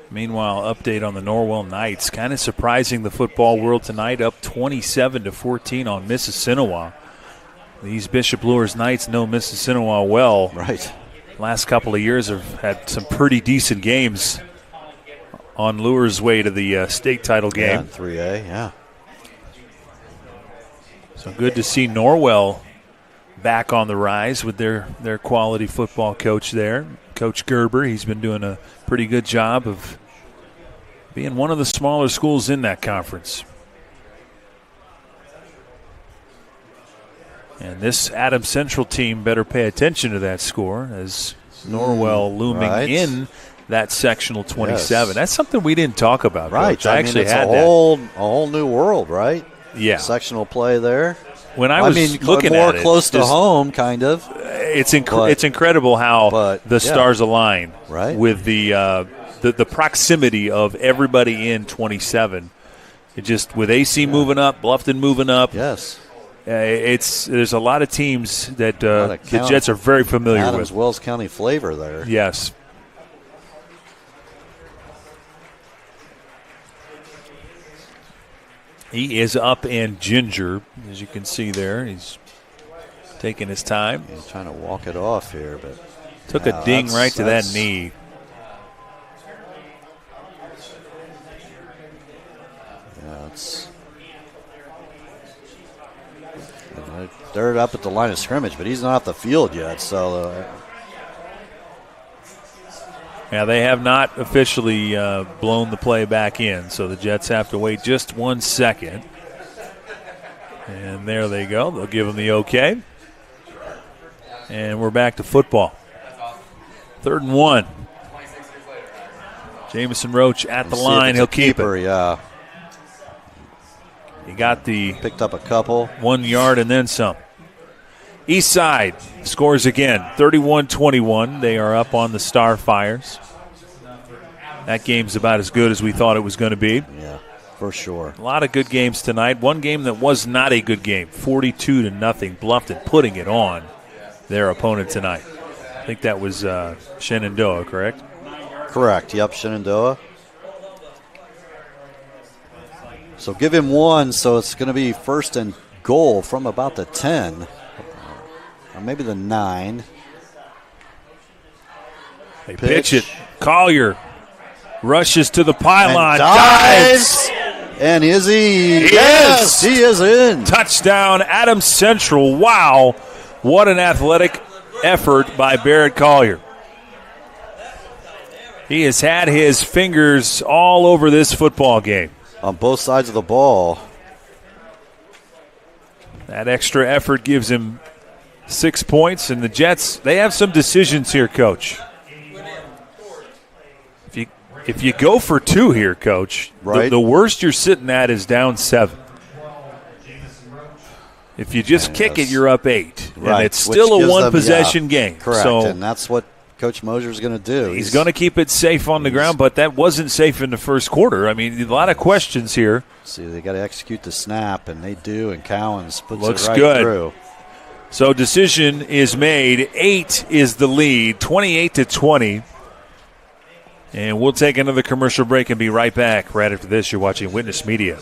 Meanwhile, update on the Norwell Knights. Kind of surprising the football world tonight, up 27-14 on Mississinewa. These Bishop Luers Knights know Mississinewa well. Right. Last couple of years have had some pretty decent games on Luers' way to the state title game. Yeah, 3A, yeah. So good to see Norwell back on the rise with their quality football coach there. Coach Gerber, he's been doing a pretty good job of being one of the smaller schools in that conference. And this Adams Central team better pay attention to that score as Norwell looming in that sectional 27. Yes. That's something we didn't talk about. Right. Coach. I actually it's had a whole new world, right? Yeah. Sectional play there. When I was looking more at it, close to home, kind of. It's incredible how the stars align with the proximity of everybody in 27. It just with AC moving up, Bluffton moving up. Yes, there's a lot of teams that the Jets are very familiar Adams, with. Wells County flavor there. Yes. He is up in ginger, as you can see there. He's taking his time. He's trying to walk it off here, but took a ding right to that knee. Yeah, they're up at the line of scrimmage, but he's not off the field yet. So, yeah, they have not officially blown the play back in, so the Jets have to wait just 1 second. And there they go. They'll give him the okay. And we're back to football. 3rd and 1. Jamison Roach at the line. He'll keep it. Yeah. He got picked up a couple. 1 yard and then some. East Side scores again, 31-21. They are up on the Starfires. That game's about as good as we thought it was going to be. Yeah, for sure. A lot of good games tonight. One game that was not a good game, 42-0. Bluffton putting it on their opponent tonight. I think that was Shenandoah, correct? Correct, yep, Shenandoah. So give him 1, so it's going to be 1st and goal from about the 10, or maybe the 9. They pitch it. Collier rushes to the pylon. Dives. And is he? Yes, he is in. Touchdown, Adams Central. Wow, what an athletic effort by Barrett Collier. He has had his fingers all over this football game. On both sides of the ball. That extra effort gives him 6 points, and the Jets, they have some decisions here, Coach. If you go for 2 here, Coach, right. the worst you're sitting at is down 7. If you just kick it, you're up 8. Right. And it's still a one-possession game. Correct, so and that's what Coach Mosier's going to do. He's going to keep it safe on the ground, but that wasn't safe in the first quarter. I mean, a lot of questions here. See, they got to execute the snap, and they do, and Cowens puts Looks it right good. through. So decision is made. 8 is the lead, 28-20. And we'll take another commercial break and be right back. Right after this, you're watching Witness Media.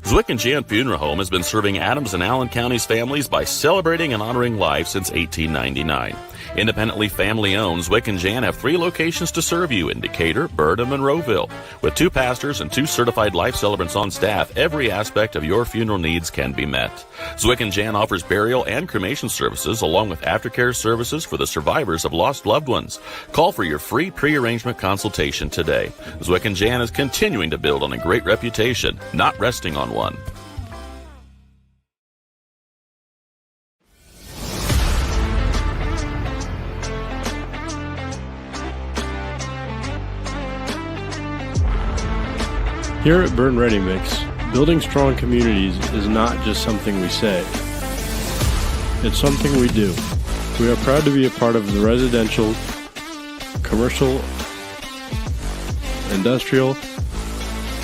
Zwick and Jan Funeral Home has been serving Adams and Allen County's families by celebrating and honoring life since 1899. Independently family-owned, Zwick and Jan have 3 locations to serve you in Decatur, Berne, and Monroeville. With 2 pastors and 2 certified life celebrants on staff, every aspect of your funeral needs can be met. Zwick and Jan offers burial and cremation services along with aftercare services for the survivors of lost loved ones. Call for your free pre-arrangement consultation today. Zwick and Jan is continuing to build on a great reputation, not resting on one. Here at Berne Ready Mix, building strong communities is not just something we say. It's something we do. We are proud to be a part of the residential, commercial, industrial,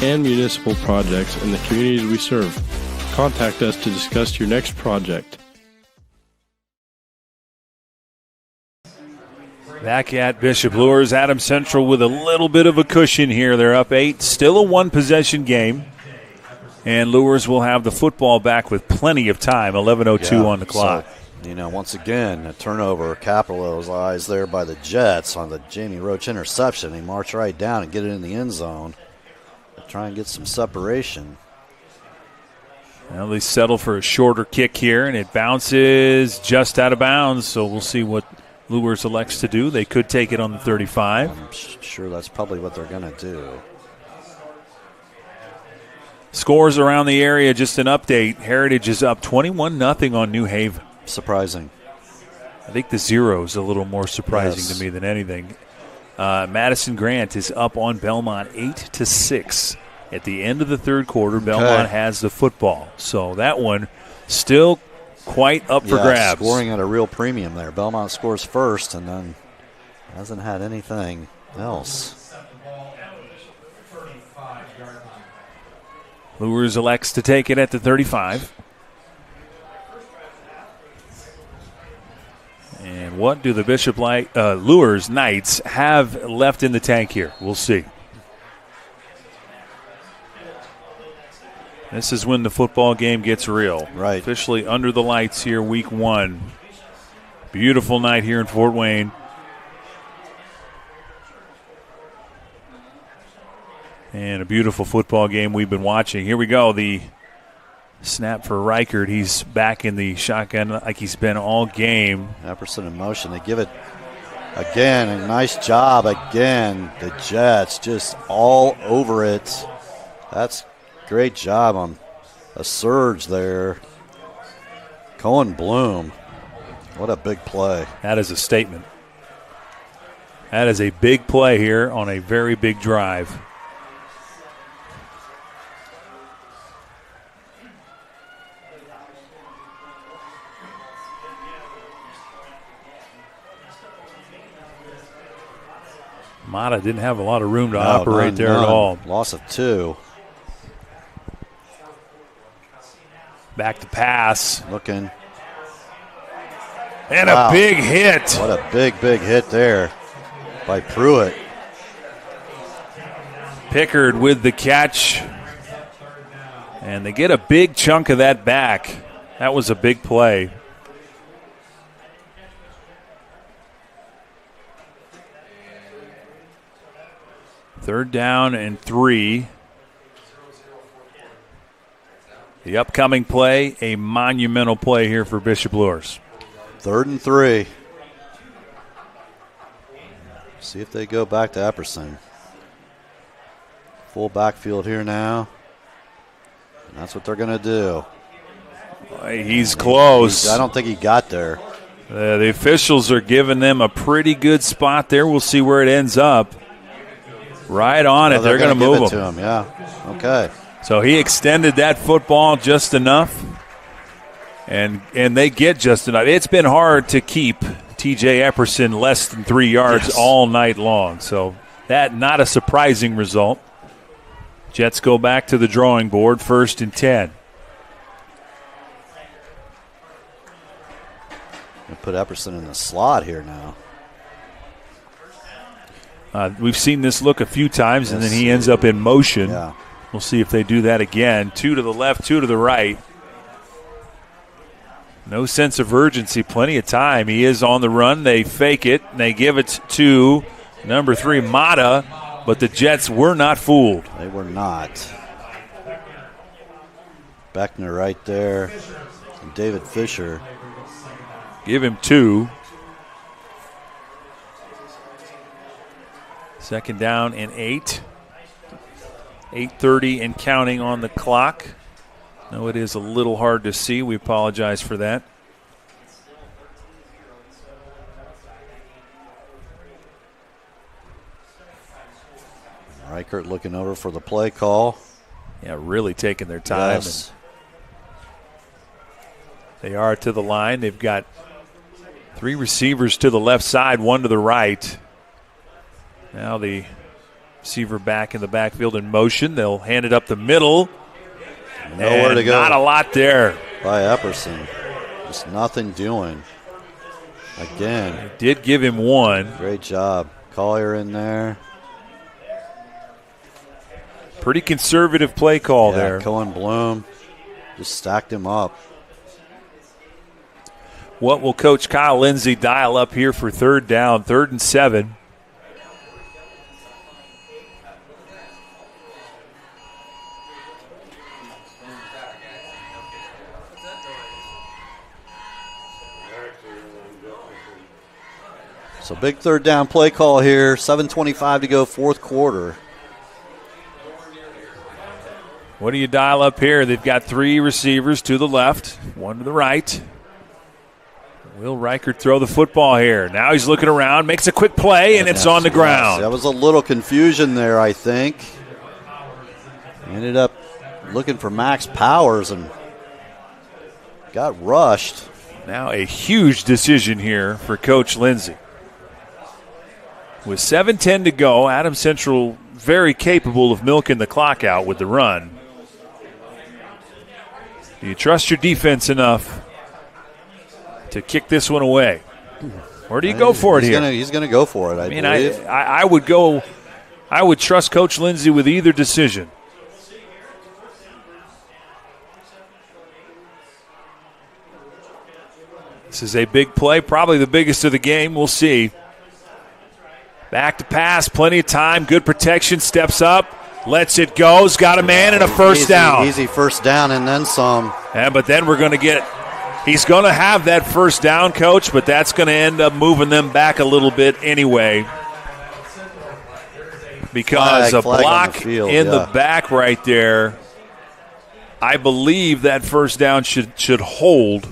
and municipal projects in the communities we serve. Contact us to discuss your next project. Back at Bishop Luers, Adams Central with a little bit of a cushion here. They're up 8, still a one-possession game. And Luers will have the football back with plenty of time, 11:02 on the clock. So, once again, a turnover capitalized there by the Jets on the Jamie Roach interception. They march right down and get it in the end zone. Try and get some separation. Well, they settle for a shorter kick here, and it bounces just out of bounds, so we'll see what Luers elects to do. They could take it on the 35. I'm sure that's probably what they're going to do. Scores around the area, just an update. Heritage is up 21-0 on New Haven. Surprising. I think the zero is a little more surprising to me than anything. Madison Grant is up on Belmont 8-6. At the end of the third quarter, Belmont has the football. So that one still quite up for grabs. Scoring at a real premium there. Belmont scores first and then hasn't had anything else. Luers elects to take it at the 35. And what do the Bishop Luers Knights have left in the tank here? We'll see. This is when the football game gets real. Right. Officially under the lights here, week 1. Beautiful night here in Fort Wayne. And a beautiful football game we've been watching. Here we go. The snap for Reichert. He's back in the shotgun like he's been all game. Epperson in motion. They give it again. A nice job again. The Jets just all over it. That's great job on a surge there. Cohen Bloom. What a big play. That is a statement. That is a big play here on a very big drive. Mata didn't have a lot of room to operate there at all. Loss of 2. Back to pass. Looking. And a big hit. What a big hit there by Pruitt. Pickard with the catch. And they get a big chunk of that back. That was a big play. Third down and 3. The upcoming play, a monumental play here for Bishop Luers. 3rd and 3. See if they go back to Epperson. Full backfield here now. And that's what they're going to do. He's close. I don't think he got there. The officials are giving them a pretty good spot there. We'll see where it ends up. Right on it. They're going to move it to him. Yeah. Okay. So he extended that football just enough, and they get just enough. It's been hard to keep T.J. Epperson less than 3 yards all night long. So that not a surprising result. Jets go back to the drawing board, 1st and 10. We'll put Epperson in the slot here now. We've seen this look a few times, and then he ends up in motion. Yeah. We'll see if they do that again. 2 to the left, 2 to the right. No sense of urgency, plenty of time. He is on the run. They fake it, and they give it to number 3, Mata, but the Jets were not fooled. They were not. Beckner right there. And David Fisher. Give him 2. 2nd down and 8. 8:30 and counting on the clock. No, it is a little hard to see. We apologize for that. Reichert looking over for the play call. Yeah, really taking their time. Yes. They are to the line. They've got 3 receivers to the left side, 1 to the right. Now the receiver back in the backfield in motion. They'll hand it up the middle. Nowhere to go. Not a lot there. By Epperson. Just nothing doing. Again. They did give him 1. Great job. Collier in there. Pretty conservative play call there. Cohen Bloom just stacked him up. What will Coach Kyle Lindsay dial up here for 3rd down, 3rd and 7? So big 3rd down play call here. 7:25 to go, 4th quarter. What do you dial up here? They've got 3 receivers to the left, 1 to the right. Will Reichert throw the football here? Now he's looking around, makes a quick play, and it's on the ground. That was a little confusion there, I think. Ended up looking for Max Powers and got rushed. Now a huge decision here for Coach Lindsay. With 7:10 to go, Adams Central very capable of milking the clock out with the run. Do you trust your defense enough to kick this one away? Or do you go for it here? He's going to go for it, I believe. I would go. I would trust Coach Lindsay with either decision. This is a big play, probably the biggest of the game. We'll see. Back to pass, plenty of time, good protection, steps up, lets it go, has got a man and a first down. Easy first down and then some. Yeah, but then we're going to get – he's going to have that first down, Coach, but that's going to end up moving them back a little bit anyway because a block in the back right there. I believe that first down should hold.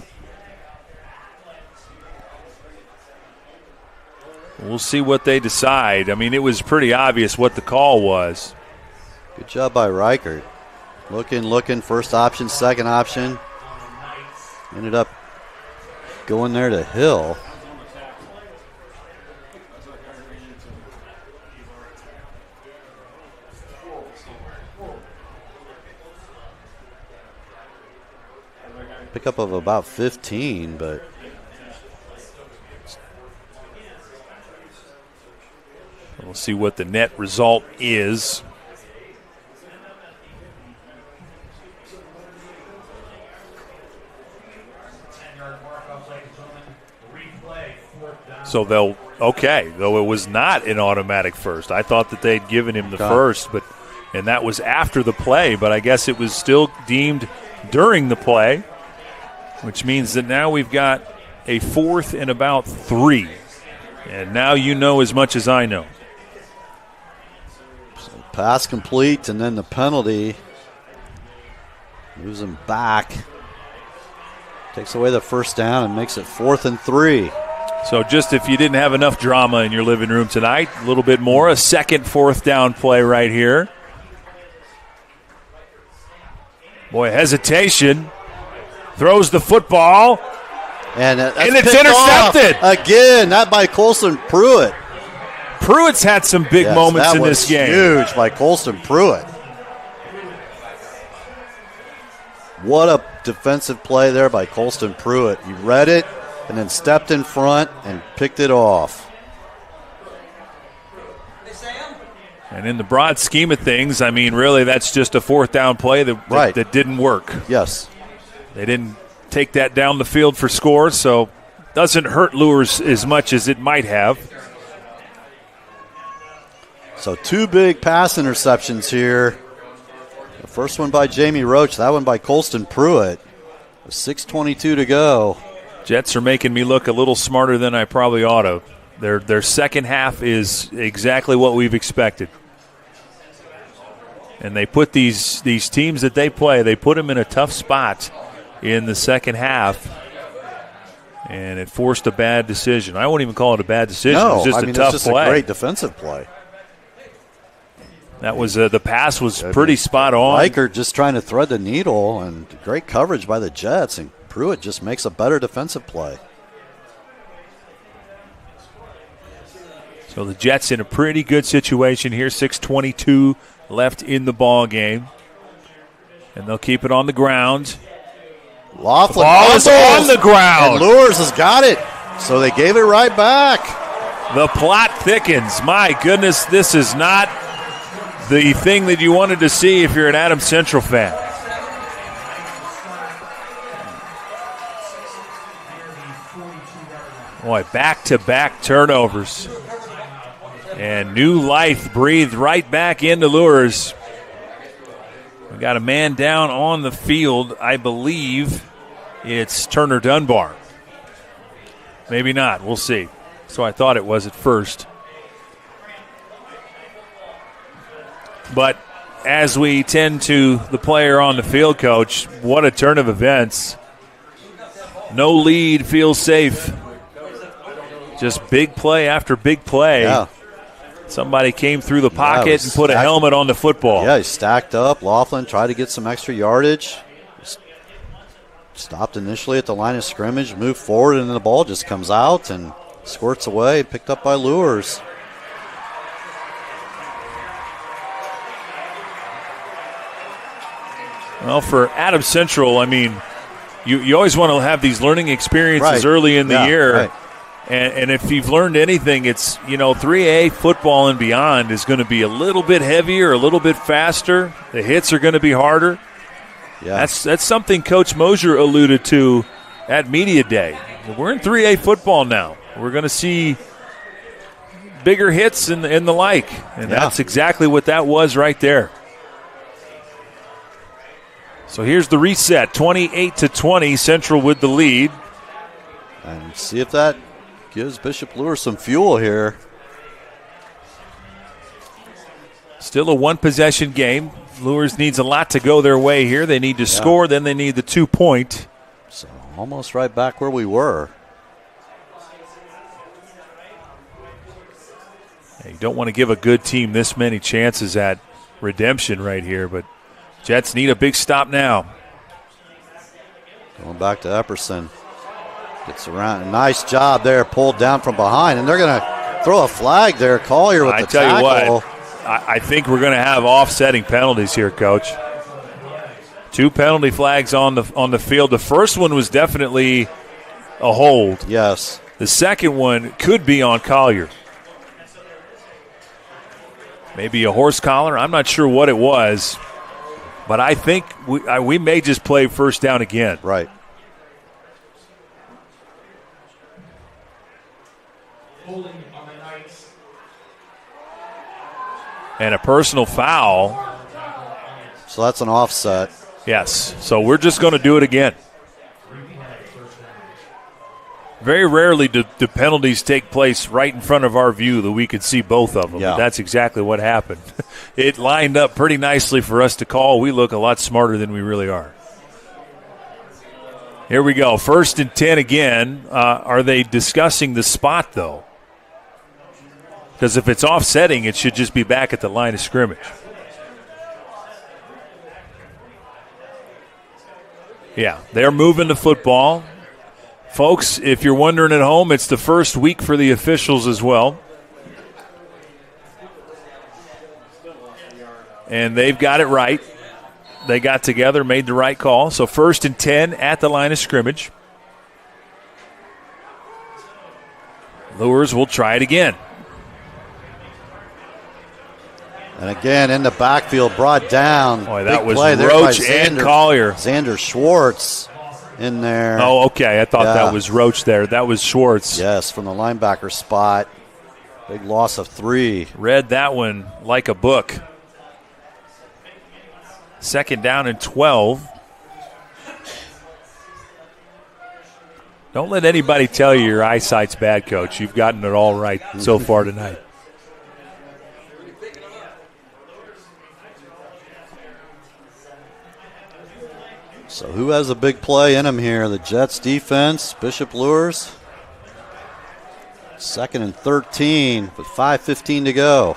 We'll see what they decide. I mean, it was pretty obvious what the call was. Good job by Reichert. Looking, first option, second option. Ended up going there to Hill. Pickup of about 15, but we'll see what the net result is. So though it was not an automatic first. I thought that they'd given him the first, and that was after the play, but I guess it was still deemed during the play, which means that now we've got a 4th and about 3. And now you know as much as I know. So pass complete, and then the penalty moves him back. Takes away the first down and makes it 4th and 3. So just if you didn't have enough drama in your living room tonight, a little bit more. A second 4th down play right here. Boy, hesitation. Throws the football. And it's intercepted. Again, that by Colston Pruitt. Pruitt's had some big moments in this game. Huge by Colston Pruitt. What a defensive play there by Colston Pruitt. He read it and then stepped in front and picked it off. And in the broad scheme of things, I mean, really, that's just a 4th down play that didn't work. Yes. They didn't take that down the field for scores, so doesn't hurt Luers as much as it might have. So 2 big pass interceptions here. The first one by Jamie Roach, that one by Colston Pruitt. 6:22 to go. Jets are making me look a little smarter than I probably ought to. Their second half is exactly what we've expected. And they put these teams that they play, they put them in a tough spot in the second half. And it forced a bad decision. I won't even call it a bad decision. No, it was just a tough play. A great defensive play. That was the pass was pretty spot on. Reichert just trying to thread the needle, and great coverage by the Jets, and Pruitt just makes a better defensive play. So the Jets in a pretty good situation here. 6:22 left in the ball game, and they'll keep it on the ground. Laughlin, the ball is on the ground. And Luers has got it, so they gave it right back. The plot thickens. My goodness, this is not the thing that you wanted to see if you're an Adams Central fan. Boy, back-to-back turnovers. And new life breathed right back into Luers. We got a man down on the field. I believe it's Turner Dunbar. Maybe not. We'll see. So I thought it was at first. But as we tend to the player on the field, Coach, what a turn of events. No lead, feels safe. Just big play after big play. Yeah. Somebody came through the pocket and put a helmet on the football. Yeah, he stacked up. Laughlin tried to get some extra yardage. Stopped initially at the line of scrimmage, moved forward, and then the ball just comes out and squirts away, picked up by Luers. Well, for Adams Central, I mean, you always want to have these learning experiences early in the year. Right. And if you've learned anything, it's, 3A football and beyond is going to be a little bit heavier, a little bit faster. The hits are going to be harder. Yeah. That's something Coach Mosier alluded to at Media Day. We're in 3A football now. We're going to see bigger hits and the like, and that's exactly what that was right there. So here's the reset, 28-20, Central with the lead. And see if that gives Bishop Luers some fuel here. Still a one-possession game. Luers needs a lot to go their way here. They need to score, then they need the 2-point. So almost right back where we were. You don't want to give a good team this many chances at redemption right here, but Jets need a big stop now. Going back to Epperson. Gets around. Nice job there, pulled down from behind. And they're going to throw a flag there. Collier with the tackle. I tell you what, I think we're going to have offsetting penalties here, Coach. 2 penalty flags on the field. The first one was definitely a hold. Yes. The second one could be on Collier. Maybe a horse collar. I'm not sure what it was. But I think we may just play first down again. Right. And a personal foul. So that's an offset. Yes. So we're just going to do it again. Very rarely do penalties take place right in front of our view that we could see both of them. Yeah. But that's exactly what happened. It lined up pretty nicely for us to call. We look a lot smarter than we really are. Here we go. 1st and 10 again. Are they discussing the spot, though? Because if it's offsetting, it should just be back at the line of scrimmage. Yeah, they're moving the football. Folks, if you're wondering at home, it's the first week for the officials as well. And they've got it right. They got together, made the right call. So 1st and 10 at the line of scrimmage. Luers will try it again. And again, in the backfield, brought down. Boy, that Big was play there Roach by and Collier. Xander Schwartz in there. Oh, okay. I thought that was Roach there. That was Schwartz. Yes, from the linebacker spot. Big loss of 3. Read that one like a book. 2nd down and 12. Don't let anybody tell you your eyesight's bad, Coach. You've gotten it all right so far tonight. So who has a big play in him here? The Jets defense, Bishop Luers. 2nd and 13 with 5:15 to go.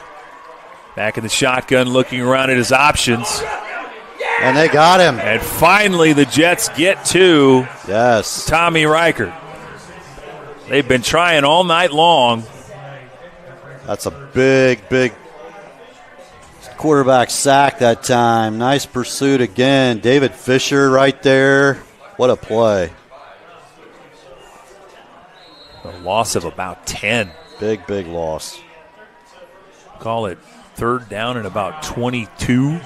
Back in the shotgun, looking around at his options. And they got him. And finally the Jets get to Tommy Reichert. They've been trying all night long. That's a big quarterback sack that time. Nice pursuit again. David Fisher right there. What a play. A loss of about 10. Big loss. Call it 3rd down and about 22.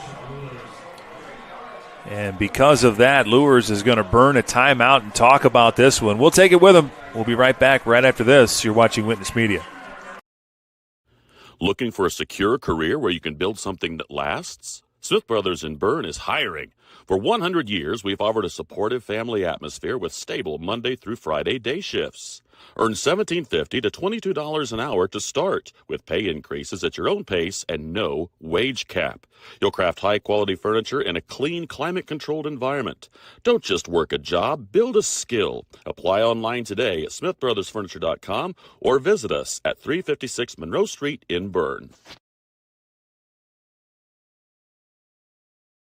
And because of that, Luers is going to burn a timeout and talk about this one. We'll take it with him. We'll be right back right after this. You're watching Witness Media. Looking for a secure career where you can build something that lasts? Smith Brothers in Berne is hiring. For 100 years, we've offered a supportive family atmosphere with stable Monday through Friday day shifts. Earn $17.50 to $22 an hour to start, with pay increases at your own pace and no wage cap. You'll craft high-quality furniture in a clean, climate-controlled environment. Don't just work a job, build a skill. Apply online today at smithbrothersfurniture.com or visit us at 356 Monroe Street in Berne.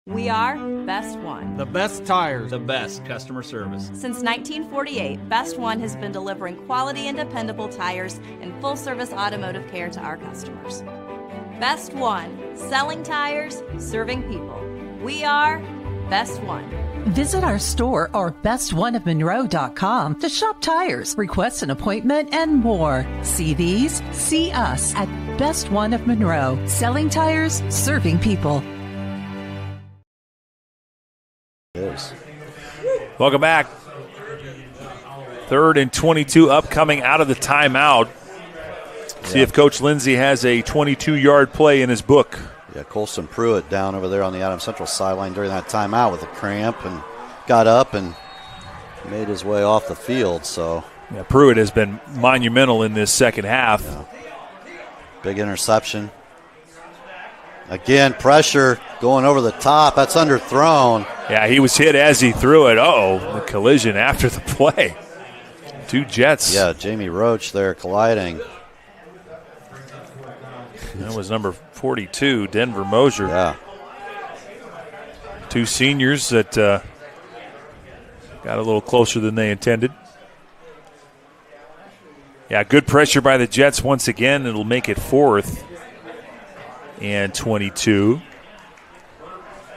We are Best One. The best tires. The best customer service. Since 1948, Best One has been delivering quality and dependable tires and full-service automotive care to our customers. Best One, selling tires, serving people. We are Best One. Visit our store or bestoneofmonroe.com to shop tires, request an appointment, and more. See these? See us at Best One of Monroe. Selling tires, serving people. Welcome back. 3rd and 22 upcoming out of the timeout. See if Coach Lindsay has a 22-yard play in his book. Yeah, Colson Pruitt down over there on the Adams Central sideline during that timeout with a cramp and got up and made his way off the field. So yeah, Pruitt has been monumental in this second half. Yeah. Big interception. Again, pressure going over the top. That's underthrown. Yeah, he was hit as he threw it. Uh-oh, the collision after the play. 2 Jets. Yeah, Jamie Roach there colliding. That was number 42, Denver Mosier. Yeah. 2 seniors that got a little closer than they intended. Yeah, good pressure by the Jets once again. It'll make it 4th and 22.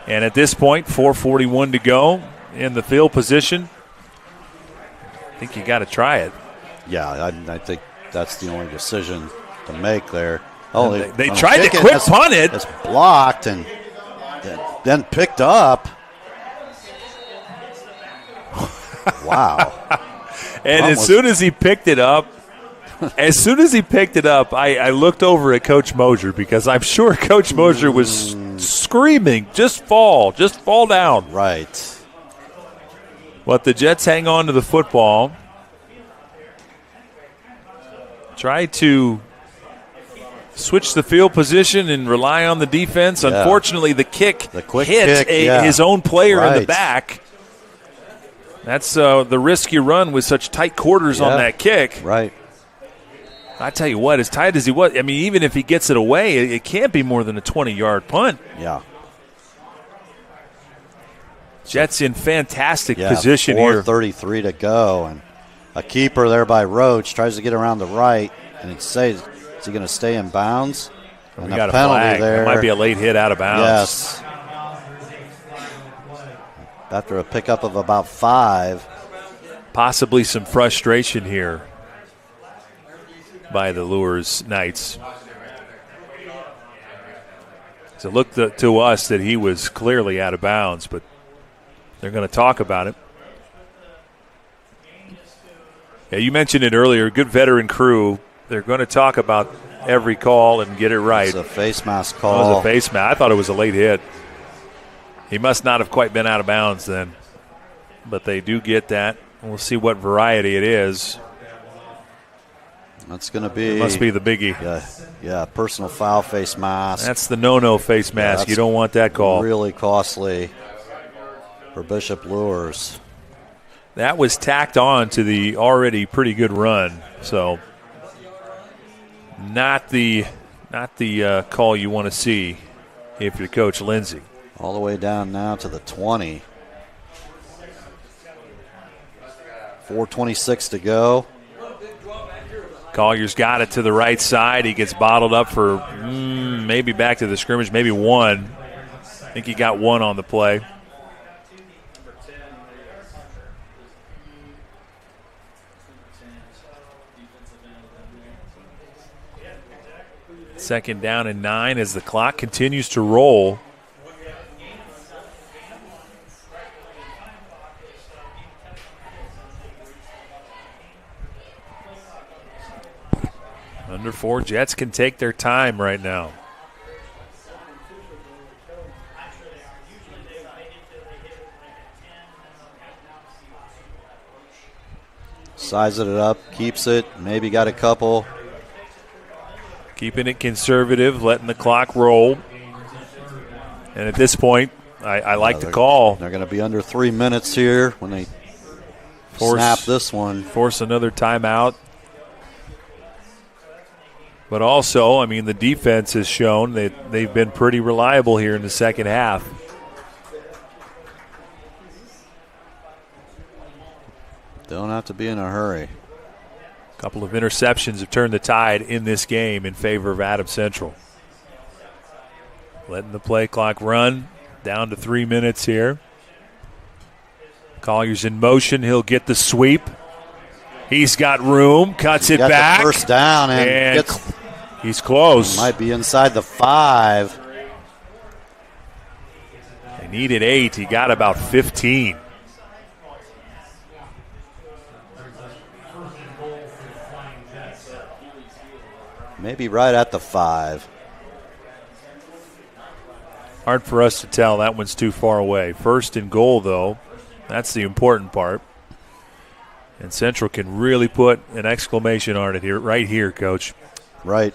And at this point, 4:41 to go in the field position. I think you got to try it. Yeah, I think that's the only decision to make there. Oh, they tried to quick punt it. It's blocked and then picked up. Wow. And as soon as he picked it up, I looked over at Coach Mosier because I'm sure Coach Mosier was screaming, just fall down. Right. But the Jets hang on to the football. Try to switch the field position and rely on the defense. Yeah. Unfortunately, the quick hit his own player in the Right. back. That's the risk you run with such tight quarters on that kick. Right. I tell you what, as tight as he was, I mean, even if he gets it away, it can't be more than a 20-yard punt. Yeah. Jets in fantastic position here. 4:33 to go, and a keeper there by Roach tries to get around the right, and it says, is he going to stay in bounds? We And got a penalty flag. there. It might be a late hit out of bounds. Yes. After a pickup of about 5. Possibly some frustration here by the Luers Knights. So it looked to us that he was clearly out of bounds, but they're going to talk about it. Yeah, you mentioned it earlier. Good veteran crew. They're going to talk about every call and get it right. It's a face mask It call. was a face mask. I thought it was a late hit. He must not have quite been out of bounds then. But they do get that. We'll see what variety it is. That's going to be. It must be the biggie. Yeah, personal foul face mask. That's the no-no face mask. You don't want that call. Really costly for Bishop Luers. That was tacked on to the already pretty good run. So not the call you want to see if you're Coach Lindsay. All the way down now to the 20. 4:26 to go. Collier's got it to the right side. He gets bottled up for maybe back to the scrimmage, maybe 1. I think he got 1 on the play. Second down and 9 as the clock continues to roll. Under 4, Jets can take their time right now. Sizes it up, keeps it, maybe got a couple. Keeping it conservative, letting the clock roll. And at this point, I like the call. They're going to be under 3 minutes here when they snap this one. Force another timeout. But also, I mean, the defense has shown that they've been pretty reliable here in the second half. Don't have to be in a hurry. A couple of interceptions have turned the tide in this game in favor of Adams Central. Letting the play clock run down to 3 minutes here. Collier's in motion. He'll get the sweep. He's got room, cuts it back. First down and he's close. Might be inside the 5. They needed 8. He got about 15. Maybe right at the 5. Hard for us to tell. That one's too far away. First and goal, though. That's the important part. And Central can really put an exclamation on it here, right here, Coach. Right.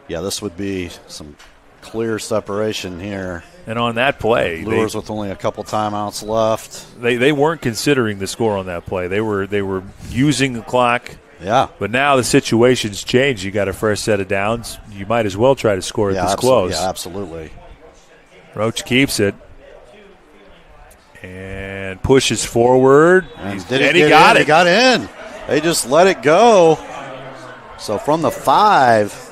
Yeah, this would be some clear separation here. And on that play, Luers with only a couple timeouts left. They weren't considering the score on that play. They were using the clock. Yeah. But now the situation's changed. You got a fresh set of downs. You might as well try to score it this close. Yeah, absolutely. Roach keeps it and pushes forward. And he got it. He got in. They just let it go. So from the 5.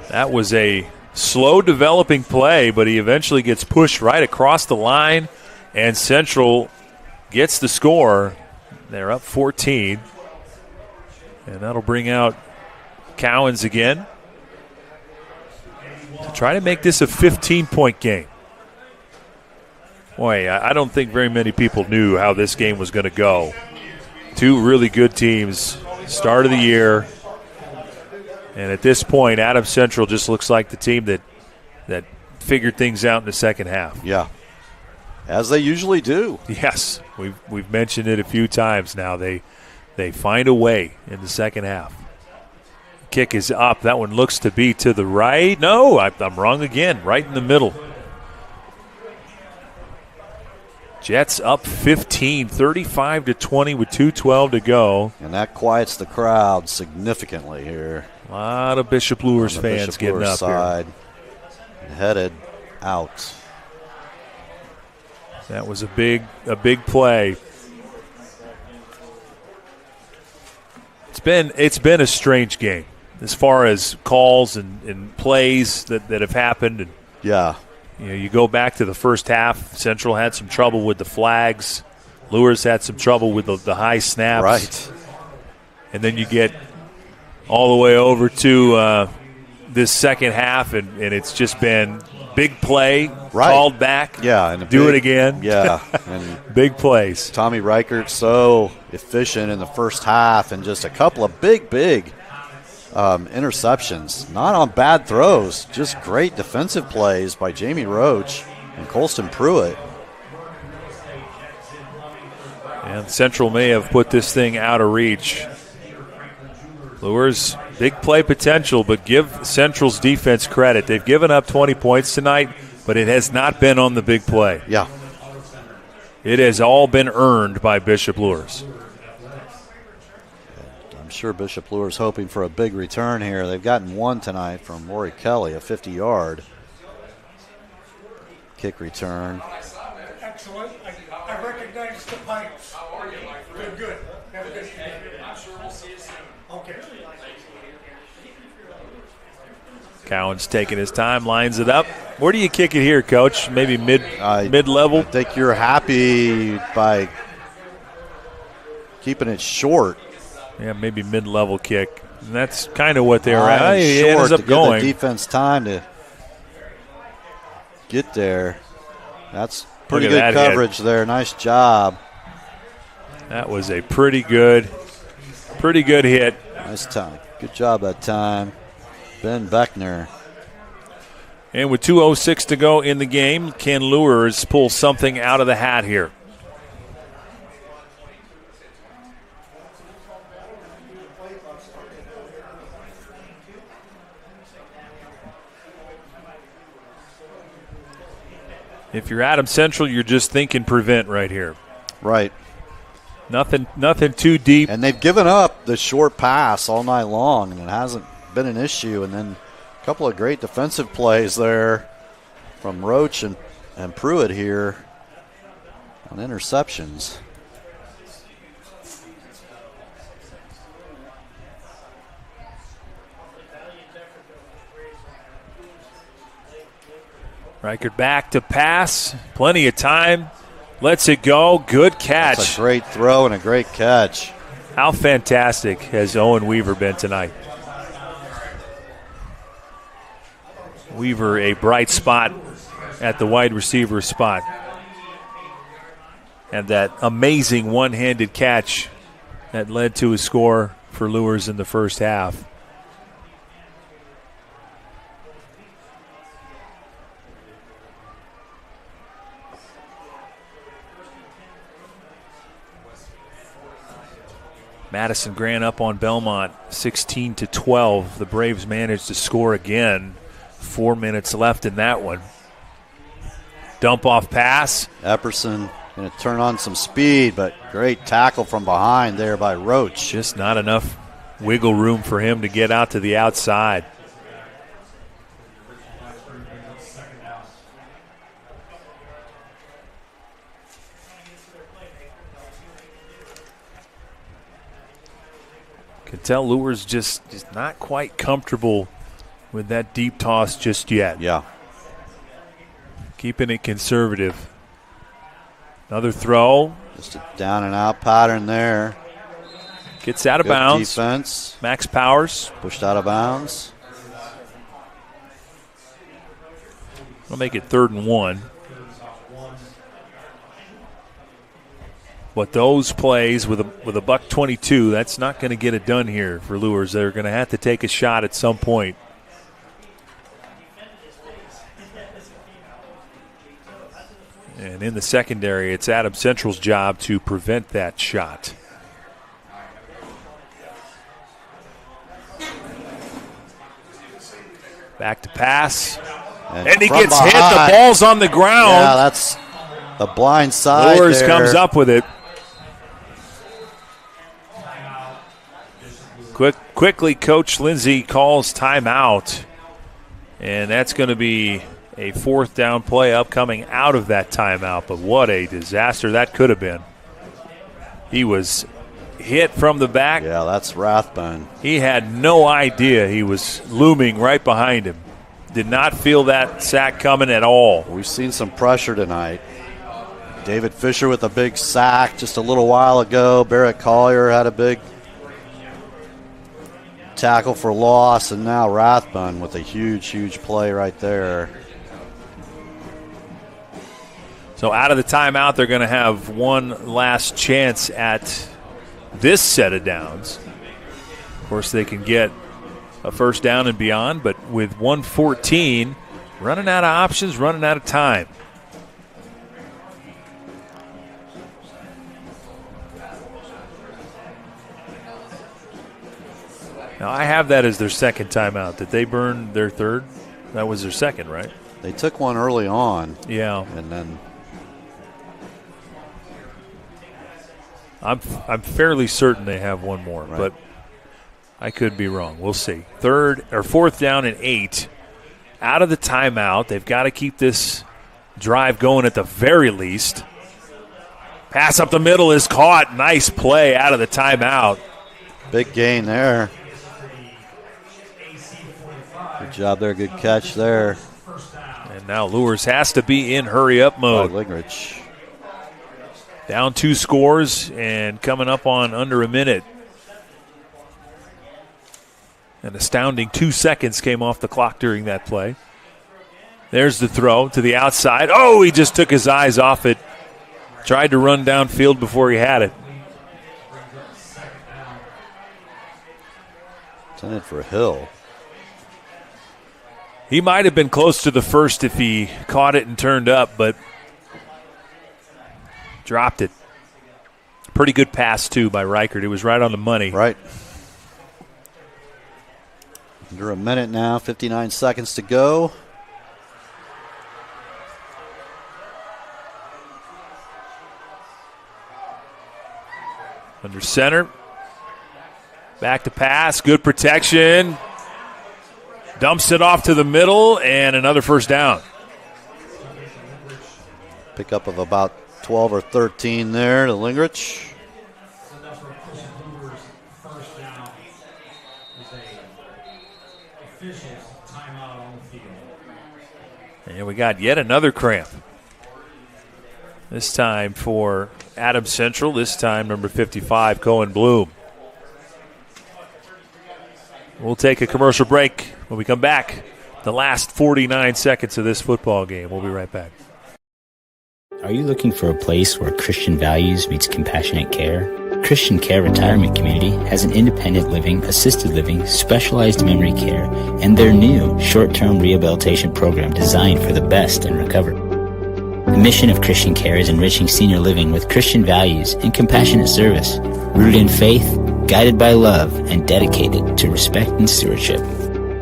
That was a slow developing play, but he eventually gets pushed right across the line, and Central gets the score. They're up 14. And that'll bring out Cowens again to try to make this a 15-point game. Boy, I don't think very many people knew how this game was going to go. Two really good teams, start of the year. And at this point, Adams Central just looks like the team that figured things out in the second half. Yeah, as they usually do. Yes, we've mentioned it a few times now. They find a way in the second half. Kick is up. That one looks to be to the right. No, I'm wrong again. Right in the middle. Jets up 15, 35-20 with 2:12 to go. And that quiets the crowd significantly here. A lot of Bishop Luers fans Bishop getting Luers up side, here. Headed out. That was a big play. It's been a strange game as far as calls and plays that have happened. And yeah. You go back to the first half, Central had some trouble with the flags. Luers had some trouble with the high snaps. Right. And then you get all the way over to this second half, and it's just been big play, called back. Yeah. And do it again. Yeah. And big plays. Tommy Reichert so efficient in the first half, and just a couple of big interceptions, not on bad throws, just great defensive plays by Jamie Roach and Colston Pruitt. And Central may have put this thing out of reach. Luers, big play potential, but give Central's defense credit. They've given up 20 points tonight, but it has not been on the big play. Yeah. It has all been earned by Bishop Luers. I'm sure Bishop Luers hoping for a big return here. They've gotten one tonight from Rory Kelly, a 50-yard kick return. Excellent. I recognize the pipes. How are you, my friend? Good. Have a good evening. I'm sure we'll see you soon. Okay. Cowan's taking his time, lines it up. Where do you kick it here, Coach? Maybe mid-level? I think you're happy by keeping it short. Yeah, maybe mid-level kick. And that's kind of what they were at. He Short ends up to going. give the defense time to get there. That's pretty good coverage there. Nice job. That was a pretty good hit. Nice time. Good job that time. Ben Beckner. And with 2:06 to go in the game, can Luers pull something out of the hat here? If you're Adams Central, you're just thinking prevent right here. Right. Nothing too deep. And they've given up the short pass all night long, and it hasn't been an issue. And then a couple of great defensive plays there from Roach and Pruitt here on interceptions. Reichert back to pass. Plenty of time. Lets it go. Good catch. That's a great throw and a great catch. How fantastic has Owen Weaver been tonight? Weaver, a bright spot at the wide receiver spot. And that amazing one-handed catch that led to a score for Luers in the first half. Madison Grant up on Belmont 16-12. The Braves managed to score again. 4 minutes left in that one. Dump off pass. Epperson going to turn on some speed, but great tackle from behind there by Roach. Just not enough wiggle room for him to get out to the outside. Can tell Luers just is not quite comfortable with that deep toss just yet. Yeah. Keeping it conservative. Another throw. Just a down and out pattern there. Gets out of Good bounds. Defense. Max Powers. Pushed out of bounds. We'll make it 3rd and 1. But those plays with a $122, that's not going to get it done here for Luers. They're going to have to take a shot at some point. And in the secondary, it's Adams Central's job to prevent that shot. Back to pass. And he gets hit. The ball's on the ground. Yeah, that's the blind side. Luers comes up with it. Quickly, Coach Lindsay calls timeout. And that's going to be a 4th down play upcoming out of that timeout. But what a disaster that could have been. He was hit from the back. Yeah, that's Rathbone. He had no idea he was looming right behind him. Did not feel that sack coming at all. We've seen some pressure tonight. David Fisher with a big sack just a little while ago. Barrett Collier had a big tackle for loss, and now Rathbun with a huge play right there. So out of the timeout, they're going to have one last chance at this set of downs. Of course, they can get a first down and beyond, but with 1:14, running out of options, running out of time. Now, I have that as their second timeout. Did they burn their third? That was their second, right? They took one early on. Yeah. And then I'm fairly certain they have one more, right. But I could be wrong. We'll see. 4th down and 8. Out of the timeout. They've got to keep this drive going at the very least. Pass up the middle is caught. Nice play out of the timeout. Big gain there. Good job there. Good catch there. And now Luers has to be in hurry-up mode. Lingrich. Down 2 scores and coming up on under a minute. An astounding 2 seconds came off the clock during that play. There's the throw to the outside. Oh, he just took his eyes off it. Tried to run downfield before he had it. Intended for Hill. He might have been close to the first if he caught it and turned up, but dropped it. Pretty good pass, too, by Reichert. It was right on the money. Right. Under a minute now, 59 seconds to go. Under center. Back to pass. Good protection. Dumps it off to the middle, and another first down. Pickup of about 12 or 13 there to Lingrich. And we got yet another cramp. This time for Adams Central. This time number 55, Cohen Bloom. We'll take a commercial break. When we come back, the last 49 seconds of this football game. We'll be right back. Are you looking for a place where Christian values meets compassionate care? Christian Care Retirement Community has an independent living, assisted living, specialized memory care, and their new short-term rehabilitation program designed for the best in recovery. The mission of Christian Care is enriching senior living with Christian values and compassionate service, rooted in faith, guided by love, and dedicated to respect and stewardship.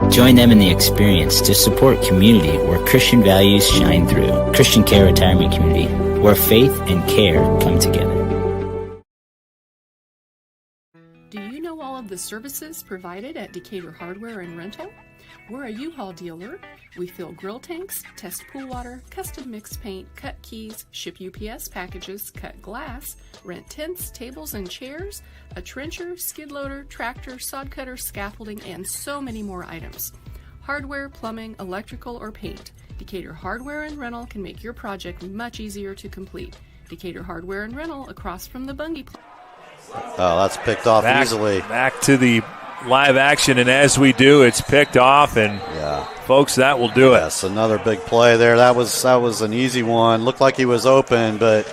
Join them in the experience to support community where Christian values shine through. Christian Care Retirement Community, where faith and care come together. Do you know all of the services provided at Decatur Hardware and Rental? We're a U-Haul dealer. We fill grill tanks, test pool water, custom mix paint, cut keys, ship UPS packages, cut glass, rent tents, tables and chairs, a trencher, skid loader, tractor, sod cutter, scaffolding, and so many more items. Hardware, plumbing, electrical, or paint. Decatur Hardware and Rental can make your project much easier to complete. Decatur Hardware and Rental across from the Bungie. Oh, that's picked off easily. Back to the live action, and as we do, it's picked off, and folks, that will do it. Yes, another big play there. That was an easy one. Looked like he was open, but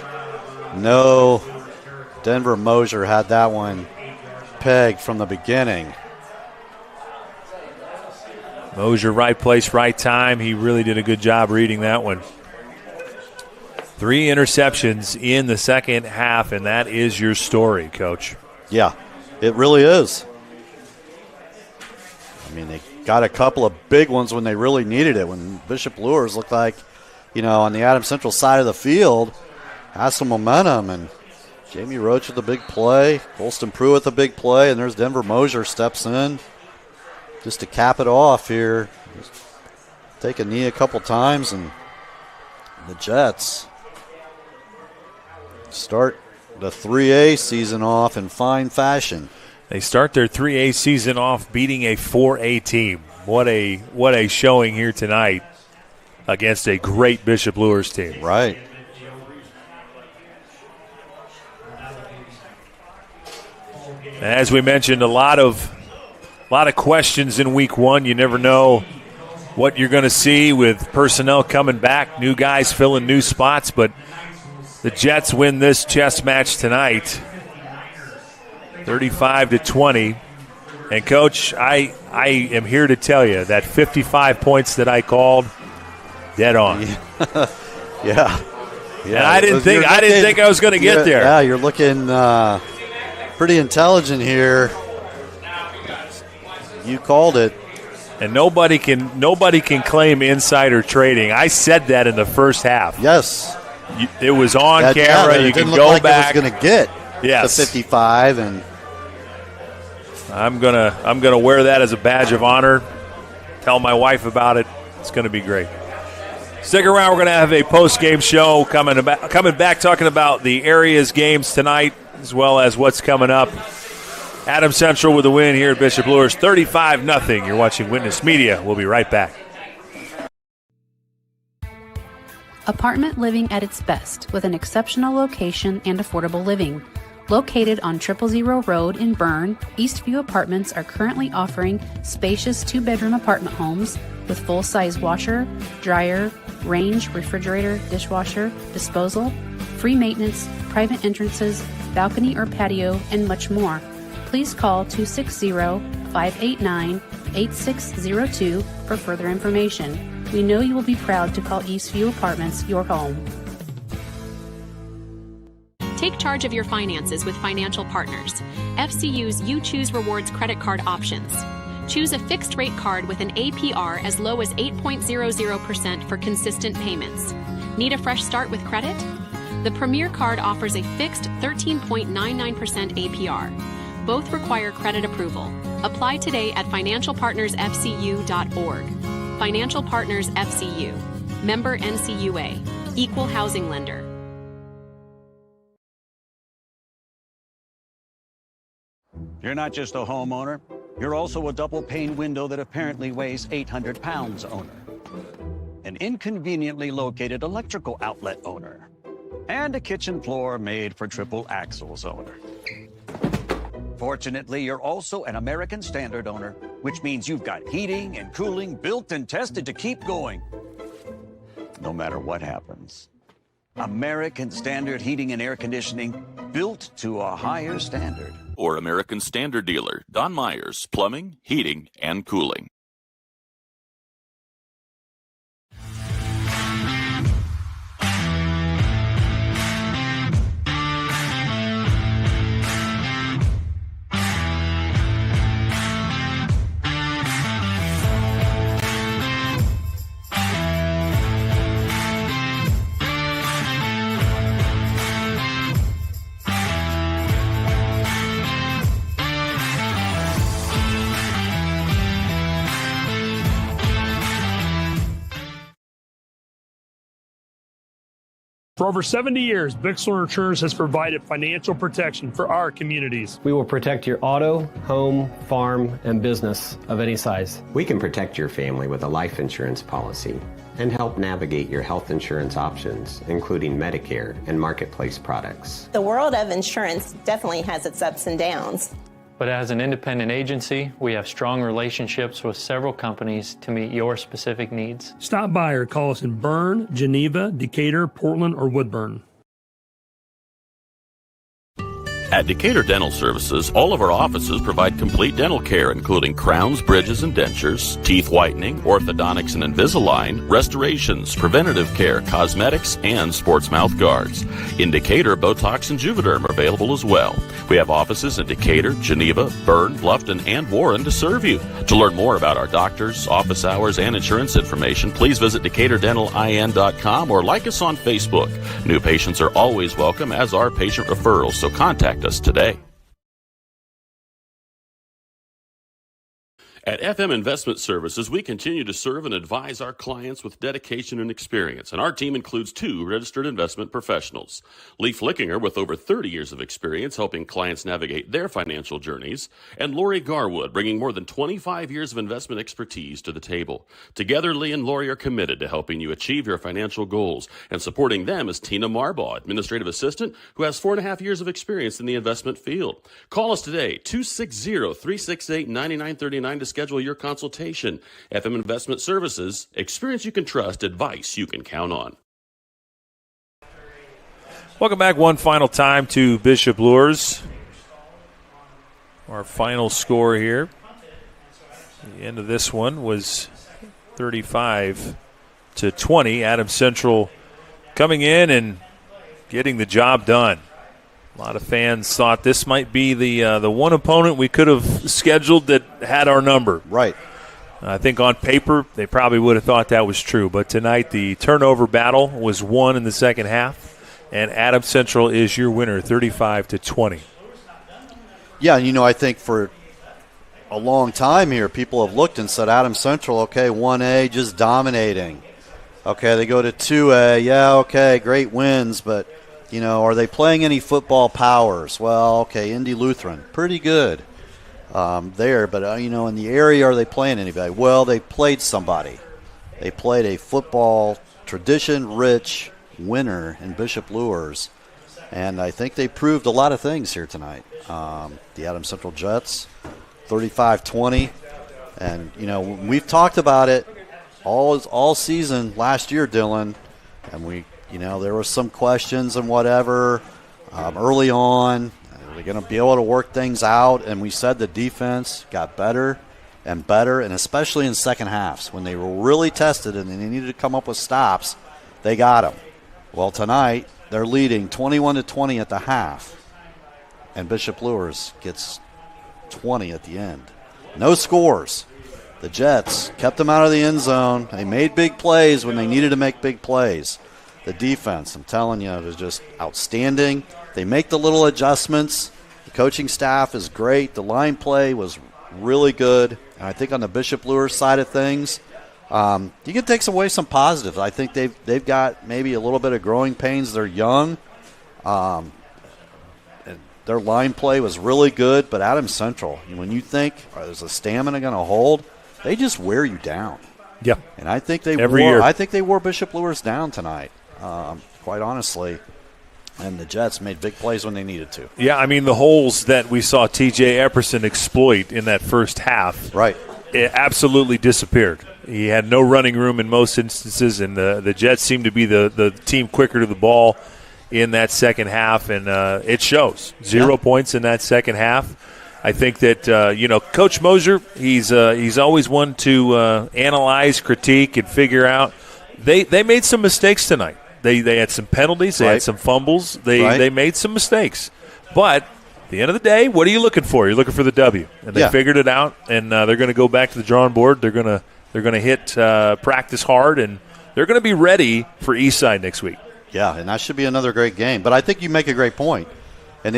no. Denver Mosier had that one pegged from the beginning. Mosier, right place, right time. He really did a good job reading that one. 3 interceptions in the second half, and that is your story, Coach. Yeah, it really is. I mean, they got a couple of big ones when they really needed it. When Bishop Luers looked like, on the Adams Central side of the field, has some momentum. And Jamie Roach with a big play, Colston Pruitt with a big play, and there's Denver Mosier steps in just to cap it off here. Just take a knee a couple times, and the Jets start the 3A season off in fine fashion. They start their 3A season off beating a 4A team. What a showing here tonight against a great Bishop Luers team. Right. As we mentioned, a lot of questions in week 1. You never know what you're going to see with personnel coming back, new guys filling new spots, but the Jets win this chess match tonight, 35-20. And, Coach, I am here to tell you that 55 points that I called, dead on. Yeah. And I didn't think I was going to get there. Yeah, you're looking pretty intelligent here. You called it. And nobody can claim insider trading. I said that in the first half. Yes. It was on camera. You can go back. It was going to get to 55, and I'm gonna wear that as a badge of honor. Tell my wife about it. It's going to be great. Stick around. We're going to have a post-game show coming back talking about the area's games tonight as well as what's coming up. Adams Central with a win here at Bishop Luers, 35-0. You're watching Witness Media. We'll be right back. Apartment living at its best with an exceptional location and affordable living. Located on 000 Road in Berne, Eastview Apartments are currently offering spacious 2-bedroom apartment homes with full-size washer, dryer, range, refrigerator, dishwasher, disposal, free maintenance, private entrances, balcony or patio, and much more. Please call 260-589-8602 for further information. We know you will be proud to call Eastview Apartments your home. Take charge of your finances with Financial Partners, FCU's You Choose Rewards credit card options. Choose a fixed rate card with an APR as low as 8.00% for consistent payments. Need a fresh start with credit? The Premier card offers a fixed 13.99% APR. Both require credit approval. Apply today at financialpartnersfcu.org. Financial Partners FCU. Member NCUA. Equal housing lender. You're not just a homeowner. You're also a double-pane window that apparently weighs 800 pounds owner. An inconveniently located electrical outlet owner. And a kitchen floor made for triple axles owner. Fortunately, you're also an American Standard owner, which means you've got heating and cooling built and tested to keep going, no matter what happens. American Standard Heating and Air Conditioning, built to a higher standard. Or American Standard dealer, Don Myers, Plumbing, Heating, and Cooling. For over 70 years, Bixler Insurance has provided financial protection for our communities. We will protect your auto, home, farm, and business of any size. We can protect your family with a life insurance policy and help navigate your health insurance options, including Medicare and Marketplace products. The world of insurance definitely has its ups and downs. But as an independent agency, we have strong relationships with several companies to meet your specific needs. Stop by or call us in Berne, Geneva, Decatur, Portland, or Woodburn. At Decatur Dental Services, all of our offices provide complete dental care, including crowns, bridges, and dentures, teeth whitening, orthodontics and Invisalign, restorations, preventative care, cosmetics, and sports mouth guards. In Decatur, Botox and Juvederm are available as well. We have offices in Decatur, Geneva, Berne, Bluffton, and Warren to serve you. To learn more about our doctors, office hours, and insurance information, please visit DecaturDentalIN.com or like us on Facebook. New patients are always welcome, as are patient referrals, so contact us today. At FM Investment Services, we continue to serve and advise our clients with dedication and experience, and our team includes 2 registered investment professionals. Lee Flickinger, with over 30 years of experience helping clients navigate their financial journeys, and Lori Garwood, bringing more than 25 years of investment expertise to the table. Together, Lee and Lori are committed to helping you achieve your financial goals, and supporting them is Tina Marbaugh, administrative assistant, who has 4.5 years of experience in the investment field. Call us today, 260-368-9939 to schedule your consultation. FM Investment Services, experience you can trust, advice you can count on. Welcome back one final time to Bishop Luers. Our final score here. The end of this one was 35-20. Adams Central coming in and getting the job done. A lot of fans thought this might be the one opponent we could have scheduled that had our number. Right. I think on paper they probably would have thought that was true. But tonight the turnover battle was won in the second half, and Adams Central is your winner, 35-20. Yeah, I think for a long time here, people have looked and said Adams Central, okay, 1A, just dominating. Okay, they go to 2A, yeah, okay, great wins, but are they playing any football powers? Well, okay, Indy Lutheran, pretty good there. But, in the area, are they playing anybody? Well, they played somebody. They played a football tradition-rich winner in Bishop Luers. And I think they proved a lot of things here tonight. The Adams Central Jets, 35-20. And, we've talked about it all season last year, Dylan, and there were some questions and whatever early on. Are they going to be able to work things out? And we said the defense got better and better, and especially in second halves when they were really tested and they needed to come up with stops, they got them. Well, tonight they're leading 21-20 at the half, and Bishop Luers gets 20 at the end. No scores. The Jets kept them out of the end zone. They made big plays when they needed to make big plays. The defense, I'm telling you, was just outstanding. They make the little adjustments. The coaching staff is great. The line play was really good. And I think on the Bishop Luers side of things, you can take away some positives. I think they've got maybe a little bit of growing pains. They're young. And their line play was really good. But Adams Central, when you think, is the stamina going to hold, they just wear you down. Yeah. And I think they wore Bishop Luers down tonight. Quite honestly, and the Jets made big plays when they needed to. Yeah, I mean, the holes that we saw T.J. Epperson exploit in that first half, right, it absolutely disappeared. He had no running room in most instances, and the Jets seemed to be the team quicker to the ball in that second half, and it shows. 0 points in that second half. I think that, Coach Moser, he's always one to analyze, critique, and figure out. They made some mistakes tonight. They had some penalties. They had some fumbles. They made some mistakes. But at the end of the day, what are you looking for? You're looking for the W. And they figured it out, and they're going to go back to the drawing board. They're going to hit practice hard, and they're going to be ready for Eastside next week. Yeah, and that should be another great game. But I think you make a great point. And,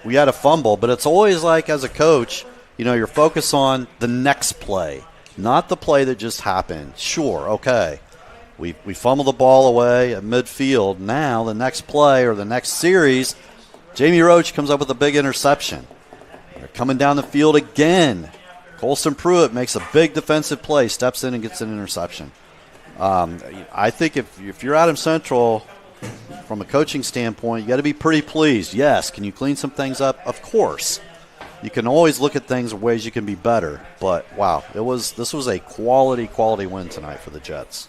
we had a fumble, but it's always like as a coach, you're focused on the next play, not the play that just happened. Sure, okay. We fumbled the ball away at midfield. Now the next play or the next series, Jamie Roach comes up with a big interception. They're coming down the field again. Colston Pruitt makes a big defensive play, steps in and gets an interception. I think if you're Adams Central, from a coaching standpoint, you got to be pretty pleased. Yes, can you clean some things up? Of course. You can always look at things ways you can be better. But, wow, this was a quality win tonight for the Jets.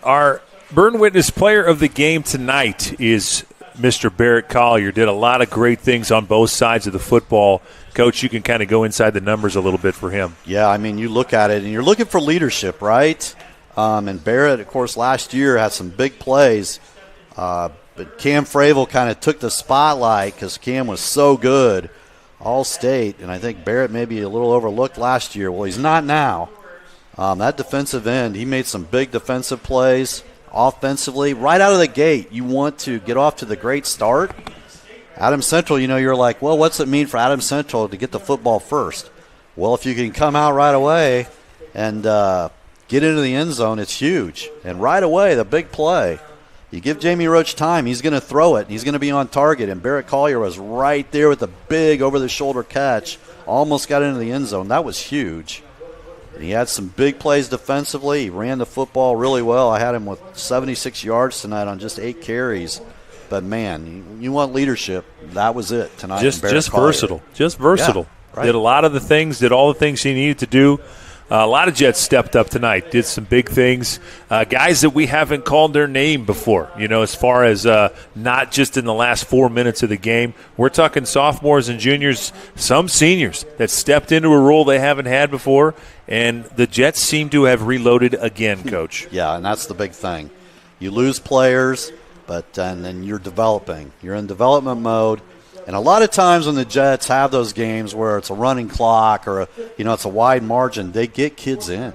Our Berne Witness Player of the Game tonight is Mr. Barrett Collier. Did a lot of great things on both sides of the football. Coach, you can kind of go inside the numbers a little bit for him. Yeah, I mean, you look at it, and you're looking for leadership, right? And Barrett, of course, last year had some big plays. But Cam Fravel kind of took the spotlight because Cam was so good all-state, and I think Barrett may be a little overlooked last year. Well, he's not now. That defensive end, he made some big defensive plays offensively. Right out of the gate, you want to get off to the great start. Adams Central, you're like, well, what's it mean for Adams Central to get the football first? Well, if you can come out right away and get into the end zone, it's huge. And right away, the big play. You give Jamie Roach time, he's going to throw it, and he's going to be on target. And Barrett Collier was right there with a big over-the-shoulder catch, almost got into the end zone. That was huge. And he had some big plays defensively. He ran the football really well. I had him with 76 yards tonight on just 8 carries. But, man, you want leadership. That was it tonight. Just versatile. Just versatile. Yeah, right. Did a lot of the things, did all the things he needed to do. A lot of Jets stepped up tonight, did some big things. Guys that we haven't called their name before, as far as not just in the last 4 minutes of the game. We're talking sophomores and juniors, some seniors that stepped into a role they haven't had before, and the Jets seem to have reloaded again, Coach. Yeah, and that's the big thing. You lose players, and then you're developing. You're in development mode. And a lot of times when the Jets have those games where it's a running clock or it's a wide margin, they get kids in.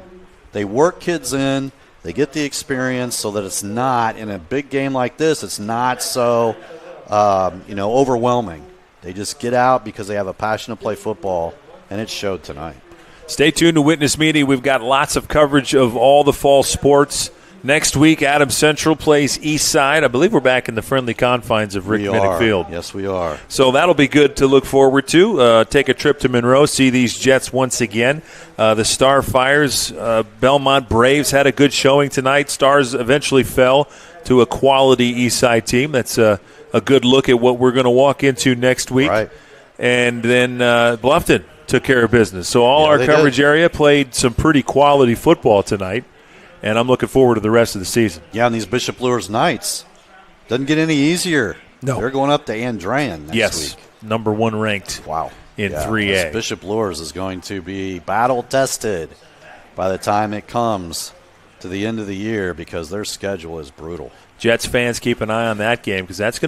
They work kids in. They get the experience so that it's not, in a big game like this, it's not so, overwhelming. They just get out because they have a passion to play football, and it showed tonight. Stay tuned to Witness Media. We've got lots of coverage of all the fall sports. Next week, Adams Central plays Eastside. I believe we're back in the friendly confines of Rick Minnick Field. Yes, we are. So that'll be good to look forward to. Take a trip to Monroe, see these Jets once again. The Star Fires, Belmont Braves had a good showing tonight. Stars eventually fell to a quality Eastside team. That's a good look at what we're going to walk into next week. Right. And then Bluffton took care of business. So all our coverage area played some pretty quality football tonight. And I'm looking forward to the rest of the season. Yeah, and these Bishop Luers Knights doesn't get any easier. No. They're going up to Andrean next week. Number 1 ranked. Wow. In 3A. Bishop Luers is going to be battle-tested by the time it comes to the end of the year because their schedule is brutal. Jets fans, keep an eye on that game because that's going to